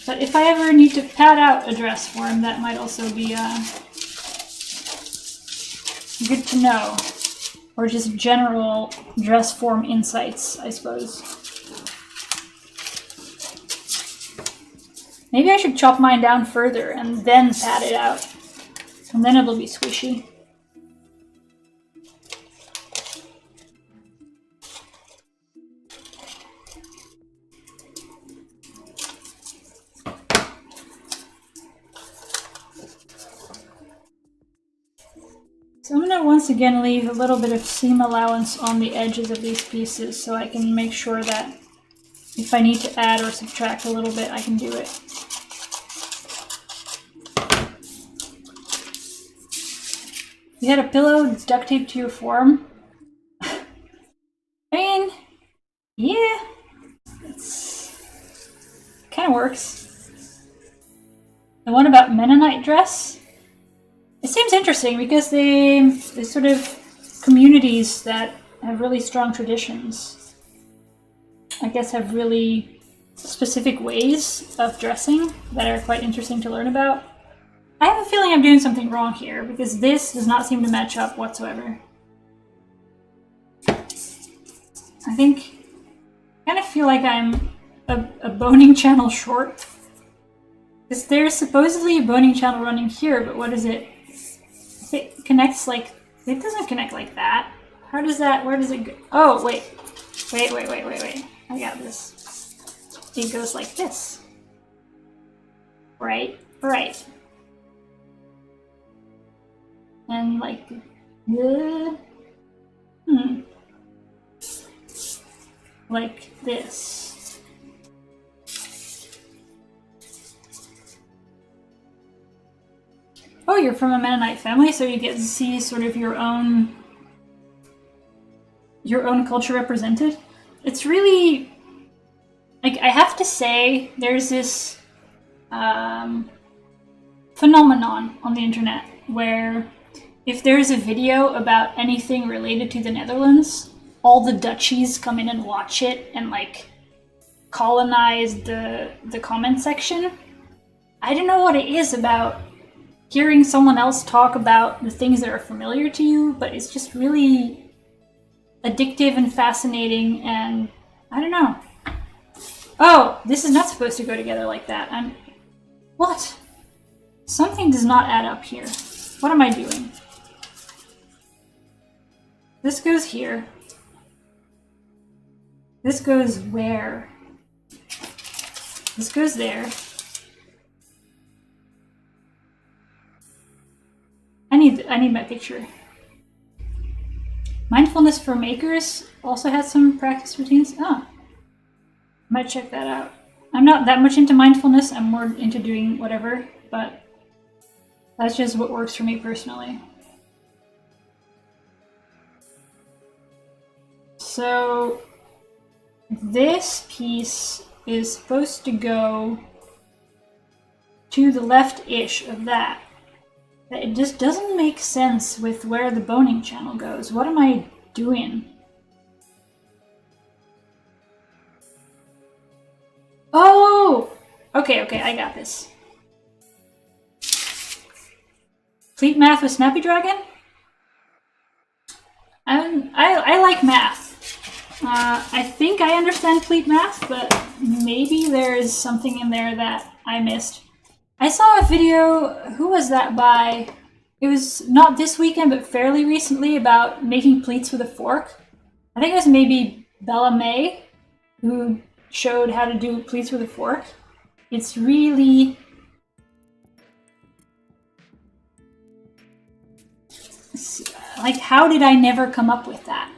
But if I ever need to pad out a dress form, that might also be good to know. Or just general dress form insights, I suppose. Maybe I should chop mine down further and then pad it out. And then it'll be squishy. So I'm going to once again leave a little bit of seam allowance on the edges of these pieces so I can make sure that if I need to add or subtract a little bit, I can do it. You had a pillow duct taped to your form? I mean, yeah, it's kind of works. The one about Mennonite dress? It seems interesting because they're sort of communities that have really strong traditions. I guess have really specific ways of dressing that are quite interesting to learn about. I have a feeling I'm doing something wrong here because this does not seem to match up whatsoever. I kind of feel like I'm a boning channel short. Because there's supposedly a boning channel running here, but what is it? It connects like, it doesn't connect like that. How does that, where does it go? Oh, wait. Wait. I got this. It goes like this. Right. And like, like this. Oh, you're from a Mennonite family, so you get to see sort of your own culture represented. It's really, like, I have to say, there's this phenomenon on the internet where if there's a video about anything related to the Netherlands, all the Dutchies come in and watch it and like colonize the comment section. I don't know what it is about hearing someone else talk about the things that are familiar to you, but it's just really addictive and fascinating, and I don't know. Oh, this is not supposed to go together like that. What? Something does not add up here. What am I doing? This goes here. This goes where? This goes there. I need my picture. Mindfulness for Makers also has some practice routines. Oh, might check that out. I'm not that much into mindfulness. I'm more into doing whatever, but that's just what works for me personally. So this piece is supposed to go to the left-ish of that. It just doesn't make sense with where the boning channel goes. What am I doing? Oh! Okay, I got this. Pleat math with Snappy Dragon? I like math. I think I understand pleat math, but maybe there's something in there that I missed. I saw a video, who was that by? It was not this weekend, but fairly recently, about making pleats with a fork. I think it was maybe Bella May who showed how to do pleats with a fork. It's really... like, how did I never come up with that?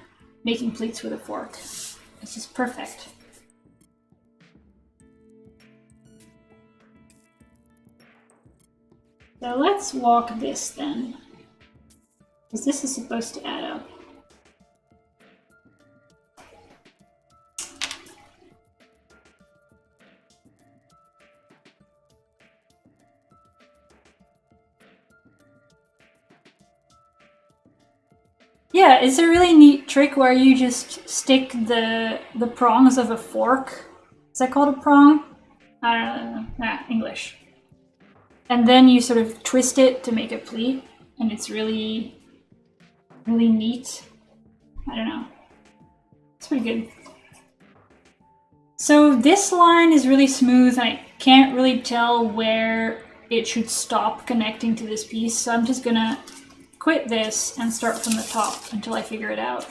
Making pleats with a fork. It's just perfect. So let's walk this then, because this is supposed to add up. Yeah, it's a really neat trick where you just stick the prongs of a fork. Is that called a prong? I don't know. English. And then you sort of twist it to make a pleat, and it's really, really neat. I don't know. It's pretty good. So this line is really smooth, and I can't really tell where it should stop connecting to this piece, so I'm just gonna quit this and start from the top until I figure it out.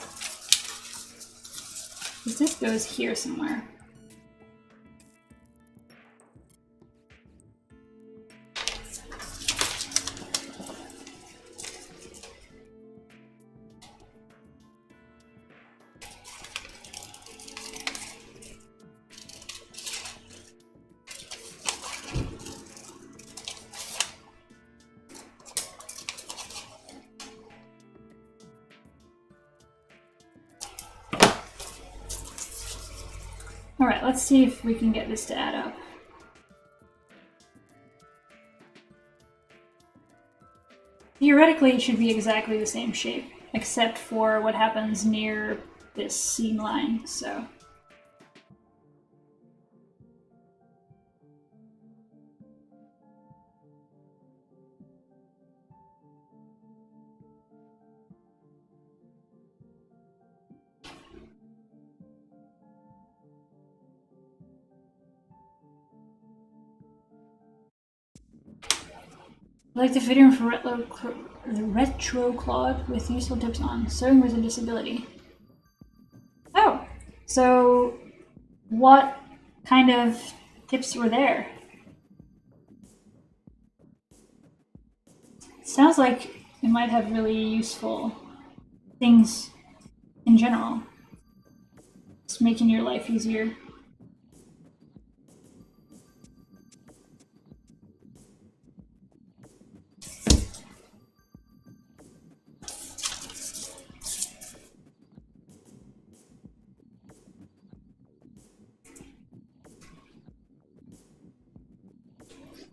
Because this goes here somewhere. Alright, let's see if we can get this to add up. Theoretically, it should be exactly the same shape, except for what happens near this seam line, so... I like the video for retro cloth with useful tips on sewing with a disability. Oh, so what kind of tips were there? It sounds like it might have really useful things in general. Just making your life easier.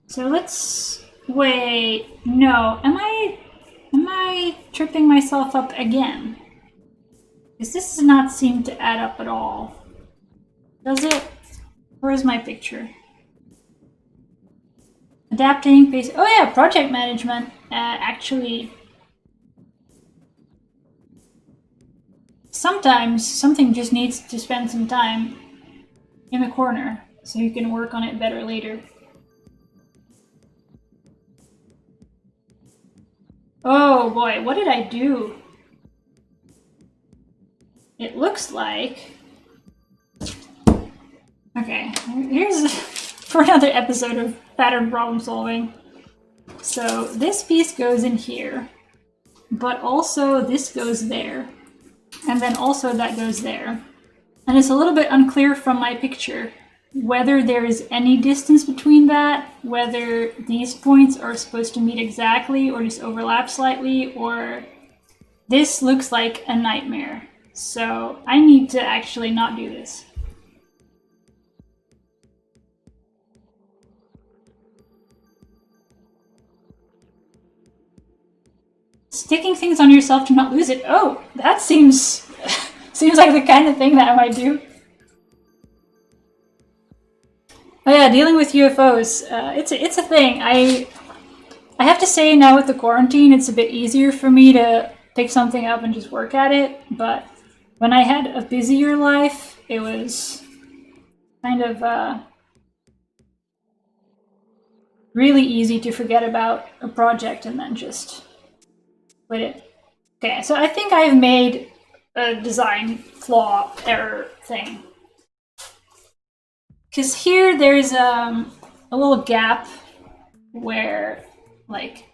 So let's wait. No, am I tripping myself up again? Because this does not seem to add up at all. Does it? Where's my picture? Adapting pace. Oh yeah, project management. Actually, sometimes something just needs to spend some time in the corner so you can work on it better later. Oh boy, what did I do? It looks like... Okay, here's for another episode of pattern problem solving. So this piece goes in here, but also this goes there, and then also that goes there. And it's a little bit unclear from my picture whether there is any distance between that, whether these points are supposed to meet exactly or just overlap slightly, or this looks like a nightmare. So I need to actually not do this. Sticking things on yourself to not lose it. Oh, that seems like the kind of thing that I might do. Oh yeah, dealing with UFOs. It's a thing. I have to say now with the quarantine, it's a bit easier for me to pick something up and just work at it. But when I had a busier life, it was kind of really easy to forget about a project and then just quit it. Okay, so I think I've made a design flaw error thing. Because here there's a little gap where, like,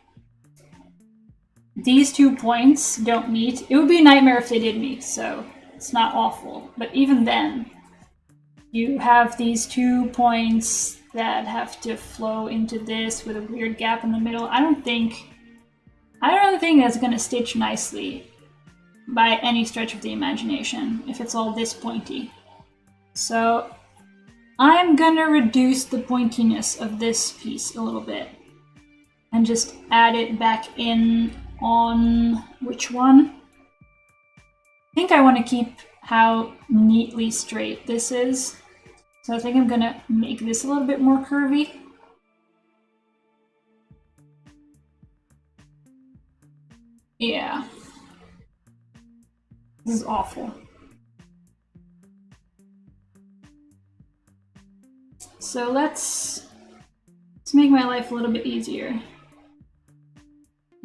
these 2 points don't meet. It would be a nightmare if they did meet, so it's not awful. But even then, you have these 2 points that have to flow into this with a weird gap in the middle. I don't think that's gonna stitch nicely by any stretch of the imagination if it's all this pointy. So I'm gonna reduce the pointiness of this piece a little bit and just add it back in on which one? I think I want to keep how neatly straight this is. So I think I'm gonna make this a little bit more curvy. Yeah. This is awful. So let's make my life a little bit easier.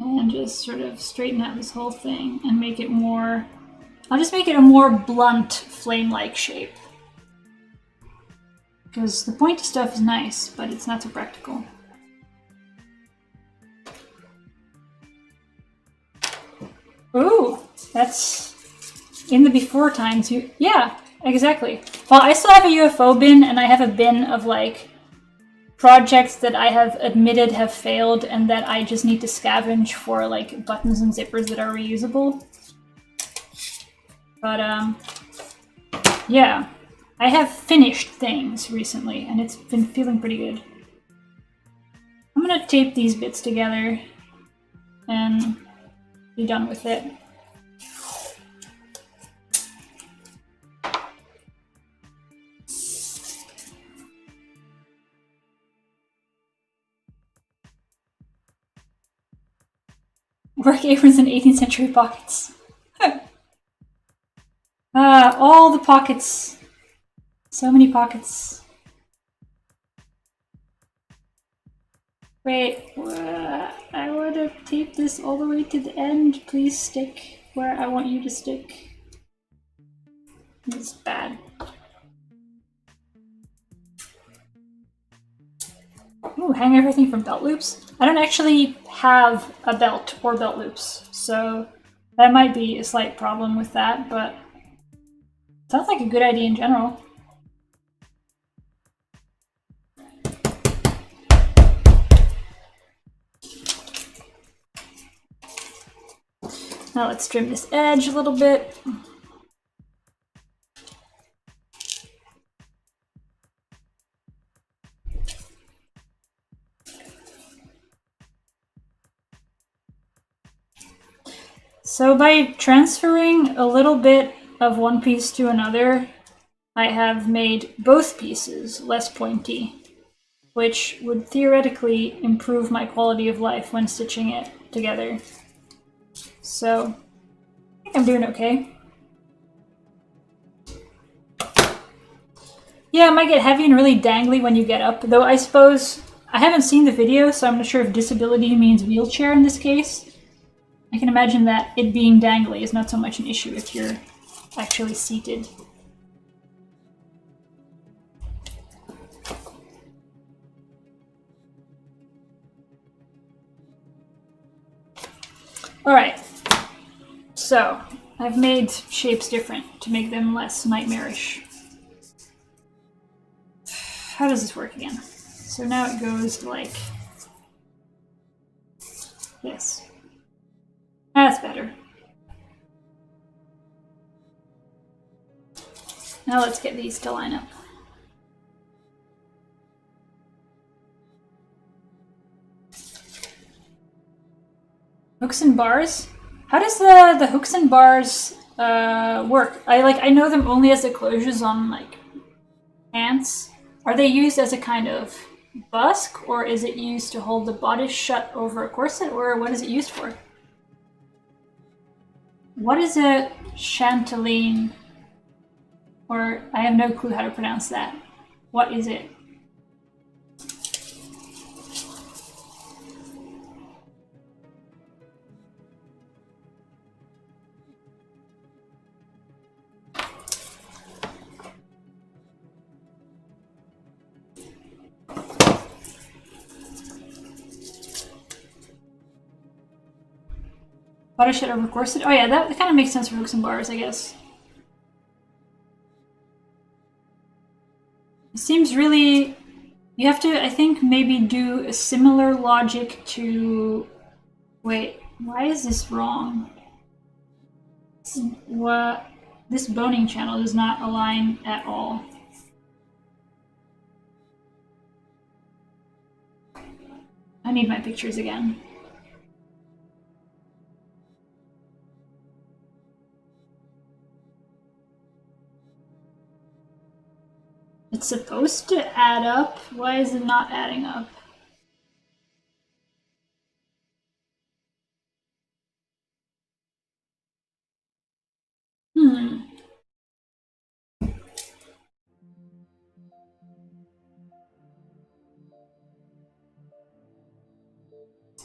And just sort of straighten out this whole thing and make it more... I'll just make it a more blunt, flame-like shape. Because the pointy stuff is nice, but it's not so practical. Ooh, that's in the before times. Yeah, exactly. Well, I still have a UFO bin, and I have a bin of, like, projects that I have admitted have failed and that I just need to scavenge for, like, buttons and zippers that are reusable. But, yeah. I have finished things recently, and it's been feeling pretty good. I'm gonna tape these bits together and be done with it. Work aprons in 18th century pockets. All the pockets. So many pockets. Wait, I want to tape this all the way to the end. Please stick where I want you to stick. This is bad. Ooh, hang everything from belt loops. I don't actually have a belt or belt loops, so that might be a slight problem with that, but Sounds like a good idea in general. Now let's trim this edge a little bit. So by transferring a little bit of one piece to another, I have made both pieces less pointy, which would theoretically improve my quality of life when stitching it together. So I think I'm doing okay. Yeah, it might get heavy and really dangly when you get up, though I suppose I haven't seen the video, so I'm not sure if disability means wheelchair in this case. I can imagine that it being dangly is not so much an issue if you're actually seated. Alright, so I've made shapes different to make them less nightmarish. How does this work again? So now it goes like this. That's better. Now let's get these to line up. Hooks and bars? How does the hooks and bars work? I know them only as the closures on like pants. Are they used as a kind of busk, or is it used to hold the bodice shut over a corset, or what is it used for? What is a chanteline? Or I have no clue how to pronounce that. What is it? Bodice shut over corset? Oh yeah, that kind of makes sense for hooks and bars, I guess. It seems really... You have to, I think, maybe do a similar logic to... Wait, why is this wrong? What? This boning channel does not align at all. I need my pictures again. It's supposed to add up. Why is it not adding up?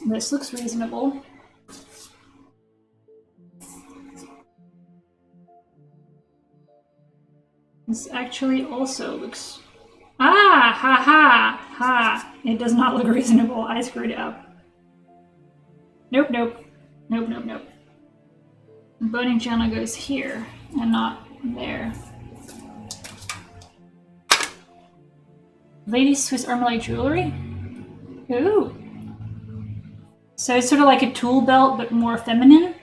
This looks reasonable. This actually also looks... Ah! Ha ha! Ha! It does not look reasonable. I screwed up. Nope, nope. Nope, nope, nope. The boning channel goes here and not there. Ladies Swiss Armalite jewelry? Ooh. So it's sort of like a tool belt, but more feminine.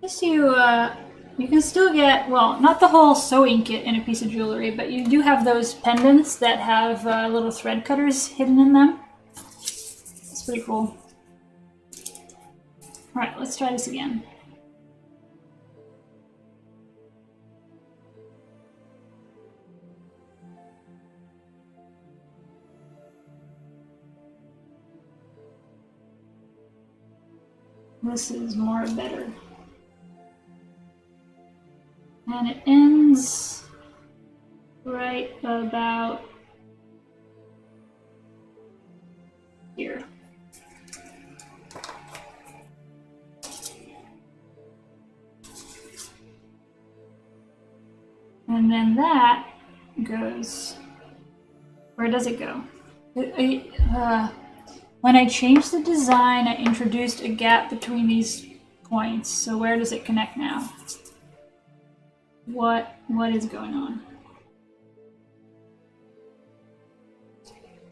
Guess you can still get, well, not the whole sewing kit in a piece of jewelry, but you do have those pendants that have little thread cutters hidden in them. It's pretty cool. Alright, let's try this again. This is more better. And it ends right about here. And then that goes, where does it go? When I changed the design, I introduced a gap between these points. So where does it connect now? What is going on?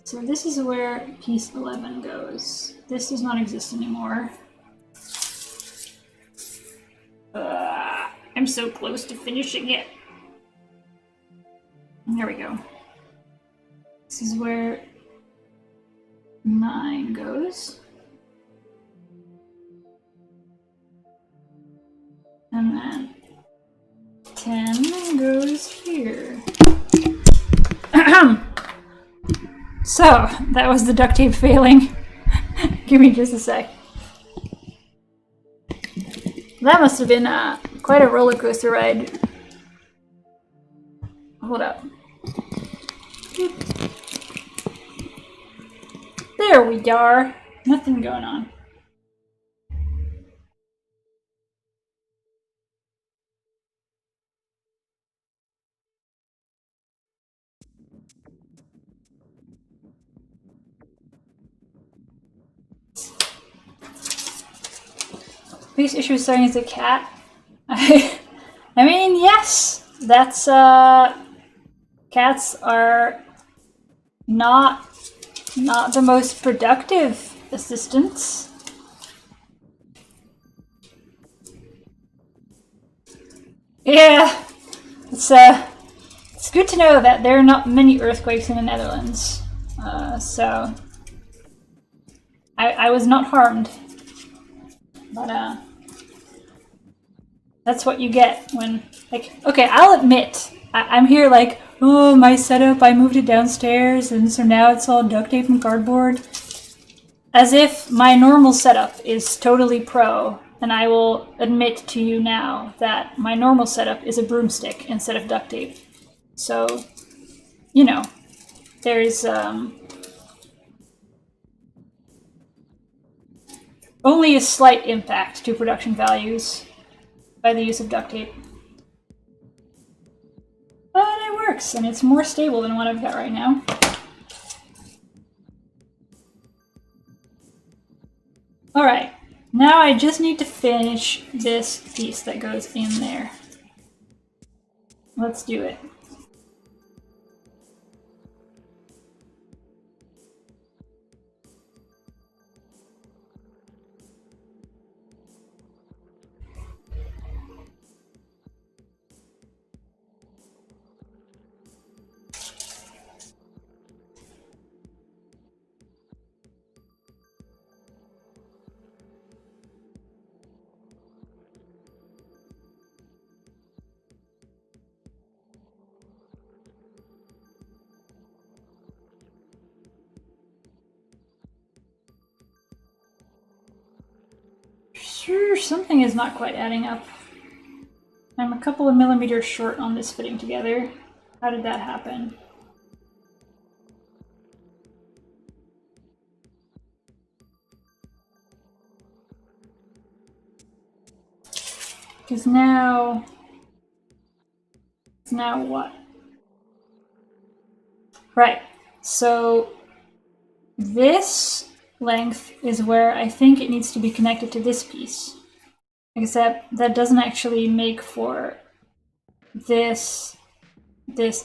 So this is where piece 11 goes. This does not exist anymore. I'm so close to finishing it. There we go. This is where 9 goes. And then 10 goes here. So, that was the duct tape failing. Give me just a sec. That must have been quite a roller coaster ride. Hold up. There we are. Nothing going on. Biggest issue with starting as a cat? I mean, yes, that's, cats are not the most productive assistants. Yeah, it's good to know that there are not many earthquakes in the Netherlands, so I was not harmed, but that's what you get when, like, okay, I'll admit, I'm here like, oh, my setup, I moved it downstairs, and so now it's all duct tape and cardboard. As if my normal setup is totally pro, and I will admit to you now that my normal setup is a broomstick instead of duct tape. So, you know, there's only a slight impact to production values by the use of duct tape. But it works, and it's more stable than what I've got right now. Alright, now I just need to finish this piece that goes in there. Let's do it. Sure, something is not quite adding up. I'm a couple of millimeters short on this fitting together. How did that happen? Because now... it's now what? Right, so this length is where I think it needs to be connected to this piece. Except that doesn't actually make for this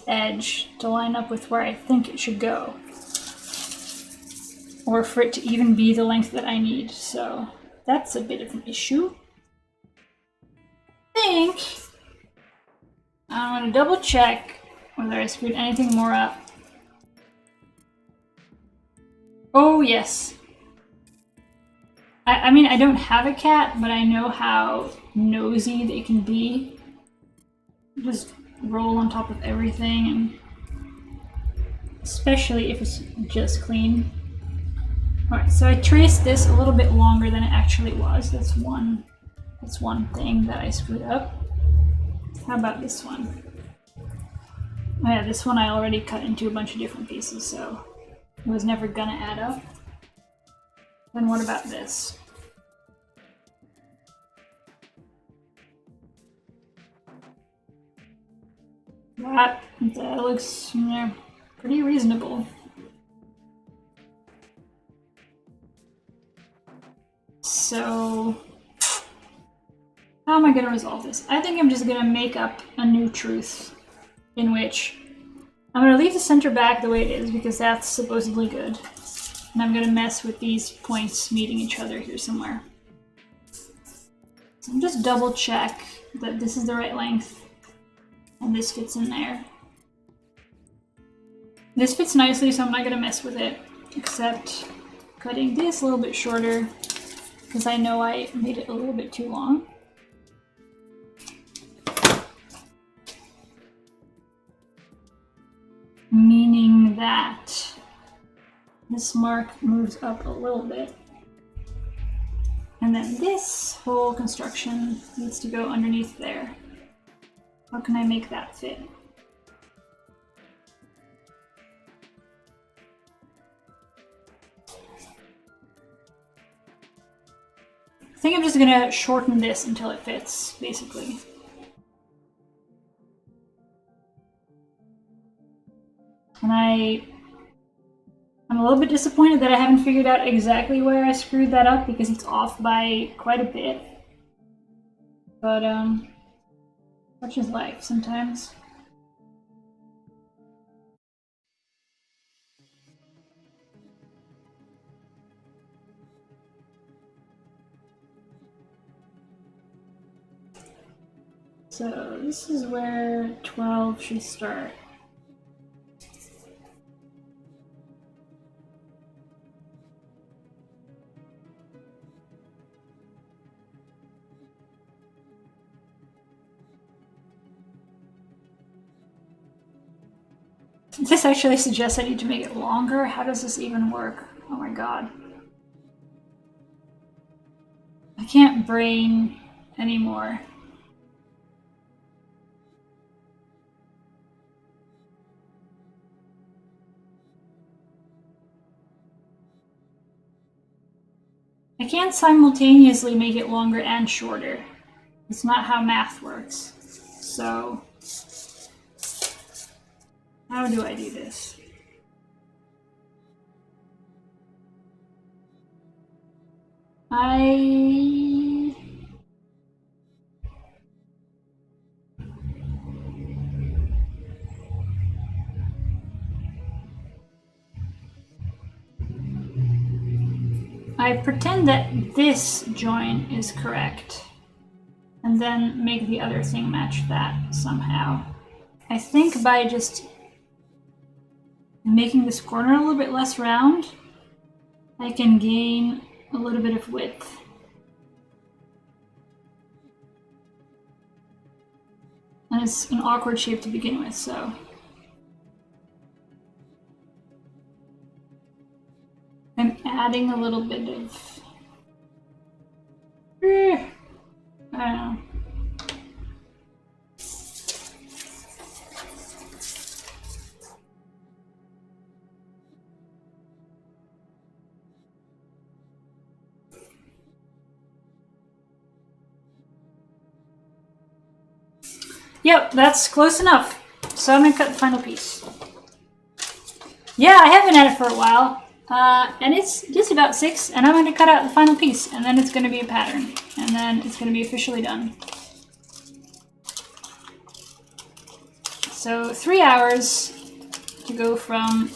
edge to line up with where I think it should go. Or for it to even be the length that I need, so that's a bit of an issue. I think I'm going to double check whether I screwed anything more up. Oh yes. I mean, I don't have a cat, but I know how nosy they can be. Just roll on top of everything, and especially if it's just clean. Alright, so I traced this a little bit longer than it actually was. That's one thing that I screwed up. How about this one? Oh yeah, this one I already cut into a bunch of different pieces, so it was never gonna add up. Then what about this? That looks pretty reasonable. So how am I going to resolve this? I think I'm just going to make up a new truth in which I'm going to leave the center back the way it is because that's supposedly good. And I'm going to mess with these points meeting each other here somewhere. So I'm just double check that this is the right length and this fits in there. This fits nicely, so I'm not going to mess with it, except cutting this a little bit shorter because I know I made it a little bit too long. Meaning that this mark moves up a little bit. And then this whole construction needs to go underneath there. How can I make that fit? I think I'm just gonna shorten this until it fits, basically. And I'm a little bit disappointed that I haven't figured out exactly where I screwed that up because it's off by quite a bit. But, such is life sometimes. So this is where 12 should start. This actually suggests I need to make it longer. How does this even work? Oh my god. I can't brain anymore. I can't simultaneously make it longer and shorter. It's not how math works. So how do I do this? I pretend that this joint is correct, and then make the other thing match that somehow. I think by just making this corner a little bit less round, I can gain a little bit of width. And it's an awkward shape to begin with, so. I'm adding a little bit of, I don't know. Yep, that's close enough. So I'm gonna cut the final piece. Yeah, I haven't had it for a while. And it's just about 6, and I'm going to cut out the final piece, and then it's going to be a pattern, and then it's going to be officially done. So 3 hours to go from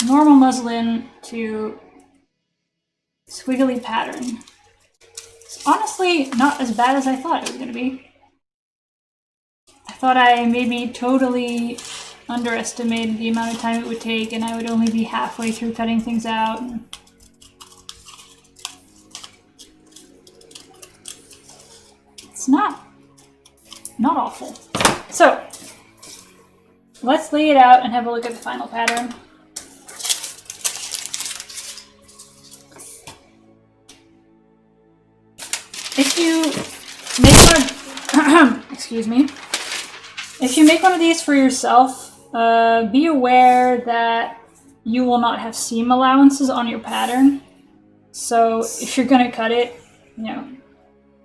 normal muslin to squiggly pattern. It's honestly not as bad as I thought it was going to be. I thought I maybe totally underestimated the amount of time it would take, and I would only be halfway through cutting things out. It's not awful. So let's lay it out and have a look at the final pattern. If you make one, excuse me. If you make one of these for yourself, be aware that you will not have seam allowances on your pattern. So if you're going to cut it,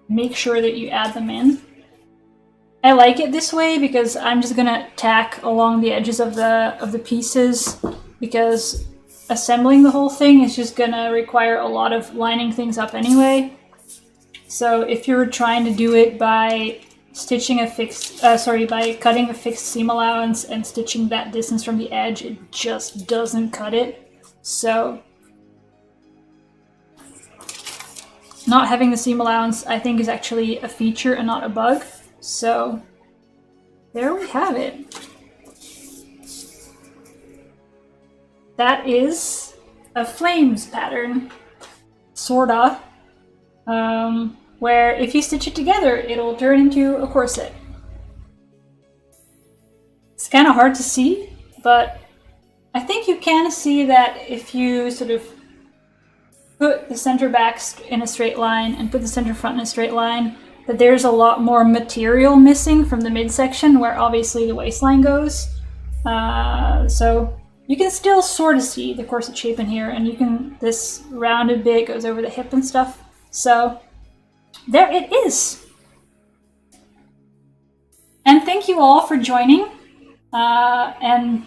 make sure that you add them in. I like it this way because I'm just going to tack along the edges of the pieces, because assembling the whole thing is just going to require a lot of lining things up anyway. So if you're trying to do it by stitching a fixed, by cutting a fixed seam allowance and stitching that distance from the edge, it just doesn't cut it. So not having the seam allowance, I think, is actually a feature and not a bug. So there we have it. That is a flames pattern, sorta, where if you stitch it together, it'll turn into a corset. It's kind of hard to see, but I think you can see that if you sort of put the center back in a straight line and put the center front in a straight line, that there's a lot more material missing from the midsection where obviously the waistline goes. So you can still sort of see the corset shape in here, and you can, this rounded bit goes over the hip and stuff. So there it is. And thank you all for joining, and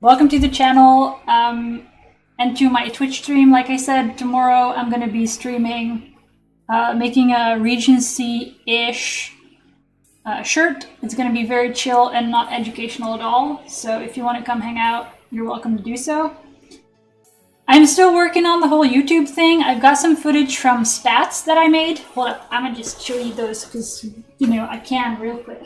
welcome to the channel, and to my Twitch stream. Like I said, tomorrow I'm going to be streaming, making a Regency-ish shirt. It's going to be very chill and not educational at all. So if you want to come hang out, you're welcome to do so. I'm still working on the whole YouTube thing. I've got some footage from spats that I made. Hold up, I'm gonna just show you those because, you know, I can real quick.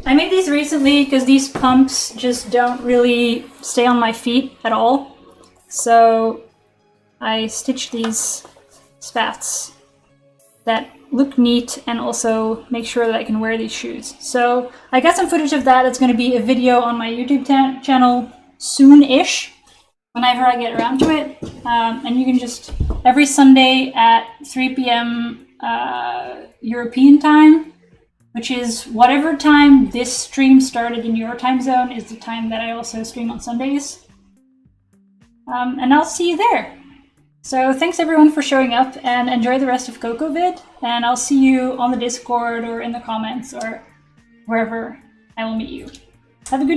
I made these recently because these pumps just don't really stay on my feet at all. So I stitched these spats that look neat and also make sure that I can wear these shoes. So I got some footage of that. It's going to be a video on my YouTube channel soon-ish, whenever I get around to it. And you can just, every Sunday at 3 p.m. European time, which is whatever time this stream started in your time zone, is the time that I also stream on Sundays. And I'll see you there. So thanks everyone for showing up, and enjoy the rest of CoCoVid, and I'll see you on the Discord or in the comments or wherever I will meet you. Have a good